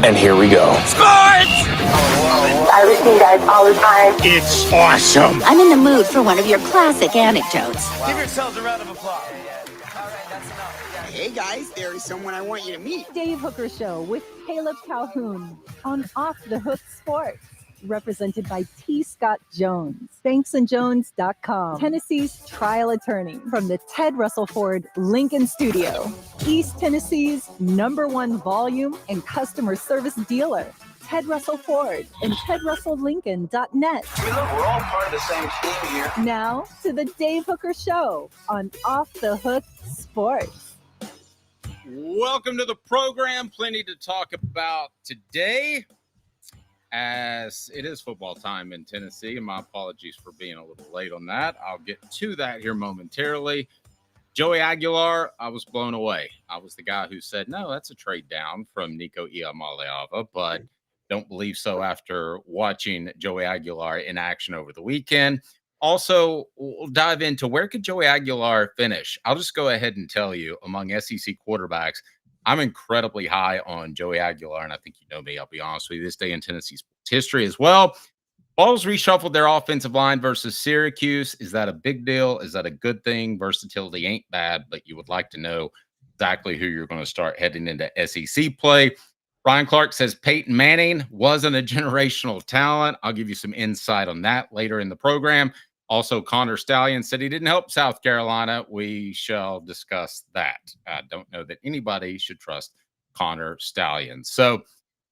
And here we go. Sports! I listen to you guys all the time. It's awesome. I'm in the mood for one of your classic anecdotes. Give yourselves a round of applause. Hey guys, there is someone I want you to meet. Dave Hooker Show with Caleb Calhoun on Off the Hook Sports. Represented by T. Scott Jones, banksandjones.com, Tennessee's trial attorney from the Ted Russell Ford Lincoln Studio, East Tennessee's #1 volume and customer service dealer, Ted Russell Ford and TedRussellLincoln.net. I mean, look, we're all part of the same team here. Now to the Dave Hooker Show on Off the Hook Sports. Welcome to the program. Plenty to talk about today, as it is football time in Tennessee, and my apologies for being a little late on that. I'll get to that here momentarily. Joey Aguilar, I was blown away. I was the guy who said, no, that's a trade down from Nico Iamaleava, but don't believe so after watching Joey Aguilar in action over the weekend. Also, we'll dive into where could Joey Aguilar finish. I'll just go ahead and tell you, among SEC quarterbacks, I'm incredibly high on Joey Aguilar, and I think you know me. I'll be honest with you. This day in Tennessee sports history as well. Vols reshuffled their offensive line versus Syracuse. Is that a big deal? Is that a good thing? Versatility ain't bad, but you would like to know exactly who you're going to start heading into SEC play. Ryan Clark says Peyton Manning wasn't a generational talent. I'll give you some insight on that later in the program. Also, Stalions said he didn't help South Carolina. We shall discuss that. I don't know that anybody should trust Stalions. So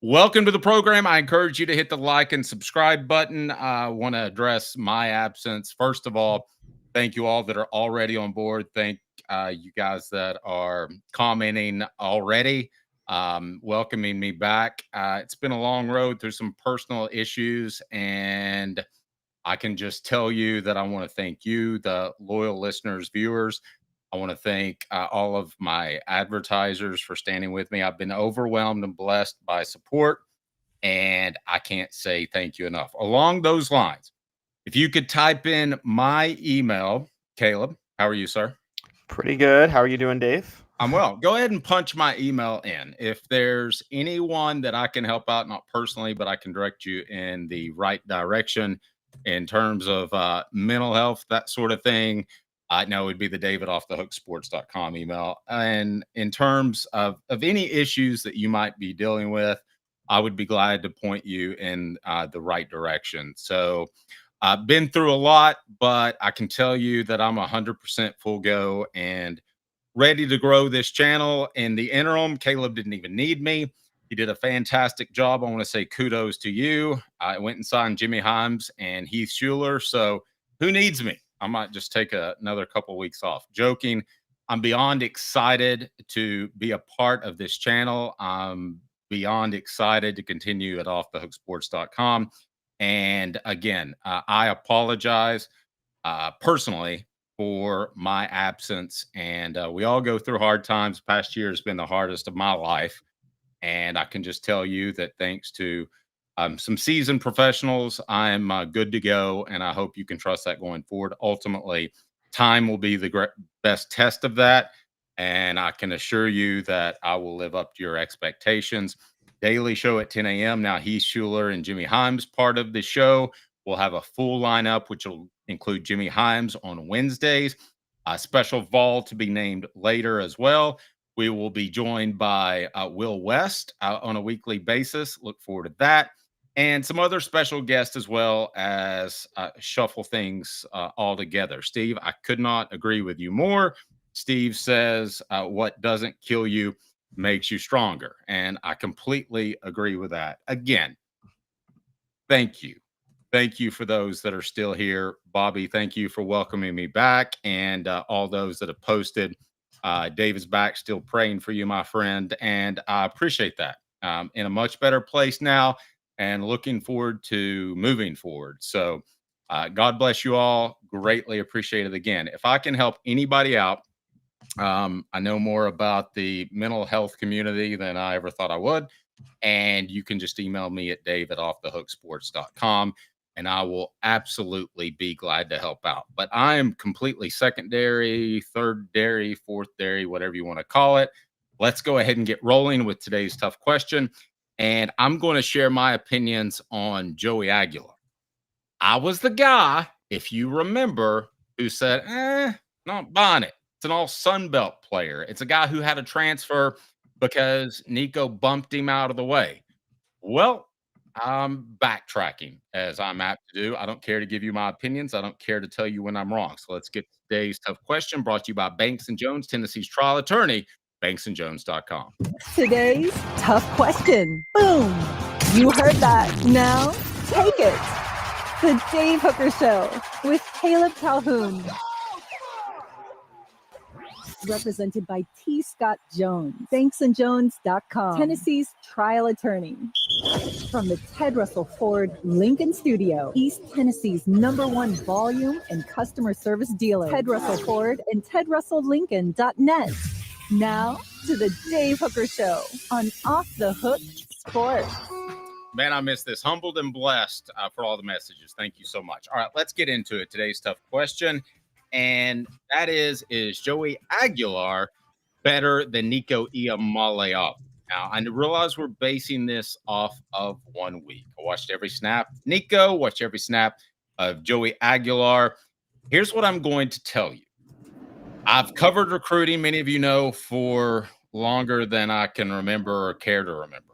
welcome to the program. I encourage you to hit the like and subscribe button. I want to address my absence. First of all, thank you all that are already on board. Thank you guys that are commenting already, welcoming me back. It's been a long road through some personal issues, and I can just tell you that I want to thank you, the loyal listeners, viewers. I want to thank all of my advertisers for standing with me. I've been overwhelmed and blessed by support, and I can't say thank you enough. Along those lines, if you could type in my email, Caleb, how are you, sir? Pretty good. How are you doing, Dave? I'm well. Go ahead and punch my email in. If there's anyone that I can help out, not personally, but I can direct you in the right direction in terms of mental health, that sort of thing, I know it'd be the davidoffthehooksports.com email. And in terms of any issues that you might be dealing with, I would be glad to point you in the right direction. So I've been through a lot, but I can tell you that I'm 100% full go and ready to grow this channel. In the interim, Caleb didn't even need me. He did a fantastic job. I want to say kudos to you. I went and signed Jimmy Himes and Heath Schuler. So who needs me? I might just take another couple weeks off. Joking. I'm beyond excited to be a part of this channel. I'm beyond excited to continue at offthehooksports.com. And again, I apologize personally for my absence. And we all go through hard times. Past year has been the hardest of my life. And I can just tell you that thanks to some seasoned professionals, I'm good to go. And I hope you can trust that going forward. Ultimately, time will be the best test of that. And I can assure you that I will live up to your expectations. Daily show at 10 a.m. Now, Heath Schuler and Jimmy Himes part of the show. We'll have a full lineup, which will include Jimmy Himes on Wednesdays. A special Vol to be named later as well. We will be joined by Will West on a weekly basis. Look forward to that. And some other special guests as well as shuffle things all together. Steve, I could not agree with you more. Steve says what doesn't kill you makes you stronger. And I completely agree with that. Again, thank you. Thank you for those that are still here. Bobby, thank you for welcoming me back. And all those that have posted. David's back, still praying for you, my friend. And I appreciate that. In a much better place now and looking forward to moving forward. So God bless you all. Greatly appreciate it again. If I can help anybody out, I know more about the mental health community than I ever thought I would. And you can just email me at dave@offthehooksports.com. And I will absolutely be glad to help out. But I am completely secondary, third dairy, fourth dairy, whatever you want to call it. Let's go ahead and get rolling with today's tough question. and I'm going to share my opinions on Joey Aguilar. I was the guy, if you remember, who said, not buying it. It's an all Sun Belt player. It's a guy who had a transfer because Nico bumped him out of the way. Well, I'm backtracking as I'm apt to do. I don't care to give you my opinions. I don't care to tell you when I'm wrong. So let's get to today's tough question, brought to you by Banks & Jones, Tennessee's trial attorney, banksandjones.com. Today's tough question. Boom. You heard that. Now take it. The Dave Hooker Show with Caleb Calhoun. Represented by T. Scott Jones, banksandjones.com, Tennessee's trial attorney. From the Ted Russell Ford Lincoln Studio, East Tennessee's #1 volume and customer service dealer, Ted Russell Ford and TedRussellLincoln.net. Now to the Dave Hooker Show on Off the Hook Sports. Man, I miss this. Humbled and blessed for all the messages. Thank you so much. All right, let's get into it. Today's tough question, and that is Joey Aguilar better than Nico Iamaleava? Now, I realize we're basing this off of 1 week. I watched every snap. Nico, watched every snap of Joey Aguilar. Here's what I'm going to tell you. I've covered recruiting, many of you know, for longer than I can remember or care to remember.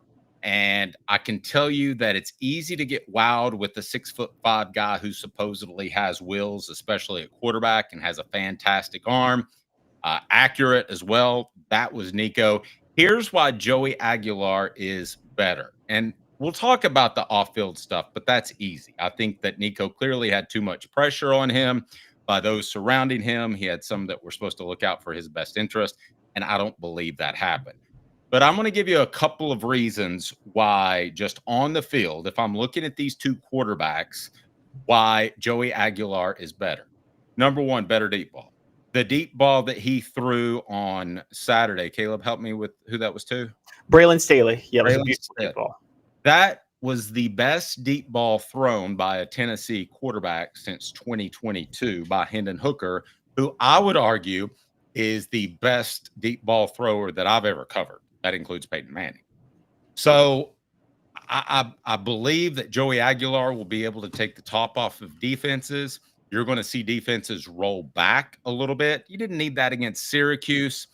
And I can tell you that it's easy to get wowed with the 6'5" guy who supposedly has wheels, especially at quarterback, and has a fantastic arm, accurate as well. That was Nico. Here's why Joey Aguilar is better. And we'll talk about the off-field stuff, but that's easy. I think that Nico clearly had too much pressure on him by those surrounding him. He had some that were supposed to look out for his best interest, and I don't believe that happened. But I'm going to give you a couple of reasons why, just on the field, if I'm looking at these two quarterbacks, why Joey Aguilar is better. Number one, better deep ball. The deep ball that he threw on Saturday, Caleb, help me with who that was to? Braylon Staley. Yeah, Braylon beautiful deep ball. That was the best deep ball thrown by a Tennessee quarterback since 2022 by Hendon Hooker, who I would argue is the best deep ball thrower that I've ever covered. That includes Peyton Manning. So I believe that Joey Aguilar will be able to take the top off of defenses. You're going to see defenses roll back a little bit. You didn't need that against Syracuse.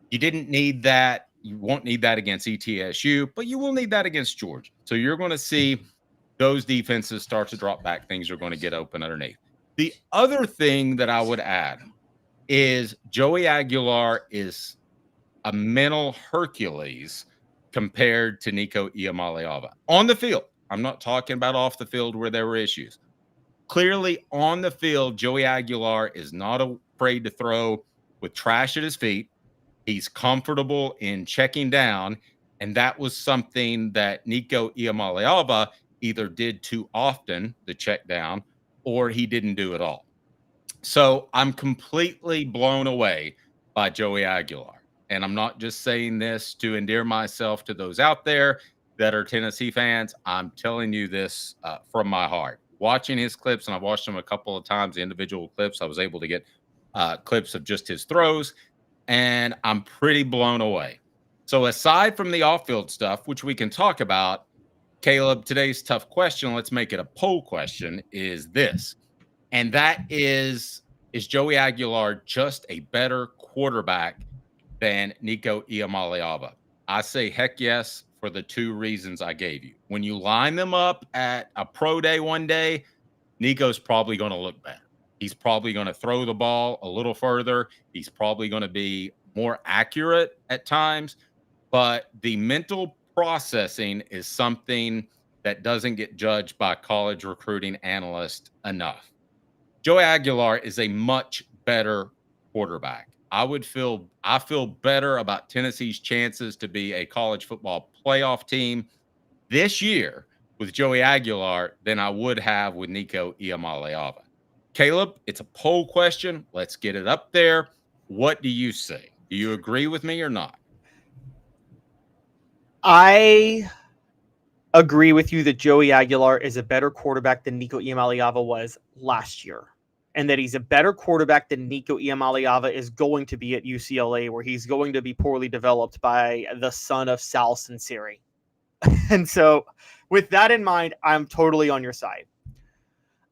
You didn't need that. You won't need that against ETSU, but you will need that against Georgia. So you're going to see those defenses start to drop back. Things are going to get open underneath. The other thing that I would add is Joey Aguilar is a mental Hercules compared to Nico Iamaleava. On the field, I'm not talking about off the field where there were issues. Clearly on the field, Joey Aguilar is not afraid to throw with trash at his feet. He's comfortable in checking down, and that was something that Nico Iamaleava either did too often, the check down, or he didn't do at all. So I'm completely blown away by Joey Aguilar. And I'm not just saying this to endear myself to those out there that are Tennessee fans. I'm telling you this from my heart. Watching his clips, and I've watched them a couple of times, the individual clips, I was able to get clips of just his throws, and I'm pretty blown away. So aside from the off-field stuff, which we can talk about, Caleb, today's tough question, let's make it a poll question, is this. And that is Joey Aguilar just a better quarterback than Nico Iamaleava? I say heck yes for the two reasons I gave you. When you line them up at a pro day one day, Nico's probably going to look better. He's probably going to throw the ball a little further. He's probably going to be more accurate at times. But the mental processing is something that doesn't get judged by college recruiting analysts enough. Joey Aguilar is a much better quarterback. I feel better about Tennessee's chances to be a college football playoff team this year with Joey Aguilar than I would have with Nico Iamaleava. Caleb, it's a poll question. Let's get it up there. What do you say? Do you agree with me or not? I agree with you that Joey Aguilar is a better quarterback than Nico Iamaleava was last year, and that he's a better quarterback than Nico Iamaleava is going to be at UCLA, where he's going to be poorly developed by the son of Sal Sinceri. And so with that in mind, I'm totally on your side.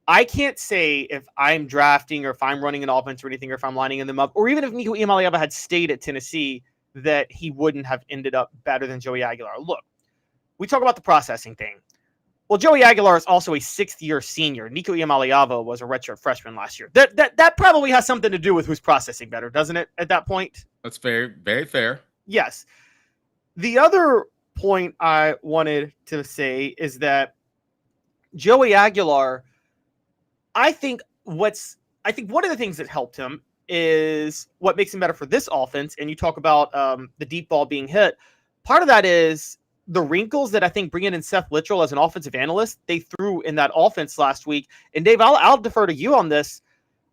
I can't say if I'm drafting or if I'm running an offense or anything, or if I'm lining them up, or even if Nico Iamaleava had stayed at Tennessee, that he wouldn't have ended up better than Joey Aguilar. Look, we talk about the processing thing. Well, Joey Aguilar is also a sixth-year senior. Nico Iamaleava was a redshirt freshman last year. That probably has something to do with who's processing better, doesn't it, at that point? That's very, very fair. Yes. The other point I wanted to say is that Joey Aguilar, I think one of the things that helped him is what makes him better for this offense. And you talk about the deep ball being hit. Part of that is the wrinkles that I think bringing in Seth Littrell as an offensive analyst, they threw in that offense last week. And Dave, I'll defer to you on this.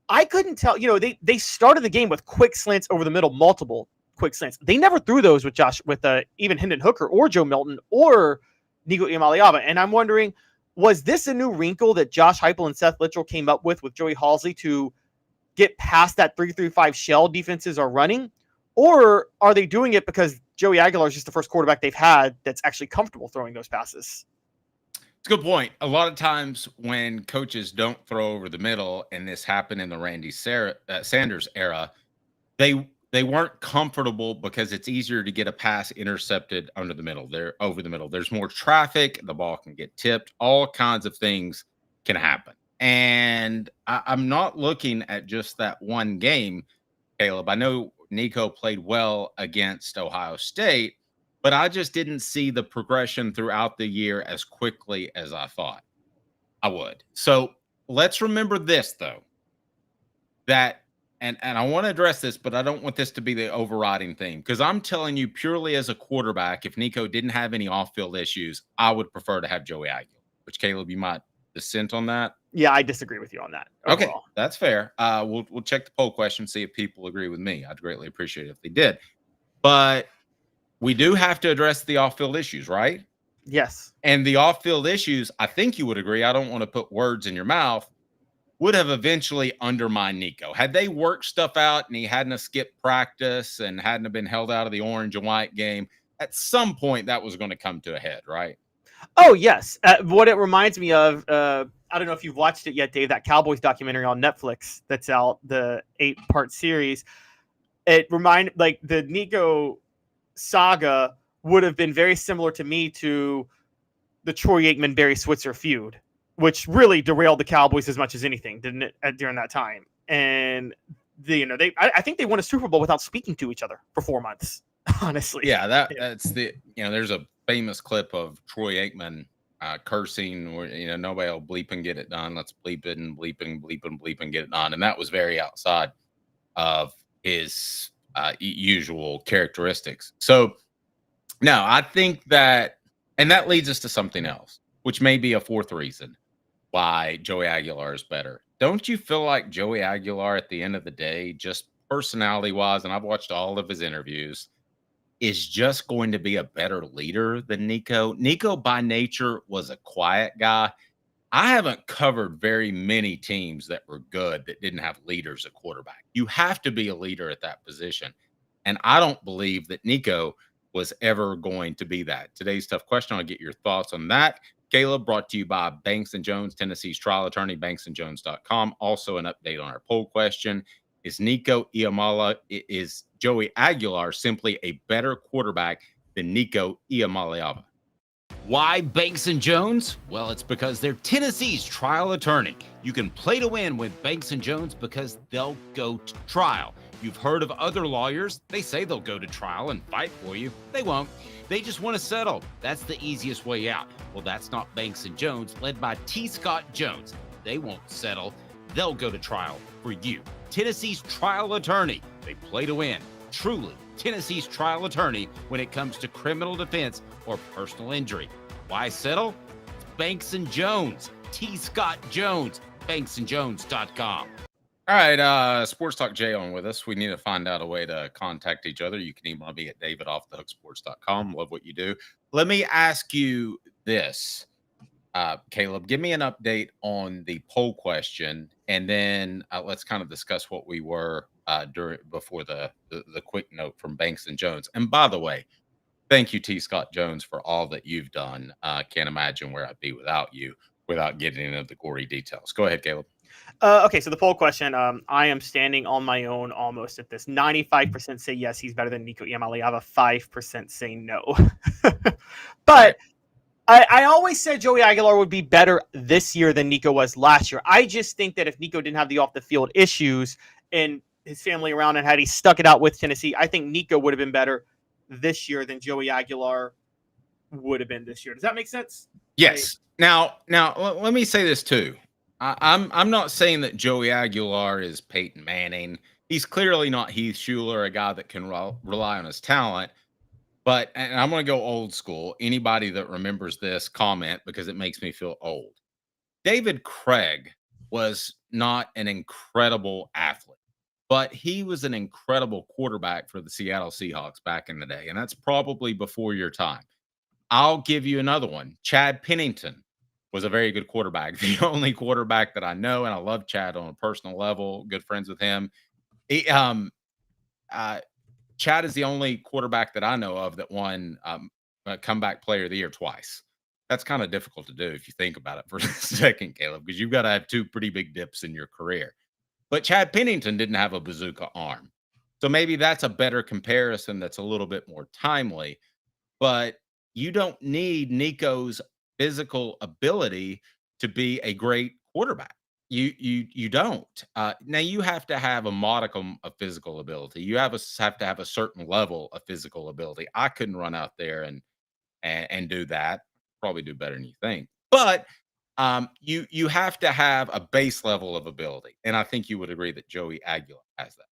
I couldn't tell, they started the game with quick slants over the middle, multiple quick slants. They never threw those with even Hendon Hooker or Joe Milton or Nico Iamaleava. And I'm wondering, was this a new wrinkle that Josh Heupel and Seth Littrell came up with Joey Halzle to get past that 3-3-5 shell defenses are running? Or are they doing it because Joey Aguilar is just the first quarterback they've had that's actually comfortable throwing those passes? It's a good point. A lot of times when coaches don't throw over the middle, and this happened in the Randy Sanders era, they weren't comfortable because it's easier to get a pass intercepted over the middle. There's more traffic. The ball can get tipped. All kinds of things can happen. And I'm not looking at just that one game, Caleb. I know Nico played well against Ohio State, but I just didn't see the progression throughout the year as quickly as I thought I would. So let's remember this, though, that and I want to address this, but I don't want this to be the overriding theme, because I'm telling you purely as a quarterback, if Nico didn't have any off-field issues, I would prefer to have Joey Aguilar, which, Caleb, you might dissent on that. Yeah, I disagree with you on that. Overall. Okay, that's fair. We'll check the poll question, see if people agree with me. I'd greatly appreciate it if they did. But we do have to address the off-field issues, right? Yes. And the off-field issues, I think you would agree, I don't want to put words in your mouth, would have eventually undermined Nico. Had they worked stuff out and he hadn't skipped practice and hadn't been held out of the orange and white game, at some point that was going to come to a head, right? Oh, yes. What it reminds me of, I don't know if you've watched it yet, Dave, that Cowboys documentary on Netflix that's out, the 8-part series. It reminded, the Nico saga would have been very similar to me to the Troy Aikman-Barry Switzer feud, which really derailed the Cowboys as much as anything, didn't it, during that time? And I think they won a Super Bowl without speaking to each other for 4 months. Honestly, yeah, that's there's a famous clip of Troy Aikman cursing, where nobody will bleep and get it done. Let's bleep it and bleep and bleep and bleep and get it done, and that was very outside of his usual characteristics. So, no, I think that, and that leads us to something else, which may be a fourth reason why Joey Aguilar is better. Don't you feel like Joey Aguilar, at the end of the day, just personality-wise, and I've watched all of his interviews, is just going to be a better leader than Nico? Nico, by nature, was a quiet guy. I haven't covered very many teams that were good that didn't have leaders at quarterback. You have to be a leader at that position. And I don't believe that Nico was ever going to be that. Today's tough question. I'll get your thoughts on that. Caleb, brought to you by Banks & Jones, Tennessee's trial attorney, banksandjones.com. Also, an update on our poll question. Is Joey Aguilar simply a better quarterback than Nico Iamaleava? Why Banks & Jones? Well, it's because they're Tennessee's trial attorney. You can play to win with Banks & Jones because they'll go to trial. You've heard of other lawyers. They say they'll go to trial and fight for you. They won't. They just want to settle. That's the easiest way out. Well, that's not Banks & Jones, led by T. Scott Jones. They won't settle. They'll go to trial for you. Tennessee's trial attorney. They play to win. Truly, Tennessee's trial attorney when it comes to criminal defense or personal injury. Why settle? It's Banks & Jones. T. Scott Jones. banksandjones.com. All right, Sports Talk Jay on with us. We need to find out a way to contact each other. You can email me at davidoffthehooksports.com. Love what you do. Let me ask you this, Caleb. Give me an update on the poll question, and then let's kind of discuss what we were before the quick note from Banks & Jones. And by the way, Thank you, T. Scott Jones, for all that you've done. Can't imagine where I'd be without you, without getting into the gory details. Go ahead, Caleb. Okay, so the poll question, I am standing on my own almost at this. 95% say yes, he's better than Nico Iamaleava. 5% say no. But I always said Joey Aguilar would be better this year than Nico was last year. I just think that if Nico didn't have the off-the-field issues and his family around and had he stuck it out with Tennessee, I think Nico would have been better this year than Joey Aguilar would have been this year. Does that make sense? Yes. Now, let me say this too. I'm not saying that Joey Aguilar is Peyton Manning. He's clearly not Heath Schuler, a guy that can rely on his talent. But and I'm going to go old school. Anybody that remembers this, comment, because it makes me feel old. David Craig was not an incredible athlete, but he was an incredible quarterback for the Seattle Seahawks back in the day. And that's probably before your time. I'll give you another one. Chad Pennington was a very good quarterback. The only quarterback that I know, and I love Chad on a personal level, good friends with him. Chad is the only quarterback that I know of that won a comeback player of the year twice. That's kind of difficult to do if you think about it for a second, Caleb, because you've got to have two pretty big dips in your career. But Chad Pennington didn't have a bazooka arm. So maybe that's a better comparison that's a little bit more timely. But you don't need Nico's physical ability to be a great quarterback. You don't. Now you have to have a modicum of physical ability. You have to have a certain level of physical ability. I couldn't run out there and do that. Probably do better than you think. But you have to have a base level of ability, and I think you would agree that Joey Aguilar has that.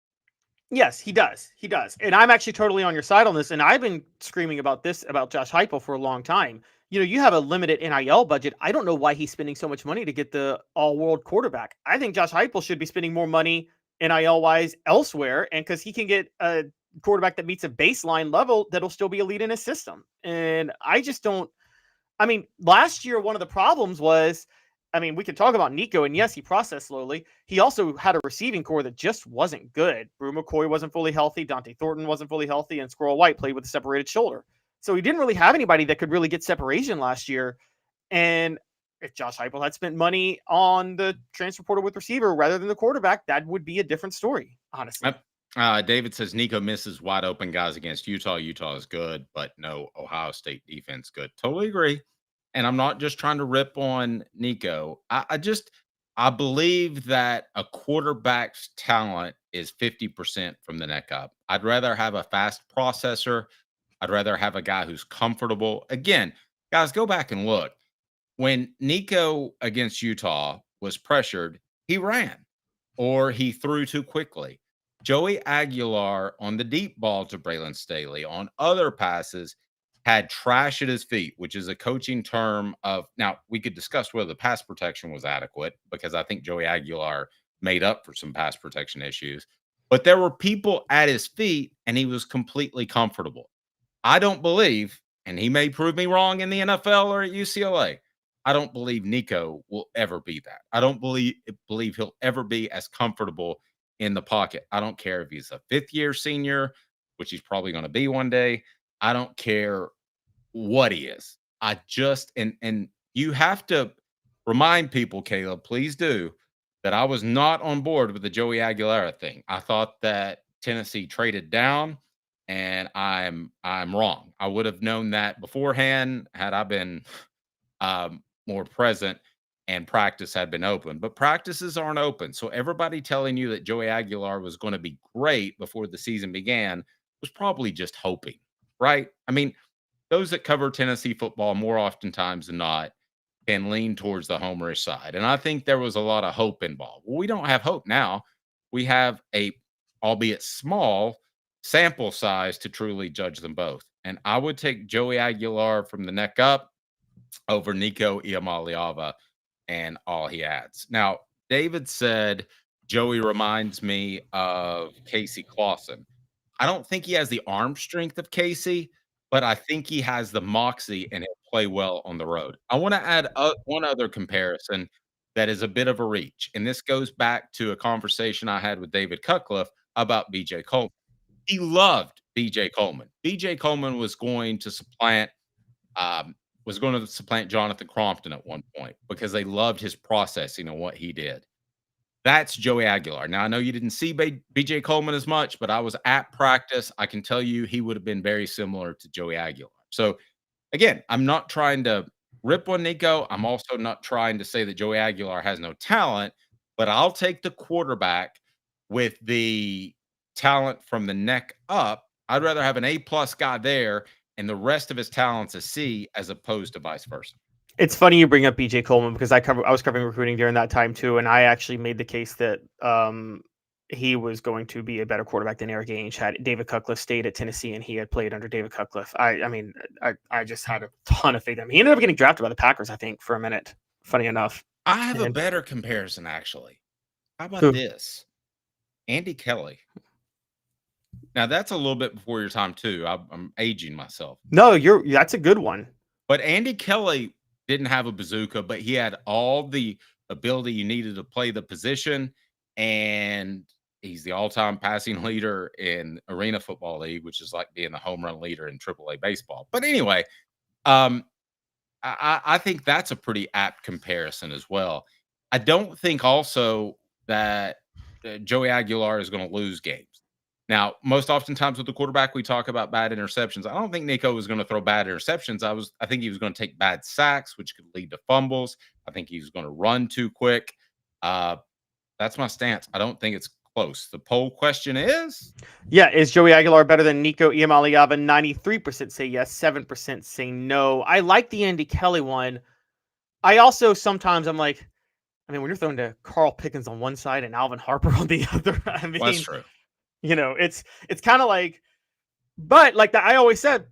Yes, he does. He does. And I'm actually totally on your side on this. And I've been screaming about this about Josh Heupel for a long time. You know, you have a limited NIL budget. I don't know why he's spending so much money to get the all-world quarterback. I think Josh Heupel should be spending more money NIL-wise elsewhere, and because he can get a quarterback that meets a baseline level that'll still be elite in his system. And I just don't. I mean, last year one of the problems was, I mean, we could talk about Nico, and yes, he processed slowly. He also had a receiving core that just wasn't good. Brew McCoy wasn't fully healthy. Dante Thornton wasn't fully healthy, and Squirrel White played with a separated shoulder. So he didn't really have anybody that could really get separation last year. And if Josh Heupel had spent money on the transfer portal with receiver rather than the quarterback, that would be a different story, honestly. David says Nico misses wide open guys against Utah. Utah is good, but no Ohio State defense good. Totally agree. And I'm not just trying to rip on Nico. I believe that a quarterback's talent is 50% from the neck up. I'd rather have a fast processor. I'd rather have a guy who's comfortable. Again, guys, go back and look. When Nico against Utah was pressured, he ran or he threw too quickly. Joey Aguilar on the deep ball to Braylon Staley, on other passes, had trash at his feet, which is a coaching term of, now we could discuss whether the pass protection was adequate, because I think Joey Aguilar made up for some pass protection issues, but there were people at his feet and he was completely comfortable. I don't believe, and he may prove me wrong in the NFL or at UCLA, I don't believe Nico will ever be that. I don't believe he'll ever be as comfortable in the pocket. I don't care if he's a fifth-year senior, which he's probably going to be one day. I don't care what he is. I just, and you have to remind people, Caleb, please do, that I was not on board with the Joey Aguilar thing. I thought that Tennessee traded down, and I'm wrong. I would have known that beforehand had I been more present and practice had been open. But practices aren't open. So everybody telling you that Joey Aguilar was going to be great before the season began was probably just hoping, right? I mean, those that cover Tennessee football more oftentimes than not can lean towards the homerish side. And I think there was a lot of hope involved. Well, we don't have hope now. We have a, albeit small, sample size to truly judge them both. And I would take Joey Aguilar from the neck up over Nico Iamaleava and all he adds. Now, David said Joey reminds me of Casey Clausen. I don't think he has the arm strength of Casey, but I think he has the moxie and he'll play well on the road. I want to add one other comparison that is a bit of a reach. And this goes back to a conversation I had with David Cutcliffe about BJ Coleman. He loved BJ Coleman. BJ Coleman was going to supplant Jonathan Crompton at one point because they loved his processing and what he did. That's Joey Aguilar. Now, I know you didn't see BJ Coleman as much, but I was at practice. I can tell you he would have been very similar to Joey Aguilar. So, again, I'm not trying to rip on Nico. I'm also not trying to say that Joey Aguilar has no talent, but I'll take the quarterback with the talent from the neck up. I'd rather have an A-plus guy there and the rest of his talents a C as opposed to vice versa. It's funny you bring up BJ Coleman because I was covering recruiting during that time too, and I actually made the case that he was going to be a better quarterback than Eric Ainge had David Cutcliffe stayed at Tennessee and he had played under David Cutcliffe. I just had a ton of faith in him. He ended up getting drafted by the Packers, I think, for a minute. Funny enough. I have a better comparison, actually. How about this? Andy Kelly. Now, that's a little bit before your time, too. I'm aging myself. No, that's a good one. But Andy Kelly didn't have a bazooka, but he had all the ability you needed to play the position, and he's the all-time passing leader in Arena Football League, which is like being the home run leader in AAA baseball. But anyway, I think that's a pretty apt comparison as well. I don't think also that Joey Aguilar is going to lose games. Now, most oftentimes with the quarterback, we talk about bad interceptions. I don't think Nico was going to throw bad interceptions. I think he was going to take bad sacks, which could lead to fumbles. I think he was going to run too quick. That's my stance. I don't think it's close. The poll question is? Yeah, is Joey Aguilar better than Nico Iamaleava? 93% say yes, 7% say no. I like the Andy Kelly one. I also sometimes I'm like, when you're throwing to Carl Pickens on one side and Alvin Harper on the other, Well, that's true. It's kind of like, but like that, I always said,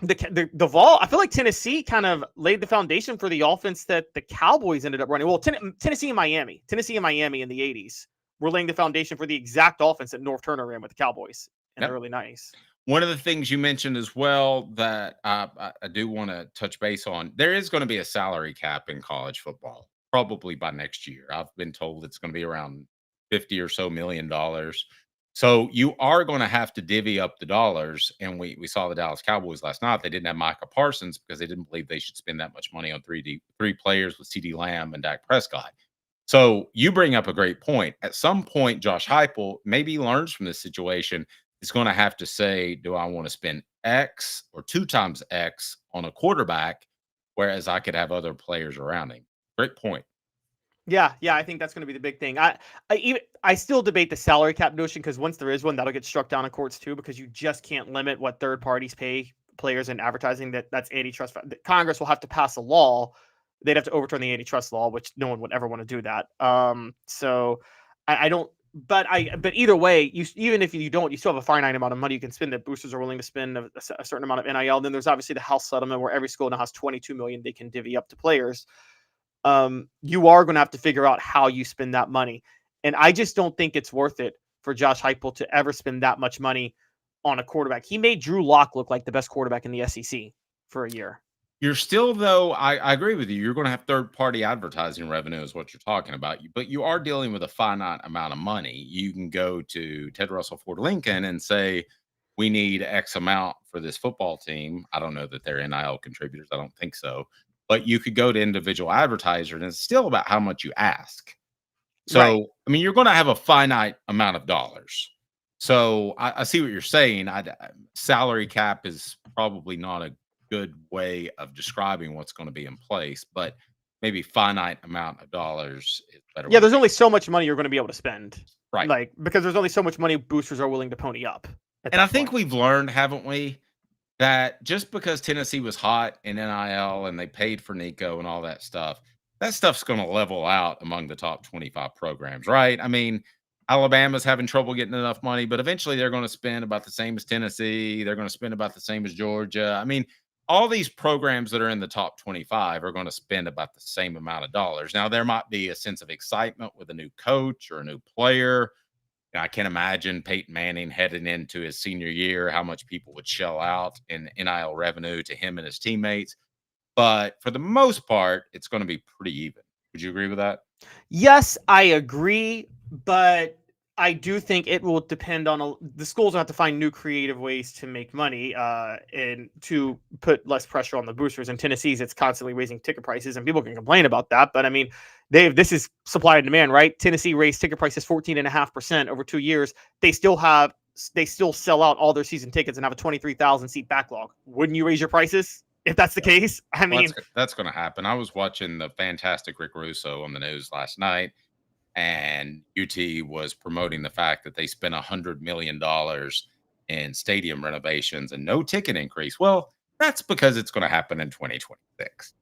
the Vol, I feel like Tennessee kind of laid the foundation for the offense that the Cowboys ended up running. Well, Tennessee and Miami in the 80s were laying the foundation for the exact offense that North Turner ran with the Cowboys in the early 90s. One of the things you mentioned as well that I do want to touch base on, there is going to be a salary cap in college football, probably by next year. I've been told it's going to be around $50 or so million. So you are going to have to divvy up the dollars. And we saw the Dallas Cowboys last night. They didn't have Micah Parsons because they didn't believe they should spend that much money on three players with CeeDee Lamb and Dak Prescott. So you bring up a great point. At some point, Josh Heupel maybe learns from this situation. Is going to have to say, do I want to spend X or 2 times X on a quarterback, whereas I could have other players around him? Great point. Yeah, I think that's going to be the big thing. I still debate the salary cap notion because once there is one, that'll get struck down in courts too, because you just can't limit what third parties pay players in advertising. That's antitrust. Congress will have to pass a law. They'd have to overturn the antitrust law, which no one would ever want to do that. So I don't. But either way, even if you don't, you still have a finite amount of money you can spend that boosters are willing to spend a certain amount of NIL. Then there's obviously the House settlement where every school now has $22 million they can divvy up to players. You are going to have to figure out how you spend that money. And I just don't think it's worth it for Josh Heupel to ever spend that much money on a quarterback. He made Drew Lock look like the best quarterback in the SEC for a year. You're still, though, I agree with you. You're going to have third-party advertising revenue is what you're talking about. But you are dealing with a finite amount of money. You can go to Ted Russell Ford Lincoln and say, we need X amount for this football team. I don't know that they're NIL contributors. I don't think so. But you could go to individual advertisers, and it's still about how much you ask. So, right. You're going to have a finite amount of dollars. So I see what you're saying. Salary cap is probably not a good way of describing what's going to be in place, but maybe finite amount of dollars is better. Yeah, there's only so much money you're going to be able to spend. Right. Because there's only so much money boosters are willing to pony up. And I think we've learned, haven't we, that just because Tennessee was hot in NIL and they paid for Nico and all that stuff's going to level out among the top 25 programs, right? Alabama's having trouble getting enough money, but eventually they're going to spend about the same as Tennessee. They're going to spend about the same as Georgia. All these programs that are in the top 25 are going to spend about the same amount of dollars. Now, there might be a sense of excitement with a new coach or a new player. I can't imagine Peyton Manning heading into his senior year, how much people would shell out in NIL revenue to him and his teammates. But for the most part, it's going to be pretty even. Would you agree with that? Yes, I agree. But I do think it will depend on the schools will have to find new creative ways to make money and to put less pressure on the boosters. In Tennessee's, it's constantly raising ticket prices, and people can complain about that. But I mean, this is supply and demand, right? Tennessee raised ticket prices 14.5% over 2 years. They still sell out all their season tickets and have a 23,000 seat backlog. Wouldn't you raise your prices if that's the case? I mean, that's going to happen. I was watching the fantastic Rick Russo on the news last night, and UT was promoting the fact that they spent $100 million in stadium renovations and no ticket increase. Well, that's because it's going to happen in 2026.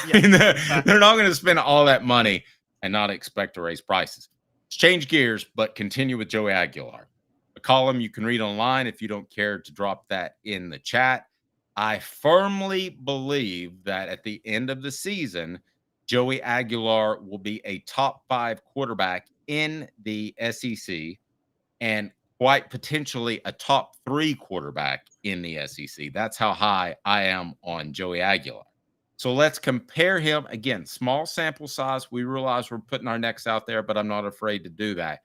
Yeah, they're not going to spend all that money and not expect to raise prices. Let's change gears, but continue with Joey Aguilar. A column you can read online if you don't care to drop that in the chat. I firmly believe that at the end of the season, Joey Aguilar will be a top 5 quarterback in the SEC and quite potentially a top 3 quarterback in the SEC. That's how high I am on Joey Aguilar. So let's compare him. Again, small sample size. We realize we're putting our necks out there, but I'm not afraid to do that.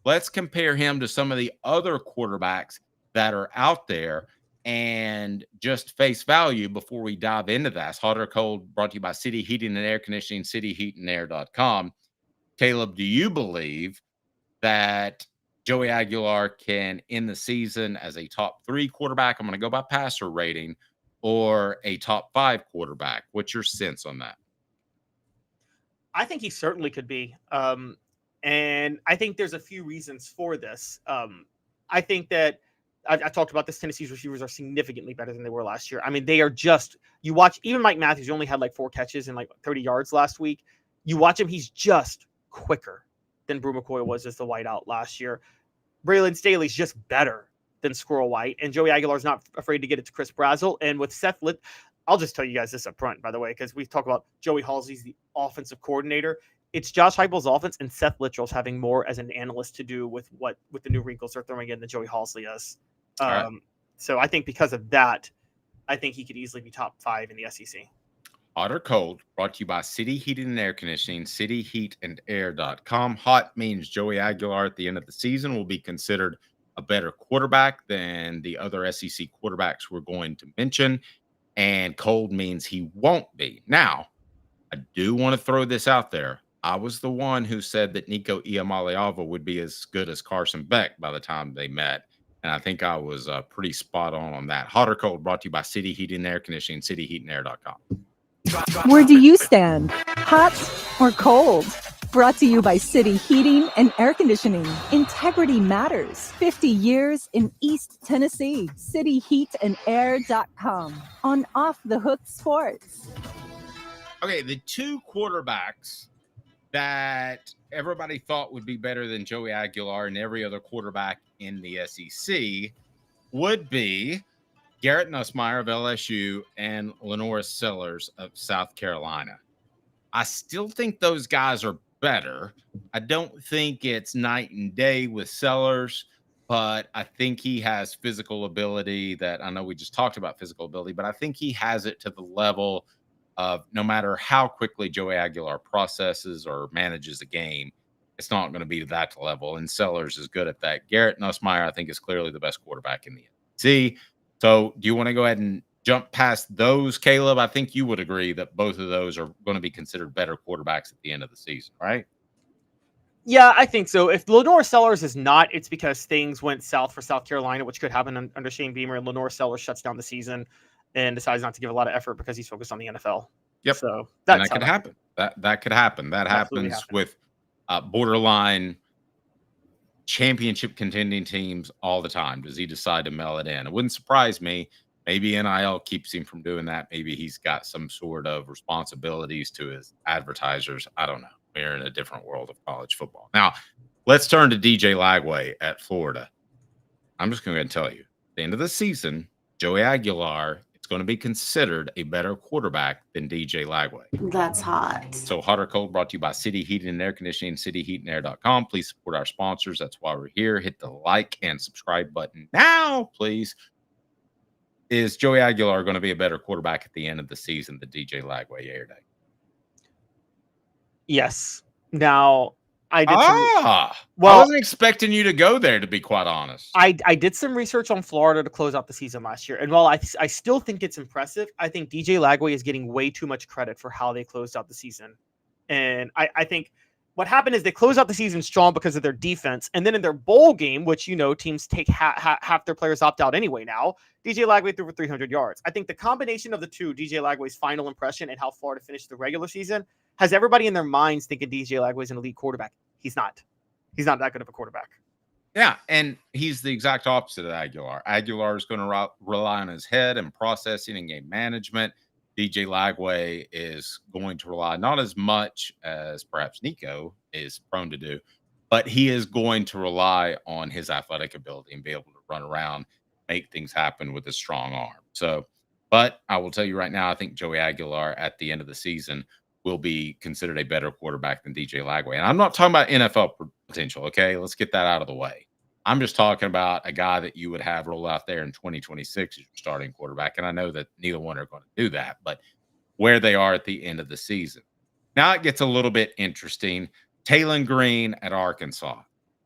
Let's compare him to some of the other quarterbacks that are out there and just face value before we dive into that. Hot or cold, brought to you by City Heating and Air Conditioning, cityheatandair.com. Caleb, do you believe that Joey Aguilar can end the season as a top 3 quarterback? I'm going to go by passer rating, or a top 5 quarterback. What's your sense on that? I think he certainly could be. And I think there's a few reasons for this. I think that I talked about this. Tennessee's receivers are significantly better than they were last year. I mean, they are just, you watch, even Mike Matthews, he only had like 4 catches and like 30 yards last week. You watch him, he's just quicker than Brew McCoy was as the wideout last year. Braylon Staley's just better than Squirrel White. And Joey Aguilar's not afraid to get it to Chris Brazzell. And with Seth Litt, I'll just tell you guys this up front, by the way, because we talk about Joey Halsey's the offensive coordinator. It's Josh Heupel's offense, and Seth Littrell's having more as an analyst to do with the new wrinkles they're throwing in than Joey Halsey is. Right. So I think because of that, I think he could easily be top 5 in the SEC. Hot or cold, brought to you by City Heating and Air Conditioning, cityheatandair.com. Hot means Joey Aguilar at the end of the season will be considered a better quarterback than the other SEC quarterbacks we're going to mention. And cold means he won't be. Now, I do want to throw this out there. I was the one who said that Nico Iamaleava would be as good as Carson Beck by the time they met. And I think I was pretty spot on that. Hot or cold, brought to you by City Heating and Air Conditioning, cityheatandair.com. Where do you stand? Hot or cold? Brought to you by City Heating and Air Conditioning. Integrity matters. 50 years in East Tennessee. Cityheatandair.com. On Off the Hook Sports. Okay, the 2 quarterbacks that everybody thought would be better than Joey Aguilar and every other quarterback in the SEC would be Garrett Nussmeier of LSU and Lenoris Sellers of South Carolina. I still think those guys are better. I don't think it's night and day with Sellers, but I think he has physical ability that, I know we just talked about physical ability, but I think he has it to the level of no matter how quickly Joey Aguilar processes or manages a game, it's not going to be to that level. And Sellers is good at that. Garrett Nussmeier, I think, is clearly the best quarterback in the SEC. So do you want to go ahead and jump past those, Caleb? I think you would agree that both of those are going to be considered better quarterbacks at the end of the season, right? Yeah, I think so. If Lenoris Sellers is not, it's because things went south for South Carolina, which could happen under Shane Beamer, and Lenoris Sellers shuts down the season and decides not to give a lot of effort because he's focused on the NFL. Yep. So that could happen. That could happen. That happens with borderline championship contending teams all the time. Does he decide to mail it in? It wouldn't surprise me. Maybe NIL keeps him from doing that. Maybe he's got some sort of responsibilities to his advertisers. I don't know. We're in a different world of college football. Now, let's turn to DJ Lagway at Florida. I'm just going to tell you, at the end of the season, Joey Aguilar is going to be considered a better quarterback than DJ Lagway. That's hot. So Hot or Cold, brought to you by City Heating and Air Conditioning, cityheatandair.com. Please support our sponsors. That's why we're here. Hit the like and subscribe button now, please. Is Joey Aguilar going to be a better quarterback at the end of the season than DJ Lagway? Yeah or nay? Yes. Now, I did I wasn't expecting you to go there, to be quite honest. I did some research on Florida to close out the season last year. And while I still think it's impressive, I think DJ Lagway is getting way too much credit for how they closed out the season. And I think what happened is they closed out the season strong because of their defense. And then in their bowl game, which, teams take half their players opt out anyway now, DJ Lagway threw for 300 yards. I think the combination of the two, DJ Lagway's final impression and how Florida finished the regular season, has everybody in their minds thinking DJ Lagway is an elite quarterback. He's not. He's not that good of a quarterback. Yeah, and he's the exact opposite of Aguilar. Aguilar is going to rely on his head and processing and game management. DJ Lagway is going to rely not as much as perhaps Nico is prone to do, but he is going to rely on his athletic ability and be able to run around, make things happen with his strong arm. So, but I will tell you right now, I think Joey Aguilar at the end of the season will be considered a better quarterback than DJ Lagway. And I'm not talking about NFL potential, okay? Let's get that out of the way. I'm just talking about a guy that you would have roll out there in 2026 as your starting quarterback. And I know that neither one are going to do that, but where they are at the end of the season. Now it gets a little bit interesting. Taylon Green at Arkansas.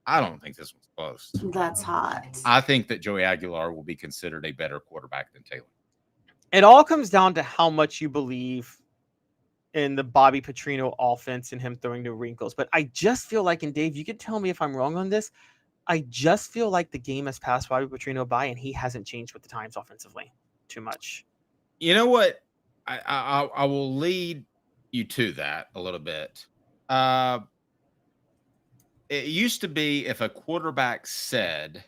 I don't think this one's close. That's hot. I think that Joey Aguilar will be considered a better quarterback than Taylor. It all comes down to how much you believe in the Bobby Petrino offense and him throwing the wrinkles. But I just feel like, and Dave, you could tell me if I'm wrong on this, I just feel like the game has passed Bobby Petrino by, and he hasn't changed with the times offensively too much. You know what? I will lead you to that a little bit. It used to be if a quarterback said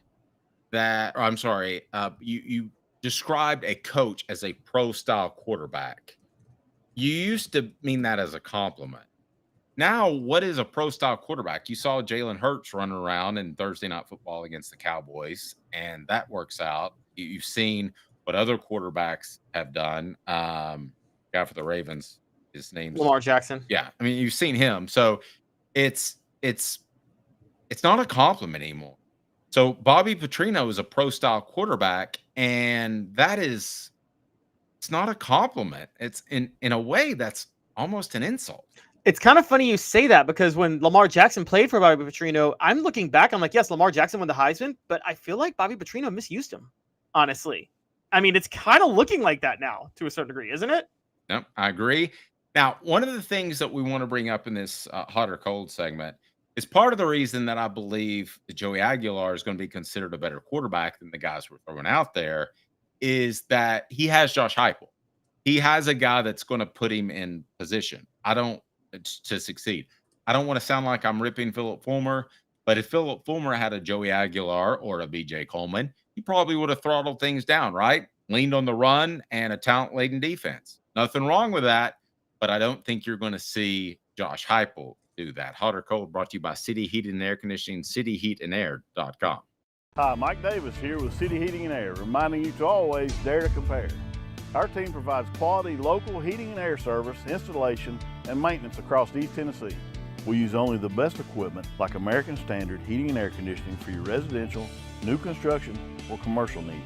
that, or I'm sorry, you described a coach as a pro-style quarterback, you used to mean that as a compliment. Now, what is a pro-style quarterback? You saw Jalen Hurts running around in Thursday Night Football against the Cowboys, and that works out. You've seen what other quarterbacks have done. Guy for the Ravens, his name's Lamar Jackson. Yeah, I mean, you've seen him. So it's not a compliment anymore. So Bobby Petrino is a pro-style quarterback, and it's not a compliment. It's in a way that's almost an insult. It's kind of funny you say that, because when Lamar Jackson played for Bobby Petrino, I'm looking back, I'm like, yes, Lamar Jackson won the Heisman, but I feel like Bobby Petrino misused him, honestly. I mean, it's kind of looking like that now to a certain degree, isn't it? No, I agree. Now, one of the things that we want to bring up in this hot or cold segment is part of the reason that I believe that Joey Aguilar is going to be considered a better quarterback than the guys we're throwing out there is that he has Josh Heupel. He has a guy that's going to put him in position. To succeed. I don't want to sound like I'm ripping Philip Fulmer, but if Philip Fulmer had a Joey Aguilar or a BJ Coleman, he probably would have throttled things down, right? Leaned on the run and a talent-laden defense. Nothing wrong with that, but I don't think you're going to see Josh Heupel do that. Hot or Cold brought to you by City Heating and Air Conditioning, cityheatandair.com. Hi, Mike Davis here with City Heating and Air, reminding you to always dare to compare. Our team provides quality local heating and air service, installation, and maintenance across East Tennessee. We use only the best equipment like American Standard Heating and Air Conditioning for your residential, new construction, or commercial needs.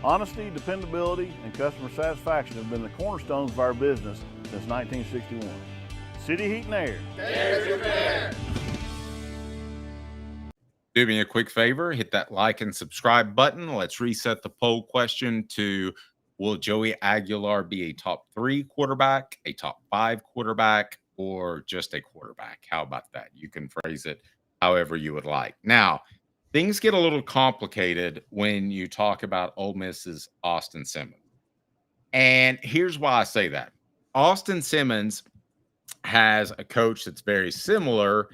Honesty, dependability, and customer satisfaction have been the cornerstones of our business since 1961. City Heat and Air. Dare to compare. Do me a quick favor, hit that like and subscribe button. Let's reset the poll question to: will Joey Aguilar be a top 3 quarterback, a top 5 quarterback, or just a quarterback? How about that? You can phrase it however you would like. Now, things get a little complicated when you talk about Ole Miss's Austin Simmons. And here's why I say that. Austin Simmons has a coach that's very similar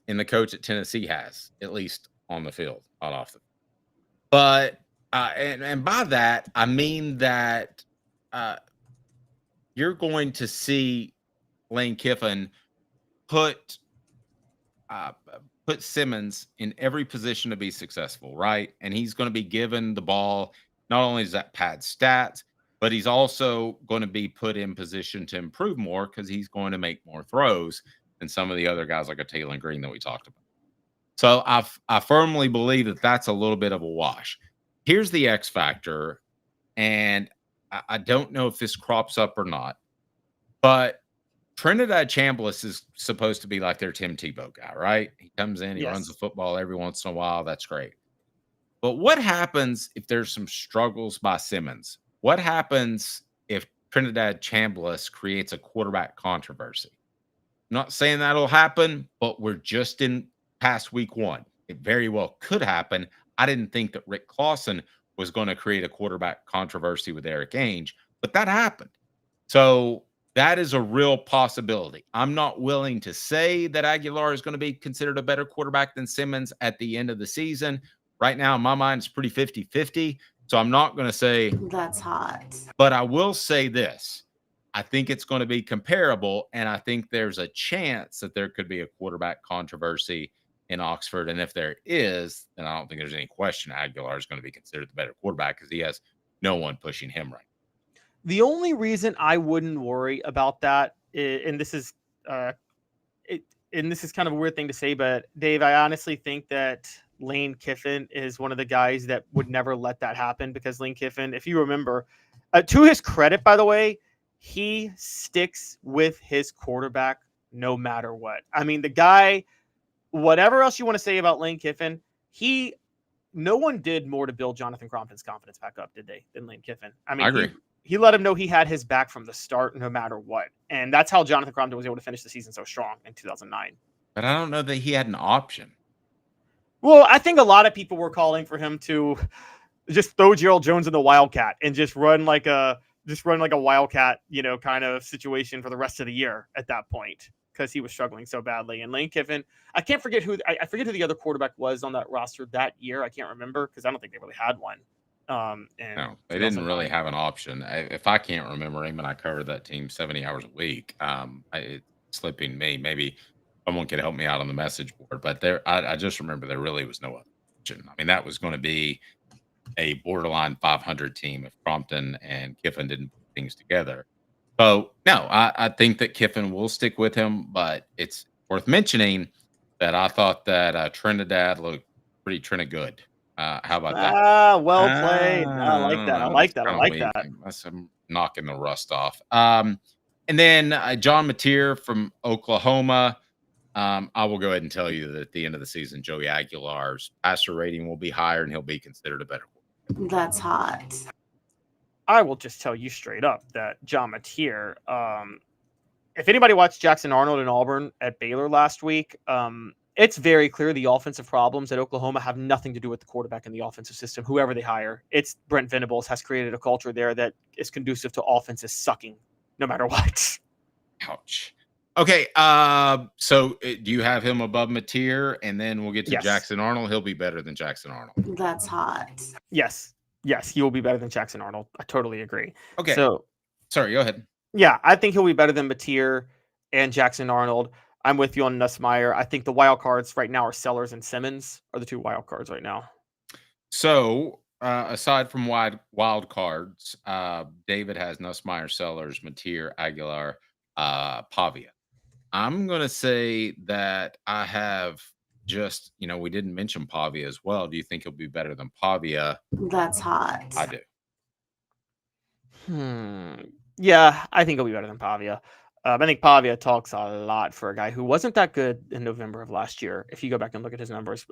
in the coach that Tennessee has, at least on the field, not off the field. But and by that, I mean that you're going to see Lane Kiffin put Simmons in every position to be successful, right? And he's going to be given the ball. Not only does that pad stats, but he's also going to be put in position to improve more because he's going to make more throws than some of the other guys like a Taylor Green that we talked about. So I firmly believe that that's a little bit of a wash. Here's the X factor, and I don't know if this crops up or not, but Trinidad Chambliss is supposed to be like their Tim Tebow guy, right? He comes in, he runs Yes. the football every once in a while. That's great. But what happens if there's some struggles by Simmons? What happens if Trinidad Chambliss creates a quarterback controversy? I'm not saying that'll happen, but we're just in past week 1. It very well could happen. I didn't think that Rick Clausen was going to create a quarterback controversy with Eric Ainge, but that happened. So that is a real possibility. I'm not willing to say that Aguilar is going to be considered a better quarterback than Simmons at the end of the season. Right now, in my mind, it's pretty 50-50. So I'm not going to say That's hot. but I will say this. I think it's going to be comparable, and I think there's a chance that there could be a quarterback controversy in Oxford. And if there is, then I don't think there's any question Aguilar is going to be considered the better quarterback because he has no one pushing him right. The only reason I wouldn't worry about that, and this is kind of a weird thing to say, but Dave, I honestly think that Lane Kiffin is one of the guys that would never let that happen, because Lane Kiffin, if you remember, to his credit, by the way, he sticks with his quarterback no matter what. I mean, the guy, whatever else you want to say about Lane Kiffin, no one did more to build Jonathan Crompton's confidence back up, did they, than Lane Kiffin? I mean, I agree. He let him know he had his back from the start, no matter what. And that's how Jonathan Crompton was able to finish the season so strong in 2009. But I don't know that he had an option. Well, I think a lot of people were calling for him to just throw Gerald Jones in the Wildcat and just run like a Wildcat, kind of situation for the rest of the year at that point, because he was struggling so badly. And Lane Kiffin, I forget who the other quarterback was on that roster that year. I can't remember because I don't think they really had one. No, they didn't really have an option. If I can't remember him, and I covered that team 70 hours a week, it's slipping me. Maybe someone could help me out on the message board. But I just remember there really was no other option. I mean, that was going to be a borderline 500 team if Crompton and Kiffin didn't put things together. So, no, I think that Kiffin will stick with him, but it's worth mentioning that I thought that Trinidad looked pretty good. How about that? Well played. I like that. I like that. I'm knocking the rust off. And then John Mateer from Oklahoma. I will go ahead and tell you that at the end of the season, Joey Aguilar's passer rating will be higher, and he'll be considered a better quarterback. That's hot. I will just tell you straight up that John Mateer, if anybody watched Jackson Arnold and Auburn at Baylor last week, it's very clear the offensive problems at Oklahoma have nothing to do with the quarterback and the offensive system, whoever they hire. It's Brent Venables has created a culture there that is conducive to offenses sucking no matter what. Ouch. Okay, so do you have him above Mateer? And then we'll get to Jackson Arnold. He'll be better than Jackson Arnold. That's hot. Yes, he will be better than Jackson Arnold. I totally agree. Okay. So, sorry, go ahead. Yeah, I think he'll be better than Mateer and Jackson Arnold. I'm with you on Nussmeier. I think the wild cards right now are Sellers and Simmons are the two wild cards right now. So, aside from wild cards, David has Nussmeier, Sellers, Mateer, Aguilar, Pavia. I'm going to say that I have just, we didn't mention Pavia as well. Do you think he'll be better than Pavia? That's hot. I do. Yeah, I think he'll be better than Pavia. I think Pavia talks a lot for a guy who wasn't that good in November of last year. If you go back and look at his numbers,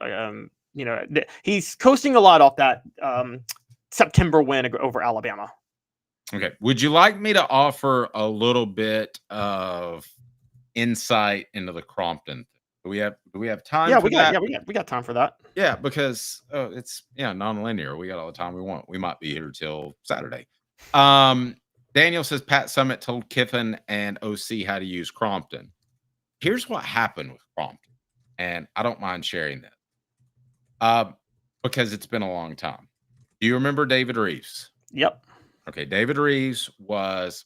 he's coasting a lot off that September win over Alabama. Okay. Would you like me to offer a little bit of insight into the Crompton? Do we have time? Yeah, we got time for that. Yeah, because it's non-linear. We got all the time we want. We might be here till Saturday. Daniel says Pat Summitt told Kiffin and OC how to use Crompton. Here's what happened with Crompton, and I don't mind sharing that because it's been a long time. Do you remember David Reeves? Yep. Okay, David Reeves was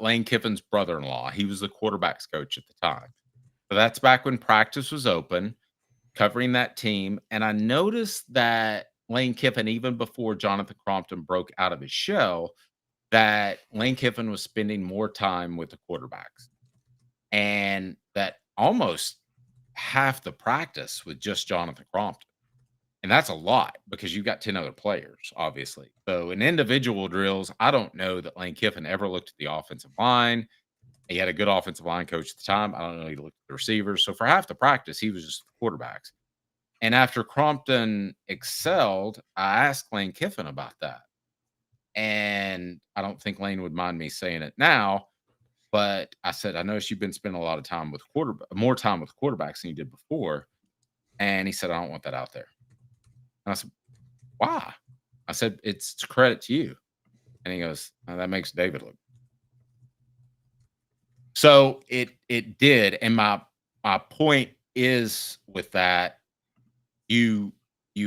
Lane Kiffin's brother-in-law. He was the quarterback's coach at the time. So that's back when practice was open, covering that team. And I noticed that Lane Kiffin, even before Jonathan Crompton broke out of his shell, that Lane Kiffin was spending more time with the quarterbacks. And that almost half the practice with just Jonathan Crompton. And that's a lot because you've got 10 other players, obviously. So in individual drills, I don't know that Lane Kiffin ever looked at the offensive line He had a good offensive line coach at the time. I don't know. He looked at the receivers. So for half the practice, he was just quarterbacks. And after Crompton excelled, I asked Lane Kiffin about that. And I don't think Lane would mind me saying it now, but I said, I noticed you've been spending a lot of time with more time with quarterbacks than you did before. And he said, I don't want that out there. And I said, why? I said, it's a credit to you. And he goes, oh, that makes David look. So it did. And my point is with that, you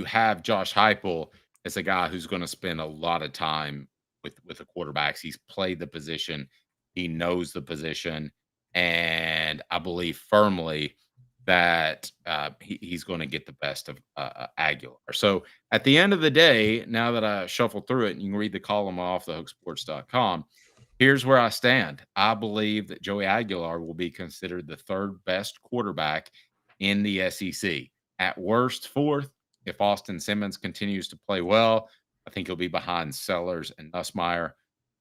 have Josh Heupel as a guy who's going to spend a lot of time with the quarterbacks. He's played the position. He knows the position. And I believe firmly that he's going to get the best of Aguilar. So at the end of the day, now that I shuffle through it, and you can read the column off thehooksports.com, here's where I stand. I believe that Joey Aguilar will be considered the third best quarterback in the SEC. At worst, fourth. If Austin Simmons continues to play well, I think he'll be behind Sellers and Nussmeier.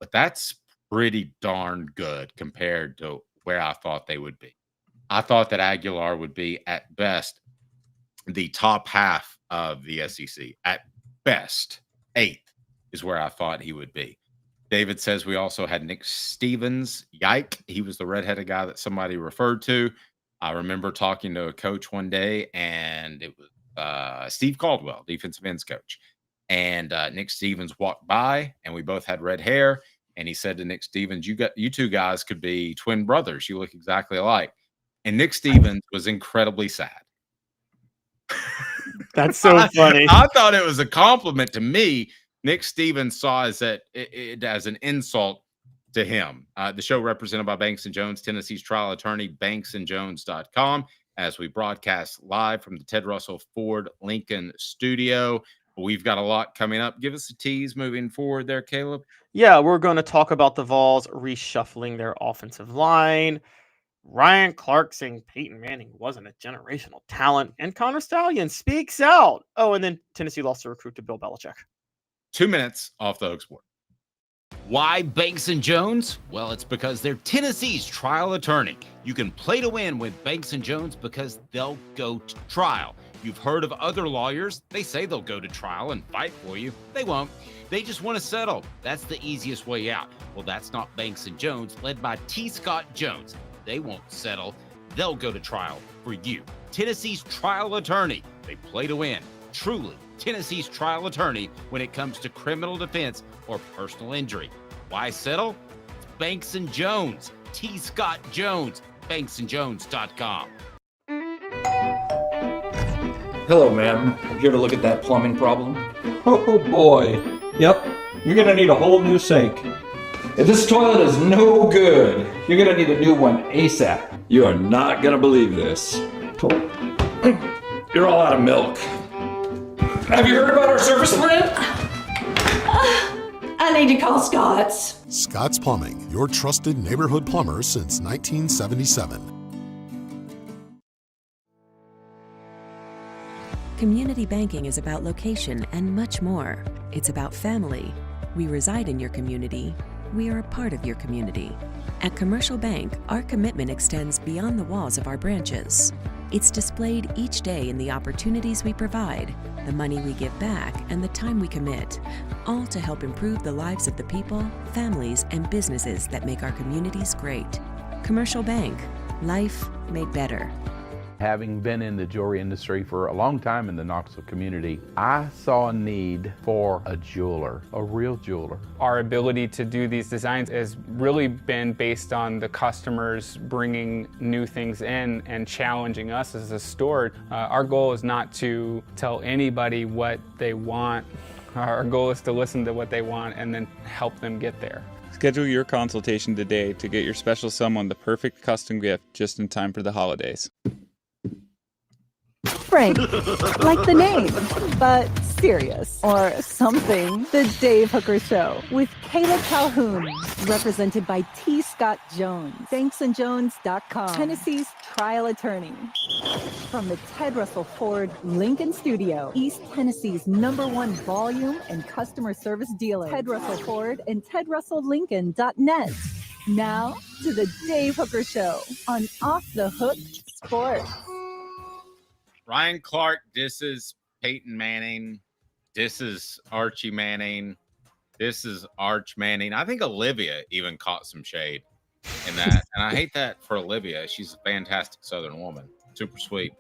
But that's pretty darn good compared to where I thought they would be. I thought that Aguilar would be, at best, the top half of the SEC. At best, 8th is where I thought he would be. David says we also had Nick Stevens. Yike. He was the redheaded guy that somebody referred to. I remember talking to a coach one day, and it was Steve Caldwell, defensive ends coach. And Nick Stevens walked by, and we both had red hair. And he said to Nick Stevens, you two guys could be twin brothers. You look exactly alike. And Nick Stevens was incredibly sad. That's so funny. I thought it was a compliment to me. Nick Stevens saw it as an insult to him. The show represented by Banks & Jones, Tennessee's trial attorney, banksandjones.com, as we broadcast live from the Ted Russell Ford Lincoln studio. We've got a lot coming up. Give us a tease moving forward there, Caleb. Yeah, we're going to talk about the Vols reshuffling their offensive line. Ryan Clark saying Peyton Manning wasn't a generational talent. And Connor Stalions speaks out. Oh, and then Tennessee lost a recruit to Bill Belichick. 2 minutes off the Hook Sport. Why Banks & Jones? Well, it's because they're Tennessee's trial attorney. You can play to win with Banks & Jones because they'll go to trial. You've heard of other lawyers. They say they'll go to trial and fight for you. They won't. They just want to settle. That's the easiest way out. Well, that's not Banks & Jones, led by T. Scott Jones. They won't settle. They'll go to trial for you. Tennessee's trial attorney. They play to win. Truly, Tennessee's trial attorney when it comes to criminal defense or personal injury. Why settle? It's Banks & Jones. T. Scott Jones. BanksandJones.com. Hello, ma'am. I'm here to look at that plumbing problem. Oh boy. Yep. You're gonna need a whole new sink. If this toilet is no good, you're gonna need a new one ASAP. You are not gonna believe this. You're all out of milk. Have you heard about our service plan? I need to call Scott's. Scott's Plumbing, your trusted neighborhood plumber since 1977. Community banking is about location and much more. It's about family. We reside in your community. We are a part of your community. At Commercial Bank, our commitment extends beyond the walls of our branches. It's displayed each day in the opportunities we provide, the money we give back, and the time we commit, all to help improve the lives of the people, families, and businesses that make our communities great. Commercial Bank, life made better. Having been in the jewelry industry for a long time in the Knoxville community, I saw a need for a jeweler, a real jeweler. Our ability to do these designs has really been based on the customers bringing new things in and challenging us as a store. Our goal is not to tell anybody what they want. Our goal is to listen to what they want and then help them get there. Schedule your consultation today to get your special someone the perfect custom gift just in time for the holidays. Frank, like the name, but serious or something. The Dave Hooker Show with Calhoun, represented by T. Scott Jones, banksandjones.com, Tennessee's trial attorney. From the Ted Russell Ford Lincoln studio, East Tennessee's #1 volume and customer service dealer, Ted Russell Ford and TedRussellLincoln.net. Now to the Dave Hooker Show on Off the Hook Sports. Ryan Clark disses Peyton Manning. This is Archie Manning. This is Arch Manning. I think Olivia even caught some shade in that. And I hate that for Olivia. She's a fantastic Southern woman. Super sweet.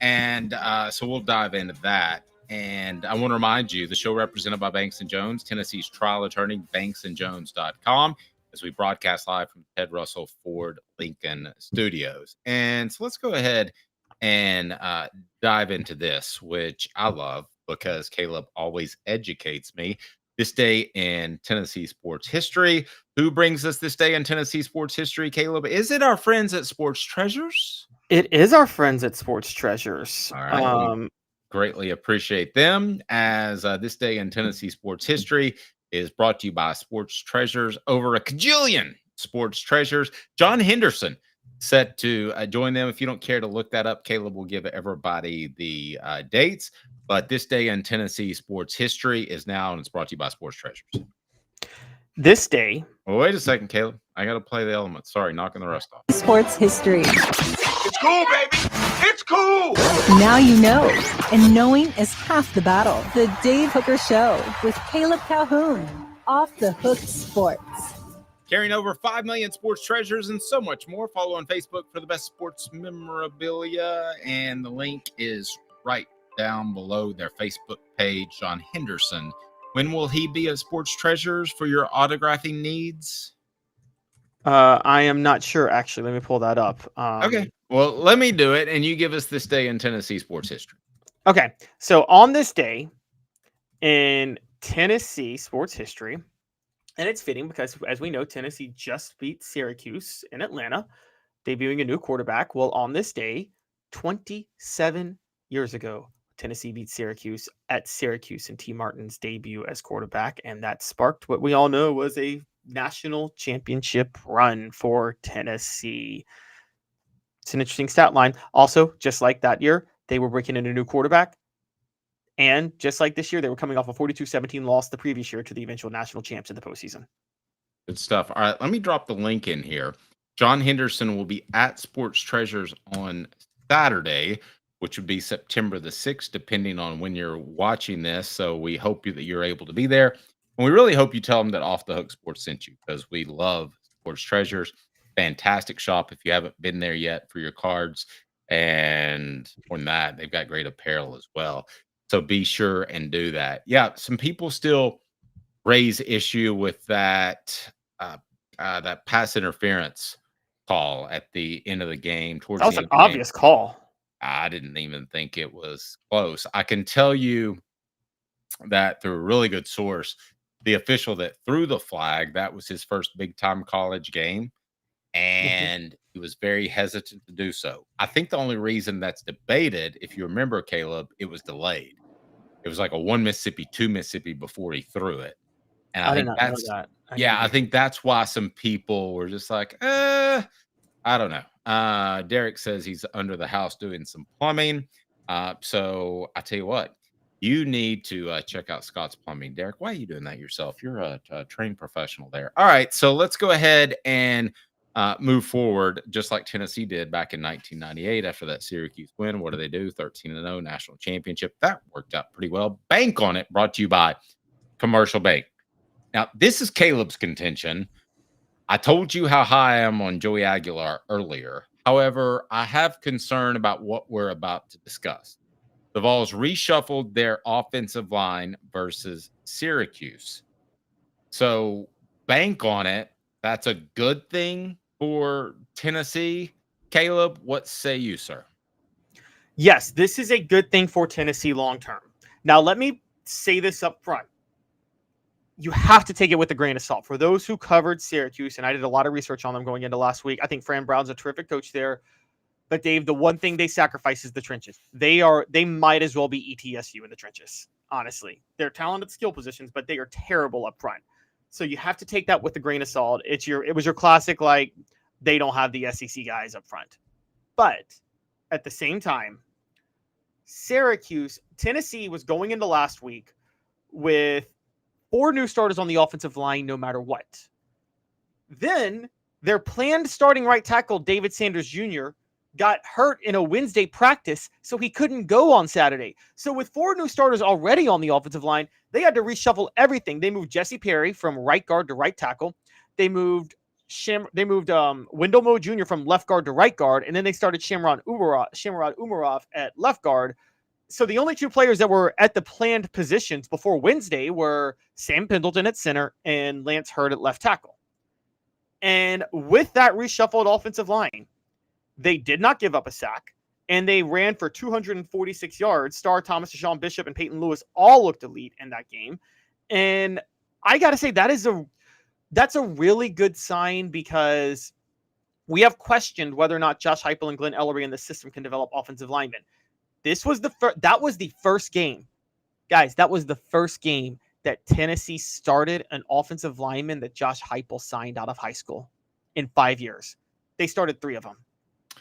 And so we'll dive into that. And I want to remind you, the show represented by Banks & Jones, Tennessee's trial attorney, banksandjones.com, as we broadcast live from Ted Russell Ford Lincoln Studios. And so let's go ahead and dive into this, which I love because Caleb always educates me. This day in Tennessee sports history. Who brings us this day in Tennessee sports history, Caleb? Is it our friends at Sports Treasures? It is our friends at Sports Treasures. All right. Greatly appreciate them, as this day in Tennessee sports history is brought to you by Sports Treasures. Over a cajillion sports treasures. John Henderson set to join them. If you don't care to look that up, Caleb will give everybody the dates. But this day in Tennessee sports history is now, and it's brought to you by Sports Treasures. This day. Well, wait a second, Caleb. I got to play the elements. Sorry, knocking the rust off. Sports history. It's cool, baby. It's cool. Now you know, and knowing is half the battle. The Dave Hooker Show with Caleb Calhoun. Off the Hook Sports. Carrying over 5 million sports treasures and so much more. Follow on Facebook for the best sports memorabilia, and the link is right down below their Facebook page. John Henderson. When will he be at Sports Treasures for your autographing needs? I am not sure, actually. Let me pull that up. Okay. Well, let me do it, and you give us this day in Tennessee sports history. Okay. So on this day in Tennessee sports history, and it's fitting because, as we know, Tennessee just beat Syracuse in Atlanta, debuting a new quarterback. Well, on this day, 27 years ago, Tennessee beat Syracuse at Syracuse in T. Martin's debut as quarterback, and that sparked what we all know was a national championship run for Tennessee. It's an interesting stat line. Also, just like that year, they were breaking in a new quarterback, and just like this year, they were coming off a 42-17 loss the previous year to the eventual national champs in the postseason. Good stuff. All right, let me drop the link in here. John Henderson will be at Sports Treasures on Saturday, which would be September the 6th, depending on when you're watching this. So we hope that you're able to be there. And we really hope you tell them that Off the Hook Sports sent you, because we love Sports Treasures. Fantastic shop if you haven't been there yet for your cards. And more than that, they've got great apparel as well. So be sure and do that. Yeah, some people still raise issue with that that pass interference call at the end of the game. Towards that was the an end of the game. obvious call. I didn't even think it was close. I can tell you that through a really good source, the official that threw the flag, that was his first big-time college game, and he was very hesitant to do so. I think the only reason that's debated, if you remember, Caleb, it was delayed. It was like a 1 Mississippi, 2 Mississippi before he threw it. And I think that's, I think that's why some people were just like, I don't know. Derek says he's under the house doing some plumbing. So I tell you what, you need to check out Scott's Plumbing. Derek, why are you doing that yourself? You're a trained professional there. All right, so let's go ahead and move forward, just like Tennessee did back in 1998 after that Syracuse win. What do they do? 13-0 national championship. That worked out pretty well. Bank on it, brought to you by Commercial Bank. Now, this is Caleb's contention. I told you how high I am on Joey Aguilar earlier. However, I have concern about what we're about to discuss. The Vols reshuffled their offensive line versus Syracuse. So bank on it. That's a good thing for Tennessee. Caleb, what say you, sir? Yes, this is a good thing for Tennessee long term. Now, let me say this up front. You have to take it with a grain of salt. For those who covered Syracuse, and I did a lot of research on them going into last week, I think Fran Brown's a terrific coach there. But Dave, the one thing they sacrifice is the trenches. They might as well be ETSU in the trenches, honestly. They're talented skill positions, but they are terrible up front. So you have to take that with a grain of salt. It was your classic, like, they don't have the SEC guys up front. But at the same time, Tennessee was going into last week with 4 new starters on the offensive line no matter what. Then their planned starting right tackle, David Sanders Jr., got hurt in a Wednesday practice, so he couldn't go on Saturday. So with 4 new starters already on the offensive line, they had to reshuffle everything. They moved Jesse Perry from right guard to right tackle. They moved Wendell Moe Jr. from left guard to right guard, and then they started Shamrod Umarov at left guard. So the only 2 players that were at the planned positions before Wednesday were Sam Pendleton at center and Lance Hurd at left tackle. And with that reshuffled offensive line, they did not give up a sack, and they ran for 246 yards. Star Thomas, Deshaun Bishop, and Peyton Lewis all looked elite in that game. And I got to say, that's a really good sign, because we have questioned whether or not Josh Heupel and Glenn Ellery in the system can develop offensive linemen. That was the first game. Guys, that was the first game that Tennessee started an offensive lineman that Josh Heupel signed out of high school in 5 years. They started 3 of them,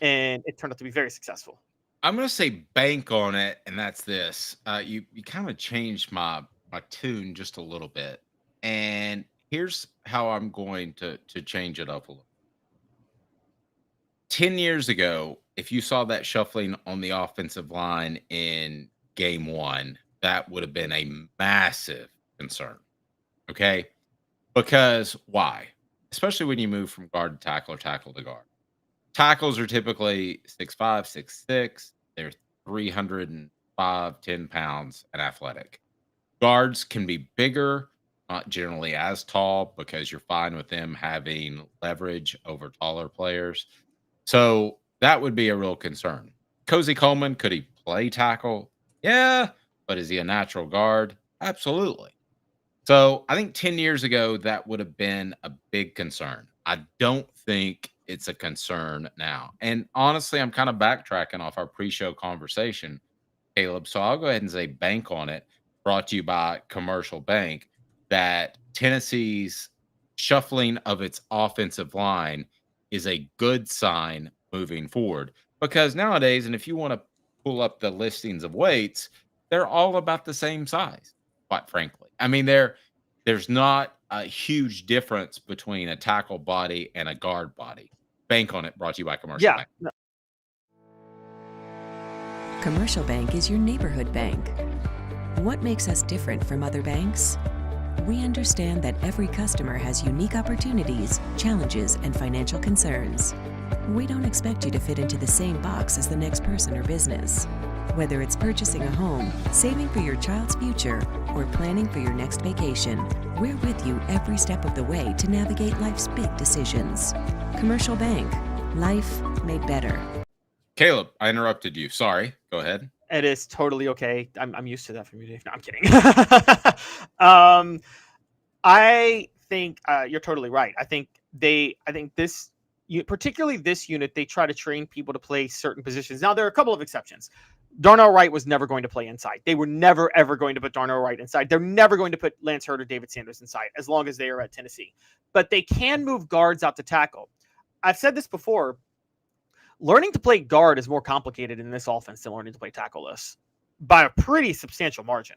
and it turned out to be very successful. I'm going to say bank on it, and that's this. You kind of changed my tune just a little bit, and here's how I'm going to change it up a little. 10 years ago, if you saw that shuffling on the offensive line in game 1, that would have been a massive concern. Okay? Because why? Especially when you move from guard to tackle or tackle to guard. Tackles are typically 6'5", 6'6". They're 305, 10 pounds and athletic. Guards can be bigger, not generally as tall, because you're fine with them having leverage over taller players. So that would be a real concern. Cozy Coleman, could he play tackle? Yeah. But is he a natural guard? Absolutely. So I think 10 years ago, that would have been a big concern. I don't think it's a concern now. And honestly, I'm kind of backtracking off our pre-show conversation, Caleb. So I'll go ahead and say bank on it, brought to you by Commercial Bank, that Tennessee's shuffling of its offensive line is a good sign moving forward. Because nowadays, and if you want to pull up the listings of weights, they're all about the same size, quite frankly. I mean, there's not a huge difference between a tackle body and a guard body. Bank on it, brought to you by Commercial Bank. No. Commercial Bank is your neighborhood bank. What makes us different from other banks? We understand that every customer has unique opportunities, challenges, and financial concerns. We don't expect you to fit into the same box as the next person or business. Whether it's purchasing a home, saving for your child's future, or planning for your next vacation, we're with you every step of the way to navigate life's big decisions. Commercial Bank. Life made better. Caleb, I interrupted you. Sorry. Go ahead. It is totally okay. I'm used to that from you, Dave. No, I'm kidding. I think you're totally right. I think this, particularly this unit, they try to train people to play certain positions. Now, there are a couple of exceptions. Darnell Wright was never going to play inside. They were never, ever going to put Darnell Wright inside. They're never going to put Lance Hurd or David Sanders inside as long as they are at Tennessee. But they can move guards out to tackle. I've said this before. Learning to play guard is more complicated in this offense than learning to play tackle is by a pretty substantial margin,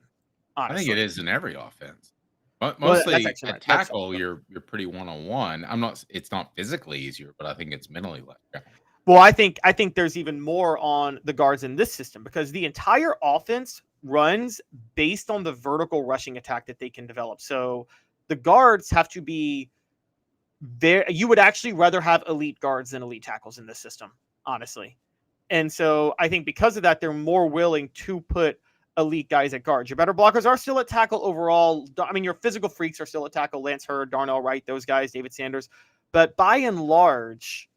honestly. I think it is in every offense. Mostly at tackle, you're pretty one-on-one. It's not physically easier, but I think it's mentally less. Well, I think there's even more on the guards in this system because the entire offense runs based on the vertical rushing attack that they can develop. So the guards have to be there. You would actually rather have elite guards than elite tackles in this system, honestly. And so I think because of that, they're more willing to put elite guys at guard. Your better blockers are still at tackle overall. I mean, your physical freaks are still at tackle. Lance Hurd, Darnell Wright, those guys, David Sanders. But by and large,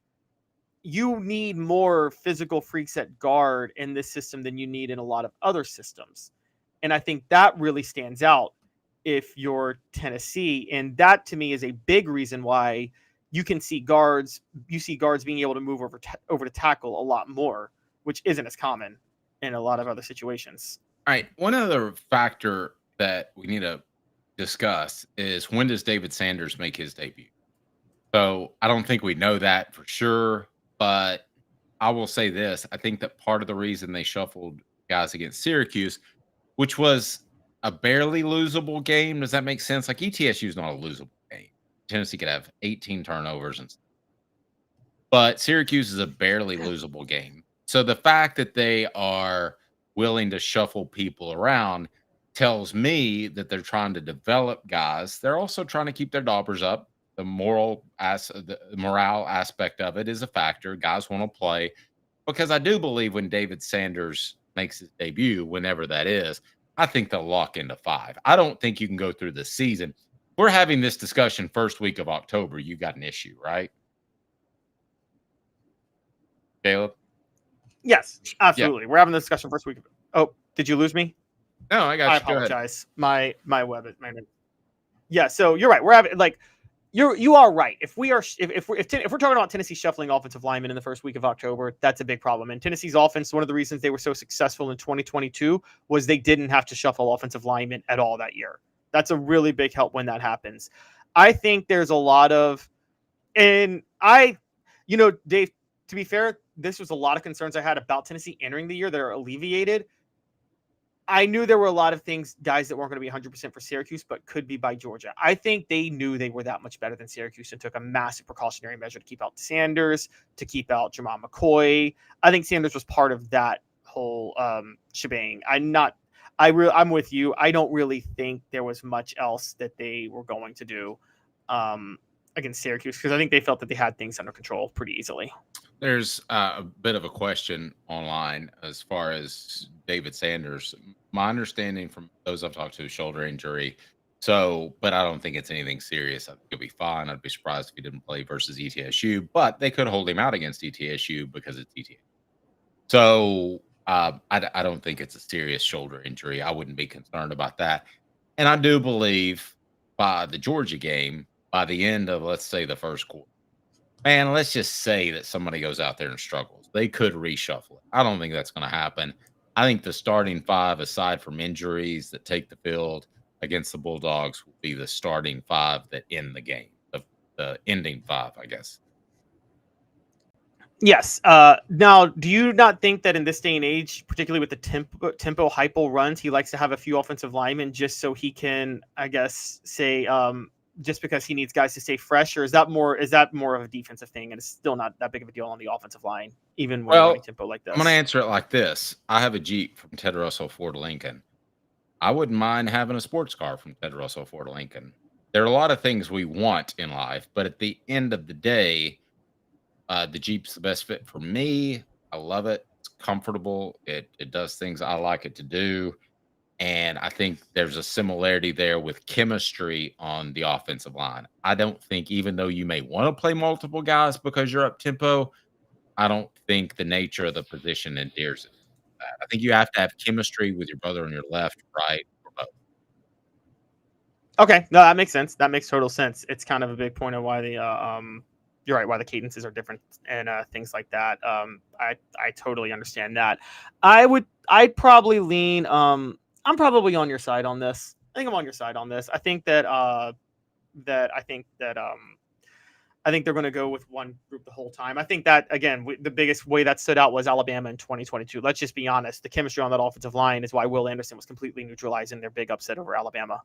you need more physical freaks at guard in this system than you need in a lot of other systems. And I think that really stands out if you're Tennessee. And that to me is a big reason why you see guards being able to move over to tackle a lot more, which isn't as common in a lot of other situations. All right. One other factor that we need to discuss is, when does David Sanders make his debut? So I don't think we know that for sure, but I will say this. I think that part of the reason they shuffled guys against Syracuse, which was a barely losable game. Does that make sense? Like, ETSU is not a losable game. Tennessee could have 18 turnovers. But Syracuse is a barely losable game. So the fact that they are willing to shuffle people around tells me that they're trying to develop guys. They're also trying to keep their daubers up. The morale aspect of it is a factor. Guys want to play because I do believe when David Sanders makes his debut, whenever that is, I think they'll lock into 5. I don't think you can go through the season. We're having this discussion first week of October. You got an issue, right? Caleb? Yes, absolutely. Yeah. We're having the discussion first week. Oh, did you lose me? No, I got you. I apologize. My web is yeah. So you're right. We're having you are right. If we're talking about Tennessee shuffling offensive linemen in the first week of October, that's a big problem. And Tennessee's offense, one of the reasons they were so successful in 2022 was they didn't have to shuffle offensive linemen at all that year. That's a really big help when that happens. I think there's a lot of, Dave, to be fair, this was a lot of concerns I had about Tennessee entering the year that are alleviated. I knew there were a lot of guys that weren't going to be 100% for Syracuse, but could be by Georgia. I think they knew they were that much better than Syracuse and took a massive precautionary measure to keep out Sanders, to keep out Jamal McCoy. I think Sanders was part of that whole shebang. I'm with you. I don't really think there was much else that they were going to do against Syracuse because I think they felt that they had things under control pretty easily. There's a bit of a question online as far as David Sanders. My understanding from those I've talked to, shoulder injury. So, but I don't think it's anything serious. I think he'll be fine. I'd be surprised if he didn't play versus ETSU, but they could hold him out against ETSU because it's ETSU. So I don't think it's a serious shoulder injury. I wouldn't be concerned about that. And I do believe by the Georgia game, by the end of, let's say, the first quarter, man, let's just say that somebody goes out there and struggles. They could reshuffle it. I don't think that's going to happen. I think the starting 5, aside from injuries that take the field against the Bulldogs, will be the starting 5 that end the game, the ending 5, I guess. Yes. Now, do you not think that in this day and age, particularly with the tempo hypo runs, he likes to have a few offensive linemen just so he can, I guess, say, just because he needs guys to stay fresh, or is that more of a defensive thing and it's still not that big of a deal on the offensive line, even when running tempo like this? I'm going to answer it like this. I have a Jeep from Ted Russell Ford Lincoln. I wouldn't mind having a sports car from Ted Russell Ford Lincoln. There are a lot of things we want in life, but at the end of the day, the Jeep's the best fit for me. I love it. It's comfortable. It does things I like it to do. And I think there's a similarity there with chemistry on the offensive line. I don't think, even though you may want to play multiple guys because you're up tempo, I don't think the nature of the position endears it. I think you have to have chemistry with your brother on your left, right, or both. Okay, no, that makes sense. That makes total sense. It's kind of a big point of why the you're right, why the cadences are different and things like that. I totally understand that. I'd probably lean. I'm probably on your side on this. I think I'm on your side on this. I think that I think they're going to go with one group the whole time. I think that, again, the biggest way that stood out was Alabama in 2022. Let's just be honest. The chemistry on that offensive line is why Will Anderson was completely neutralized in their big upset over Alabama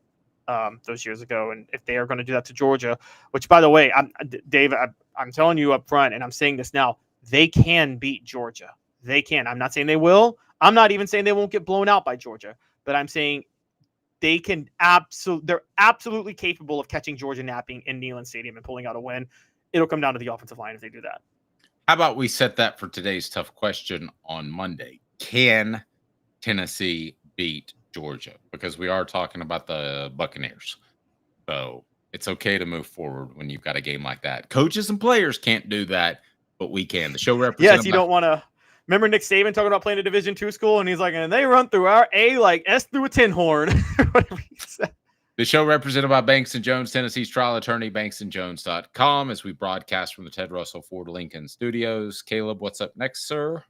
those years ago. And if they are going to do that to Georgia, which, by the way, Dave, I'm telling you up front, and I'm saying this now, they can beat Georgia. They can. I'm not saying they will. I'm not even saying they won't get blown out by Georgia. But I'm saying they can they're absolutely capable of catching Georgia napping in Neyland Stadium and pulling out a win. It'll come down to the offensive line if they do that. How about we set that for today's tough question on Monday? Can Tennessee beat Georgia? Because we are talking about the Buccaneers. So it's okay to move forward when you've got a game like that. Coaches and players can't do that, but we can. The show represents. Yes, you don't want to. Remember Nick Saban talking about playing a Division II school, and he's like, and they run through our A like S through a tin horn. Whatever he said. The show represented by Banks & Jones, Tennessee's trial attorney, banksandjones.com, as we broadcast from the Ted Russell Ford Lincoln Studios. Caleb, what's up next, sir?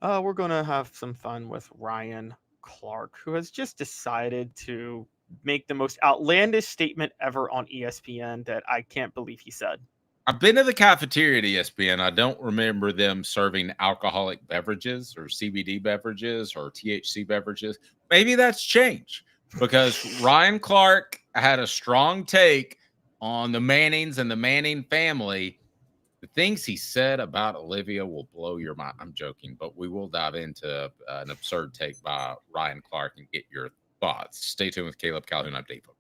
We're going to have some fun with Ryan Clark, who has just decided to make the most outlandish statement ever on ESPN that I can't believe he said. I've been to the cafeteria at ESPN. I don't remember them serving alcoholic beverages or CBD beverages or THC beverages. Maybe that's changed because Ryan Clark had a strong take on the Mannings and the Manning family. The things he said about Olivia will blow your mind. I'm joking, but we will dive into an absurd take by Ryan Clark and get your thoughts. Stay tuned with Caleb Calhoun. I'm Dave Hooker.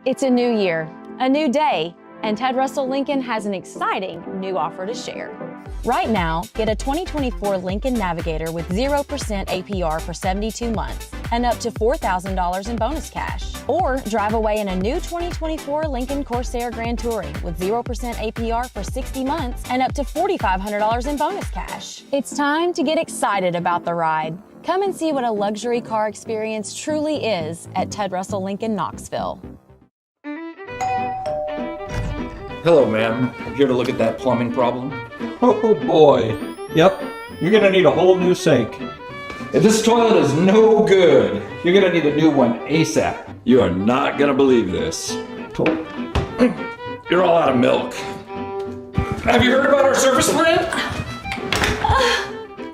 It's a new year, a new day, and Ted Russell Lincoln has an exciting new offer to share. Right now, get a 2024 Lincoln Navigator with 0% APR for 72 months and up to $4,000 in bonus cash. Or drive away in a new 2024 Lincoln Corsair Grand Touring with 0% APR for 60 months and up to $4,500 in bonus cash. It's time to get excited about the ride. Come and see what a luxury car experience truly is at Ted Russell Lincoln Knoxville. Hello, ma'am. Here to look at that plumbing problem? Oh boy. Yep, you're gonna need a whole new sink. If this toilet is no good, you're gonna need a new one ASAP. You are not gonna believe this. You're all out of milk. Have you heard about our service plan?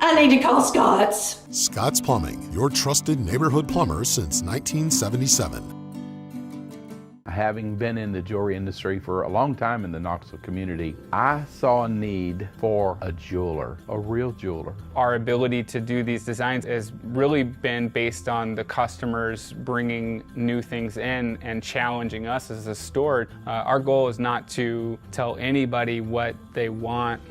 I need to call Scott's. Scott's Plumbing, your trusted neighborhood plumber since 1977. Having been in the jewelry industry for a long time in the Knoxville community, I saw a need for a jeweler, a real jeweler. Our ability to do these designs has really been based on the customers bringing new things in and challenging us as a store. Our goal is not to tell anybody what they want.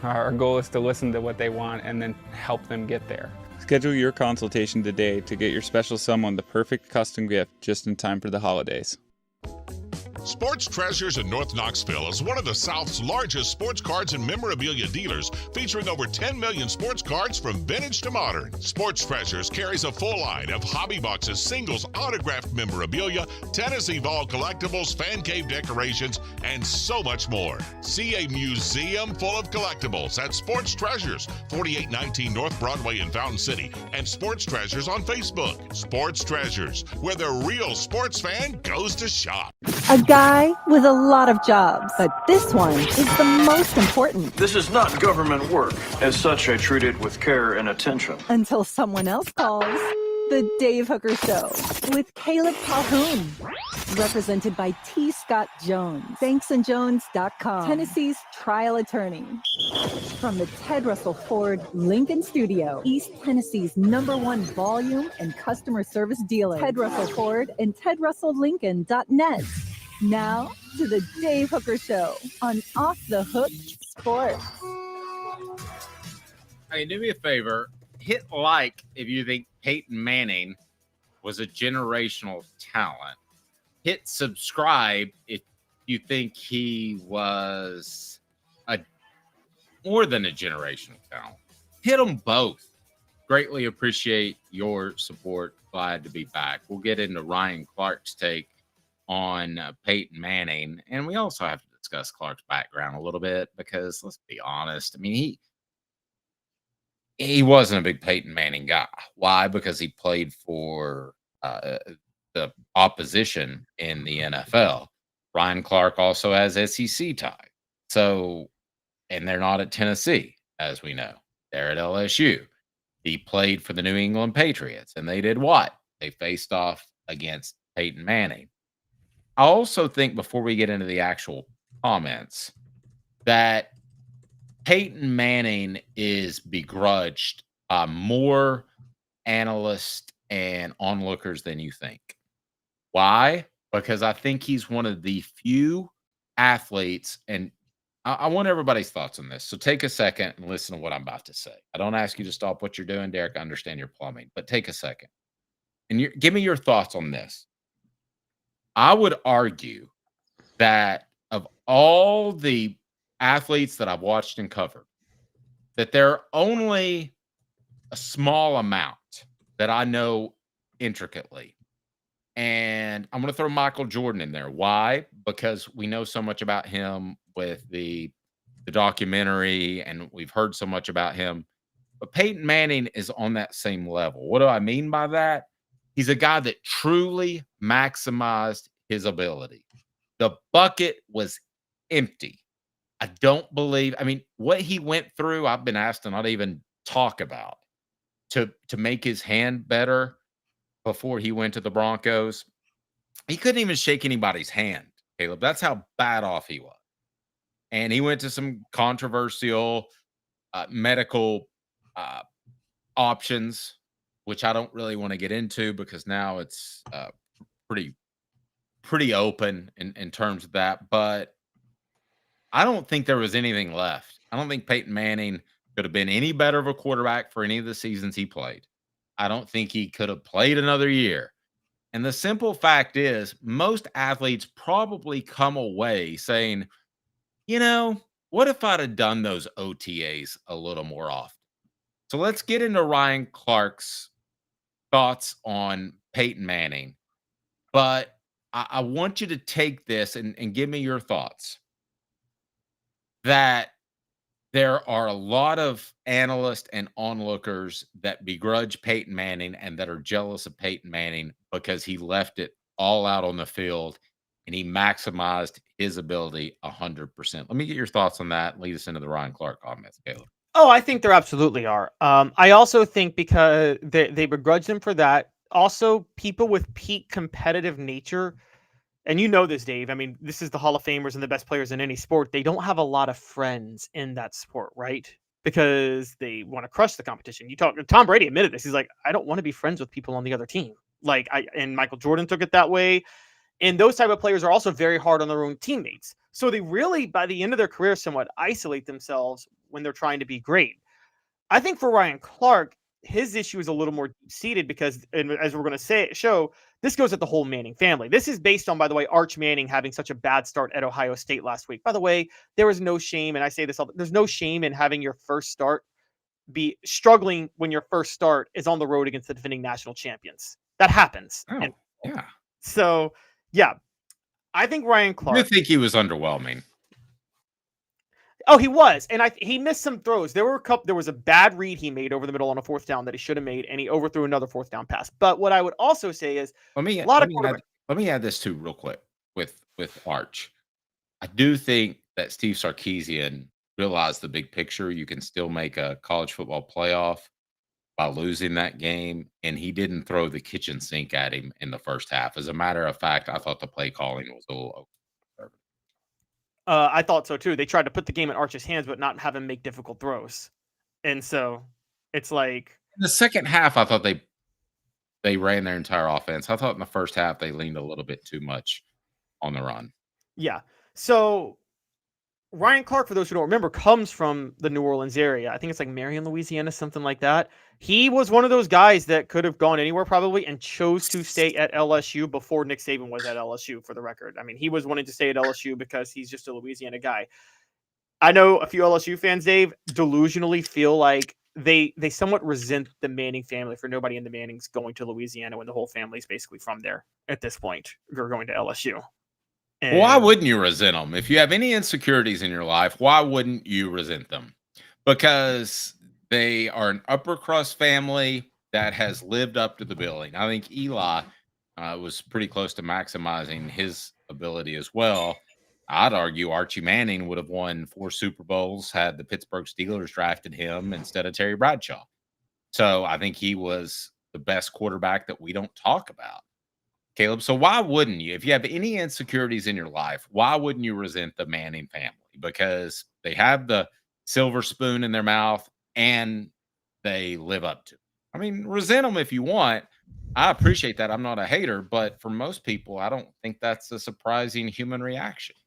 Our goal is to listen to what they want and then help them get there. Schedule your consultation today to get your special someone the perfect custom gift just in time for the holidays. Sports Treasures in North Knoxville is one of the South's largest sports cards and memorabilia dealers, featuring over 10 million sports cards from vintage to modern. Sports Treasures carries a full line of hobby boxes, singles, autographed memorabilia, Tennessee Vol collectibles, fan cave decorations, and so much more. See a museum full of collectibles at Sports Treasures, 4819 North Broadway in Fountain City, and Sports Treasures on Facebook. Sports Treasures, where the real sports fan goes to shop. A guy with a lot of jobs, but this one is the most important. This is not government work. As such, I treat it with care and attention. Until someone else calls. The Dave Hooker Show with Caleb Calhoun. Represented by T. Scott Jones. BanksandJones.com. Tennessee's trial attorney. From the Ted Russell Ford Lincoln Studio, East Tennessee's #1 volume and customer service dealer. Ted Russell Ford and TedRussellLincoln.net. Now to the Dave Hooker Show on Off the Hook Sports. Hey, do me a favor. Hit like if you think Peyton Manning was a generational talent. Hit subscribe if you think he was more than a generational talent. Hit them both. Greatly appreciate your support. Glad to be back. We'll get into Ryan Clark's take on Peyton Manning. And we also have to discuss Clark's background a little bit because let's be honest. I mean, he wasn't a big Peyton Manning guy. Why? Because he played for the opposition in the NFL. Ryan Clark also has SEC ties. So, and they're not at Tennessee, as we know. They're at LSU. He played for the New England Patriots, and they did what? They faced off against Peyton Manning. I also think before we get into the actual comments that Peyton Manning is begrudged by more analysts and onlookers than you think. Why? Because I think he's one of the few athletes, and I want everybody's thoughts on this. So take a second and listen to what I'm about to say. I don't ask you to stop what you're doing, Derek. I understand your plumbing, but take a second and give me your thoughts on this. I would argue that of all the athletes that I've watched and covered, that there are only a small amount that I know intricately. And I'm going to throw Michael Jordan in there. Why? Because we know so much about him with the documentary, and we've heard so much about him. But Peyton Manning is on that same level. What do I mean by that? He's a guy that truly maximized his ability. The bucket was empty. I don't believe, I mean, what he went through, I've been asked to not even talk about to make his hand better before he went to the Broncos. He couldn't even shake anybody's hand, Caleb. That's how bad off he was. And he went to some controversial medical options, which I don't really want to get into because now it's pretty open in terms of that. But I don't think there was anything left. I don't think Peyton Manning could have been any better of a quarterback for any of the seasons he played. I don't think he could have played another year. And the simple fact is, most athletes probably come away saying, you know, what if I'd have done those OTAs a little more often? So let's get into Ryan Clark's thoughts on Peyton Manning. But I want you to take this and give me your thoughts. That there are a lot of analysts and onlookers that begrudge Peyton Manning and that are jealous of Peyton Manning because he left it all out on the field and he maximized his ability 100%. Let me get your thoughts on that. Lead us into the Ryan Clark comments, Caleb. Oh, I think there absolutely are. I also think because they begrudge him for that. Also, people with peak competitive nature, and you know this, Dave. I mean, this is the Hall of Famers and the best players in any sport. They don't have a lot of friends in that sport, right? Because they want to crush the competition. Tom Brady admitted this. He's like, I don't want to be friends with people on the other team. And Michael Jordan took it that way. And those type of players are also very hard on their own teammates. So they really, by the end of their career, somewhat isolate themselves when they're trying to be great. I think for Ryan Clark, his issue is a little more deep-seated because, and as we're going to show, this goes at the whole Manning family. This is based on, by the way, Arch Manning having such a bad start at Ohio State last week. By the way, there was no shame, and I say this all, there's no shame in having your first start be struggling when your first start is on the road against the defending national champions. That happens. Oh, yeah. So, yeah, I think Ryan Clark. I think he was underwhelming. Oh, he was, and he missed some throws. There was a bad read he made over the middle on a fourth down that he should have made, and he overthrew another fourth down pass. But what I would also say is, let me add this too real quick with Arch. I do think that Steve Sarkisian realized the big picture. You can still make a college football playoff by losing that game, and he didn't throw the kitchen sink at him in the first half. As a matter of fact, I thought the play calling was a little. I thought so too. They tried to put the game in Arch's hands, but not have him make difficult throws. And so it's like in the second half, I thought they ran their entire offense. I thought in the first half they leaned a little bit too much on the run. Yeah. So Ryan Clark, for those who don't remember, comes from the New Orleans area. I think it's like Marion, Louisiana, something like that. He was one of those guys that could have gone anywhere probably and chose to stay at LSU before Nick Saban was at LSU, for the record. I mean, he was wanting to stay at LSU because he's just a Louisiana guy. I know a few LSU fans, Dave, delusionally feel like they somewhat resent the Manning family for nobody in the Mannings going to Louisiana when the whole family's basically from there at this point. You're going to LSU. And why wouldn't you resent them? If you have any insecurities in your life, why wouldn't you resent them? Because they are an upper crust family that has lived up to the billing. I think Eli was pretty close to maximizing his ability as well. I'd argue Archie Manning would have won 4 Super Bowls had the Pittsburgh Steelers drafted him instead of Terry Bradshaw. So I think he was the best quarterback that we don't talk about, Caleb. So why wouldn't you? If you have any insecurities in your life, why wouldn't you resent the Manning family? Because they have the silver spoon in their mouth and they live up to it. I mean, resent them if you want. I appreciate that. I'm not a hater, but for most people, I don't think that's a surprising human reaction.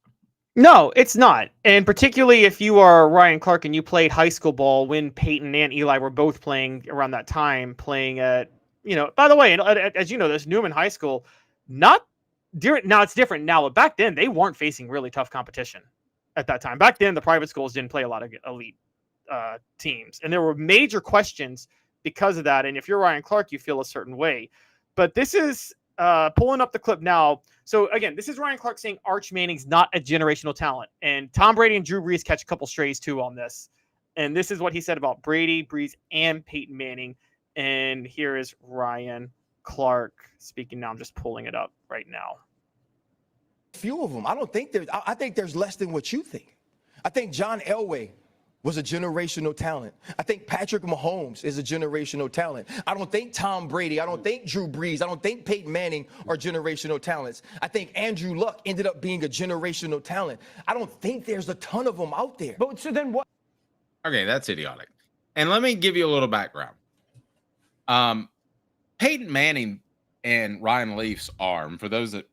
No, it's not. And particularly if you are Ryan Clark and you played high school ball when Peyton and Eli were both playing around that time, playing at, by the way, and as you know, this Newman High School, now it's different now, but back then they weren't facing really tough competition at that time. Back then, the private schools didn't play a lot of elite teams, and there were major questions because of that. And if you're Ryan Clark, you feel a certain way. But this is pulling up the clip now. So again, this is Ryan Clark saying Arch Manning's not a generational talent, and Tom Brady and Drew Brees catch a couple strays too on this. And this is what he said about Brady, Brees, and Peyton Manning. And here is Ryan Clark speaking now. I'm just pulling it up right now. Few of them. I think there's less than what you think. I think John Elway was a generational talent. I think Patrick Mahomes is a generational talent. I don't think Tom Brady, I don't think Drew Brees, I don't think Peyton Manning are generational talents. I think Andrew Luck ended up being a generational talent. I don't think there's a ton of them out there. But so then what? Okay, that's idiotic. And let me give you a little background. Peyton Manning and Ryan Leaf's arm, for those that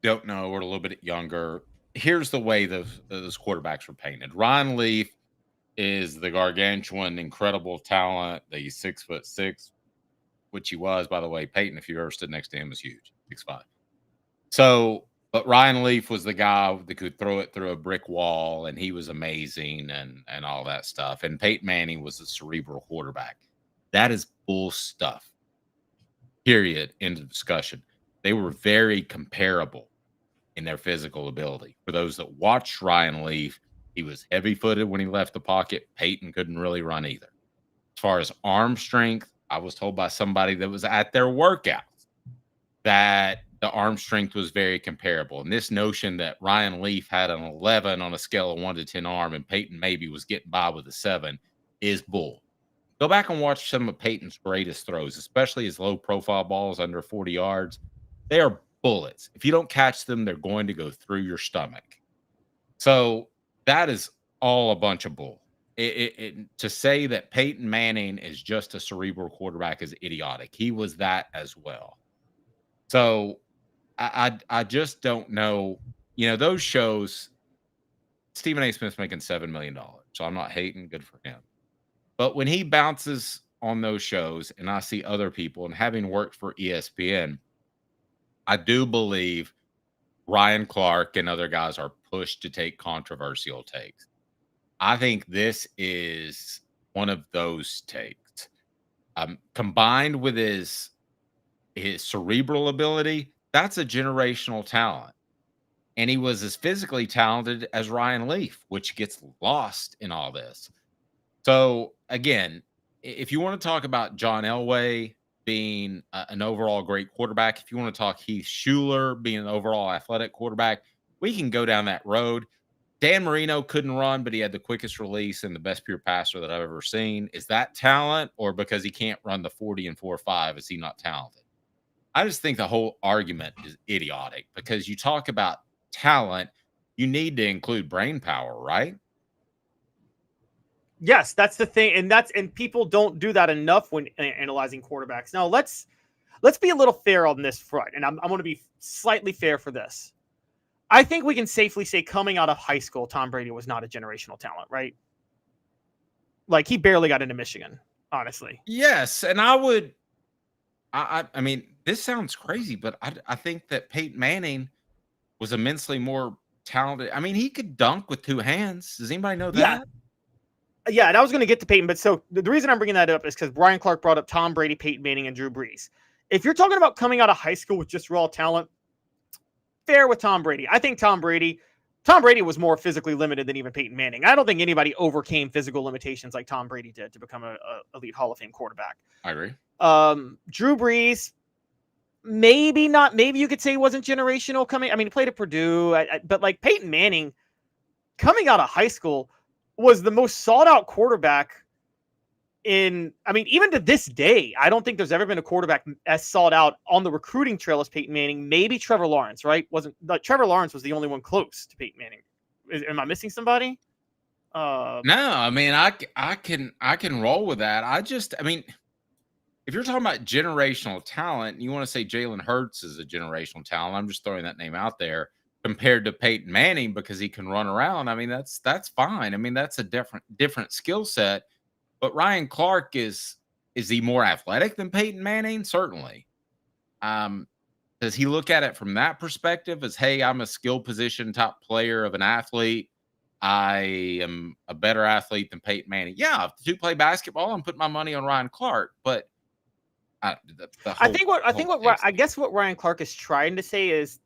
don't know or a little bit younger, here's the way those quarterbacks were painted. Ryan Leaf is the gargantuan, incredible talent, the 6'6", which he was, by the way. Peyton, if you ever stood next to him, was huge, 6'5". So, but Ryan Leaf was the guy that could throw it through a brick wall, and he was amazing and all that stuff. And Peyton Manning was a cerebral quarterback. That is bull stuff. Period. End of discussion. They were very comparable in their physical ability. For those that watched Ryan Leaf, he was heavy-footed when he left the pocket. Peyton couldn't really run either. As far as arm strength, I was told by somebody that was at their workouts that the arm strength was very comparable. And this notion that Ryan Leaf had an 11 on a scale of 1 to 10 arm and Peyton maybe was getting by with a 7 is bull. Go back and watch some of Peyton's greatest throws, especially his low-profile balls under 40 yards. They are bullets. If you don't catch them, they're going to go through your stomach. So that is all a bunch of bull. To say that Peyton Manning is just a cerebral quarterback is idiotic. He was that as well. So I just don't know. You know, those shows, Stephen A. Smith's making $7 million, so I'm not hating. Good for him. But when he bounces on those shows and I see other people, and having worked for ESPN, I do believe Ryan Clark and other guys are pushed to take controversial takes. I think this is one of those takes. Combined with his cerebral ability, that's a generational talent. And he was as physically talented as Ryan Leaf, which gets lost in all this. So, again, if you want to talk about John Elway being an overall great quarterback, if you want to talk Heath Schuler being an overall athletic quarterback, we can go down that road. Dan Marino couldn't run, but he had the quickest release and the best pure passer that I've ever seen. Is that talent, or because he can't run the 40 and 4.5, is he not talented? I just think the whole argument is idiotic, because you talk about talent, you need to include brain power, right? Yes, that's the thing, and people don't do that enough when analyzing quarterbacks. Now let's be a little fair on this front, and I'm going to be slightly fair for this. I think we can safely say, coming out of high school, Tom Brady was not a generational talent, right? Like, he barely got into Michigan, honestly. Yes, and I mean, this sounds crazy, but I think that Peyton Manning was immensely more talented. I mean, he could dunk with 2 hands. Does anybody know that? Yeah, and I was going to get to Peyton, but so the reason I'm bringing that up is because Brian Clark brought up Tom Brady, Peyton Manning, and Drew Brees. If you're talking about coming out of high school with just raw talent, fair with Tom Brady. I think Tom Brady was more physically limited than even Peyton Manning. I don't think anybody overcame physical limitations like Tom Brady did to become a elite Hall of Fame quarterback. I agree. Drew Brees, maybe not. Maybe you could say he wasn't generational coming. I mean, he played at Purdue, but like Peyton Manning, coming out of high school, was the most sought out quarterback even to this day. I don't think there's ever been a quarterback as sought out on the recruiting trail as Peyton Manning. Maybe Trevor Lawrence, right? Trevor Lawrence was the only one close to Peyton Manning. Am I missing somebody? No, I mean, I can roll with that. If you're talking about generational talent, you want to say Jalen Hurts is a generational talent. I'm just throwing that name out there. Compared to Peyton Manning, because he can run around. I mean, that's fine. I mean, that's a different skill set. But Ryan Clark is he more athletic than Peyton Manning? Certainly. Does he look at it from that perspective as, hey, I'm a skill position top player of an athlete. I am a better athlete than Peyton Manning. Yeah, if the two play basketball, I'm putting my money on Ryan Clark. But I guess what Ryan Clark is trying to say is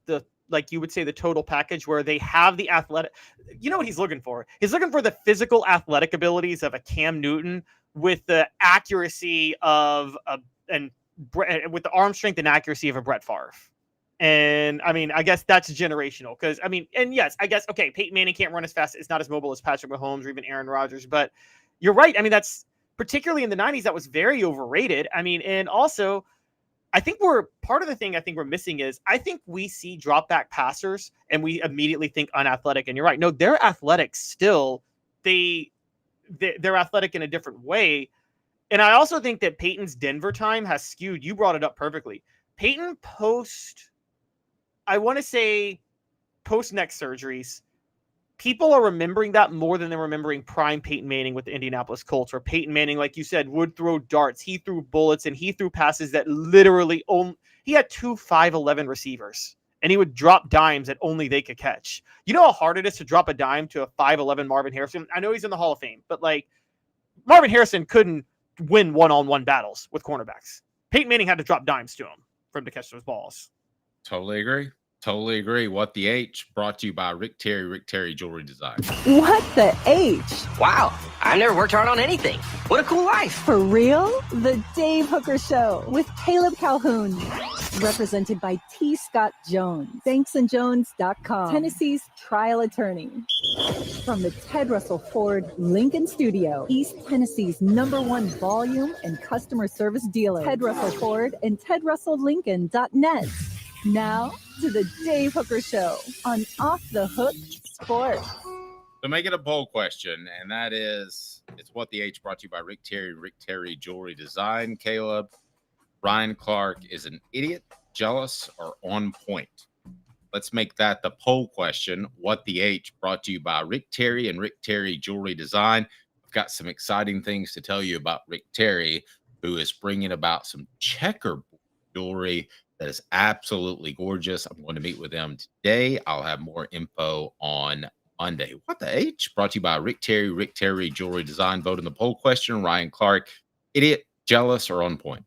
like you would say, the total package, where they have the athletic. You know what he's looking for? He's looking for the physical athletic abilities of a Cam Newton with the accuracy with the arm strength and accuracy of a Brett Favre. And I mean, I guess that's generational because and yes, I guess, okay, Peyton Manning can't run as fast. It's not as mobile as Patrick Mahomes or even Aaron Rodgers, but you're right. I mean, that's particularly in the 90s, that was very overrated. I mean, and also, I think part of the thing I think we're missing is I think we see drop back passers and we immediately think unathletic. And you're right. No, they're athletic still. They're athletic in a different way. And I also think that Peyton's Denver time has skewed. You brought it up perfectly. Peyton I want to say post neck surgeries, people are remembering that more than they're remembering prime Peyton Manning with the Indianapolis Colts, or Peyton Manning, like you said, would throw darts. He threw bullets and he threw passes that literally he had 2 5'11" receivers and he would drop dimes that only they could catch. You know how hard it is to drop a dime to a 5'11" Marvin Harrison? I know he's in the Hall of Fame, but like Marvin Harrison couldn't win one-on-one battles with cornerbacks. Peyton Manning had to drop dimes to him for him to catch those balls. Totally agree. Totally agree. What the H, brought to you by Rick Terry Jewelry Design. What the H? Wow, I've never worked hard on anything. What a cool life. For real? The Dave Hooker Show with Caleb Calhoun. Represented by T. Scott Jones. Banksandjones.com. Tennessee's trial attorney. From the Ted Russell Ford Lincoln Studio, East Tennessee's #1 volume and customer service dealer. Ted Russell Ford and TedRussellLincoln.net. Now to the Dave Hooker Show on Off the Hook Sports. So make it a poll question, and that is, it's what the H, brought to you by Rick Terry Jewelry Design. Caleb, Ryan Clark is an idiot, jealous, or on point? Let's make that the poll question. What the H, brought to you by Rick Terry and Rick Terry Jewelry Design. I've got some exciting things to tell you about Rick Terry, who is bringing about some checkerboard jewelry that is absolutely gorgeous. I'm going to meet with them today. I'll have more info on Monday. What the H, brought to you by Rick Terry Jewelry Design. Vote in the poll question. Ryan Clark, idiot, jealous, or on point?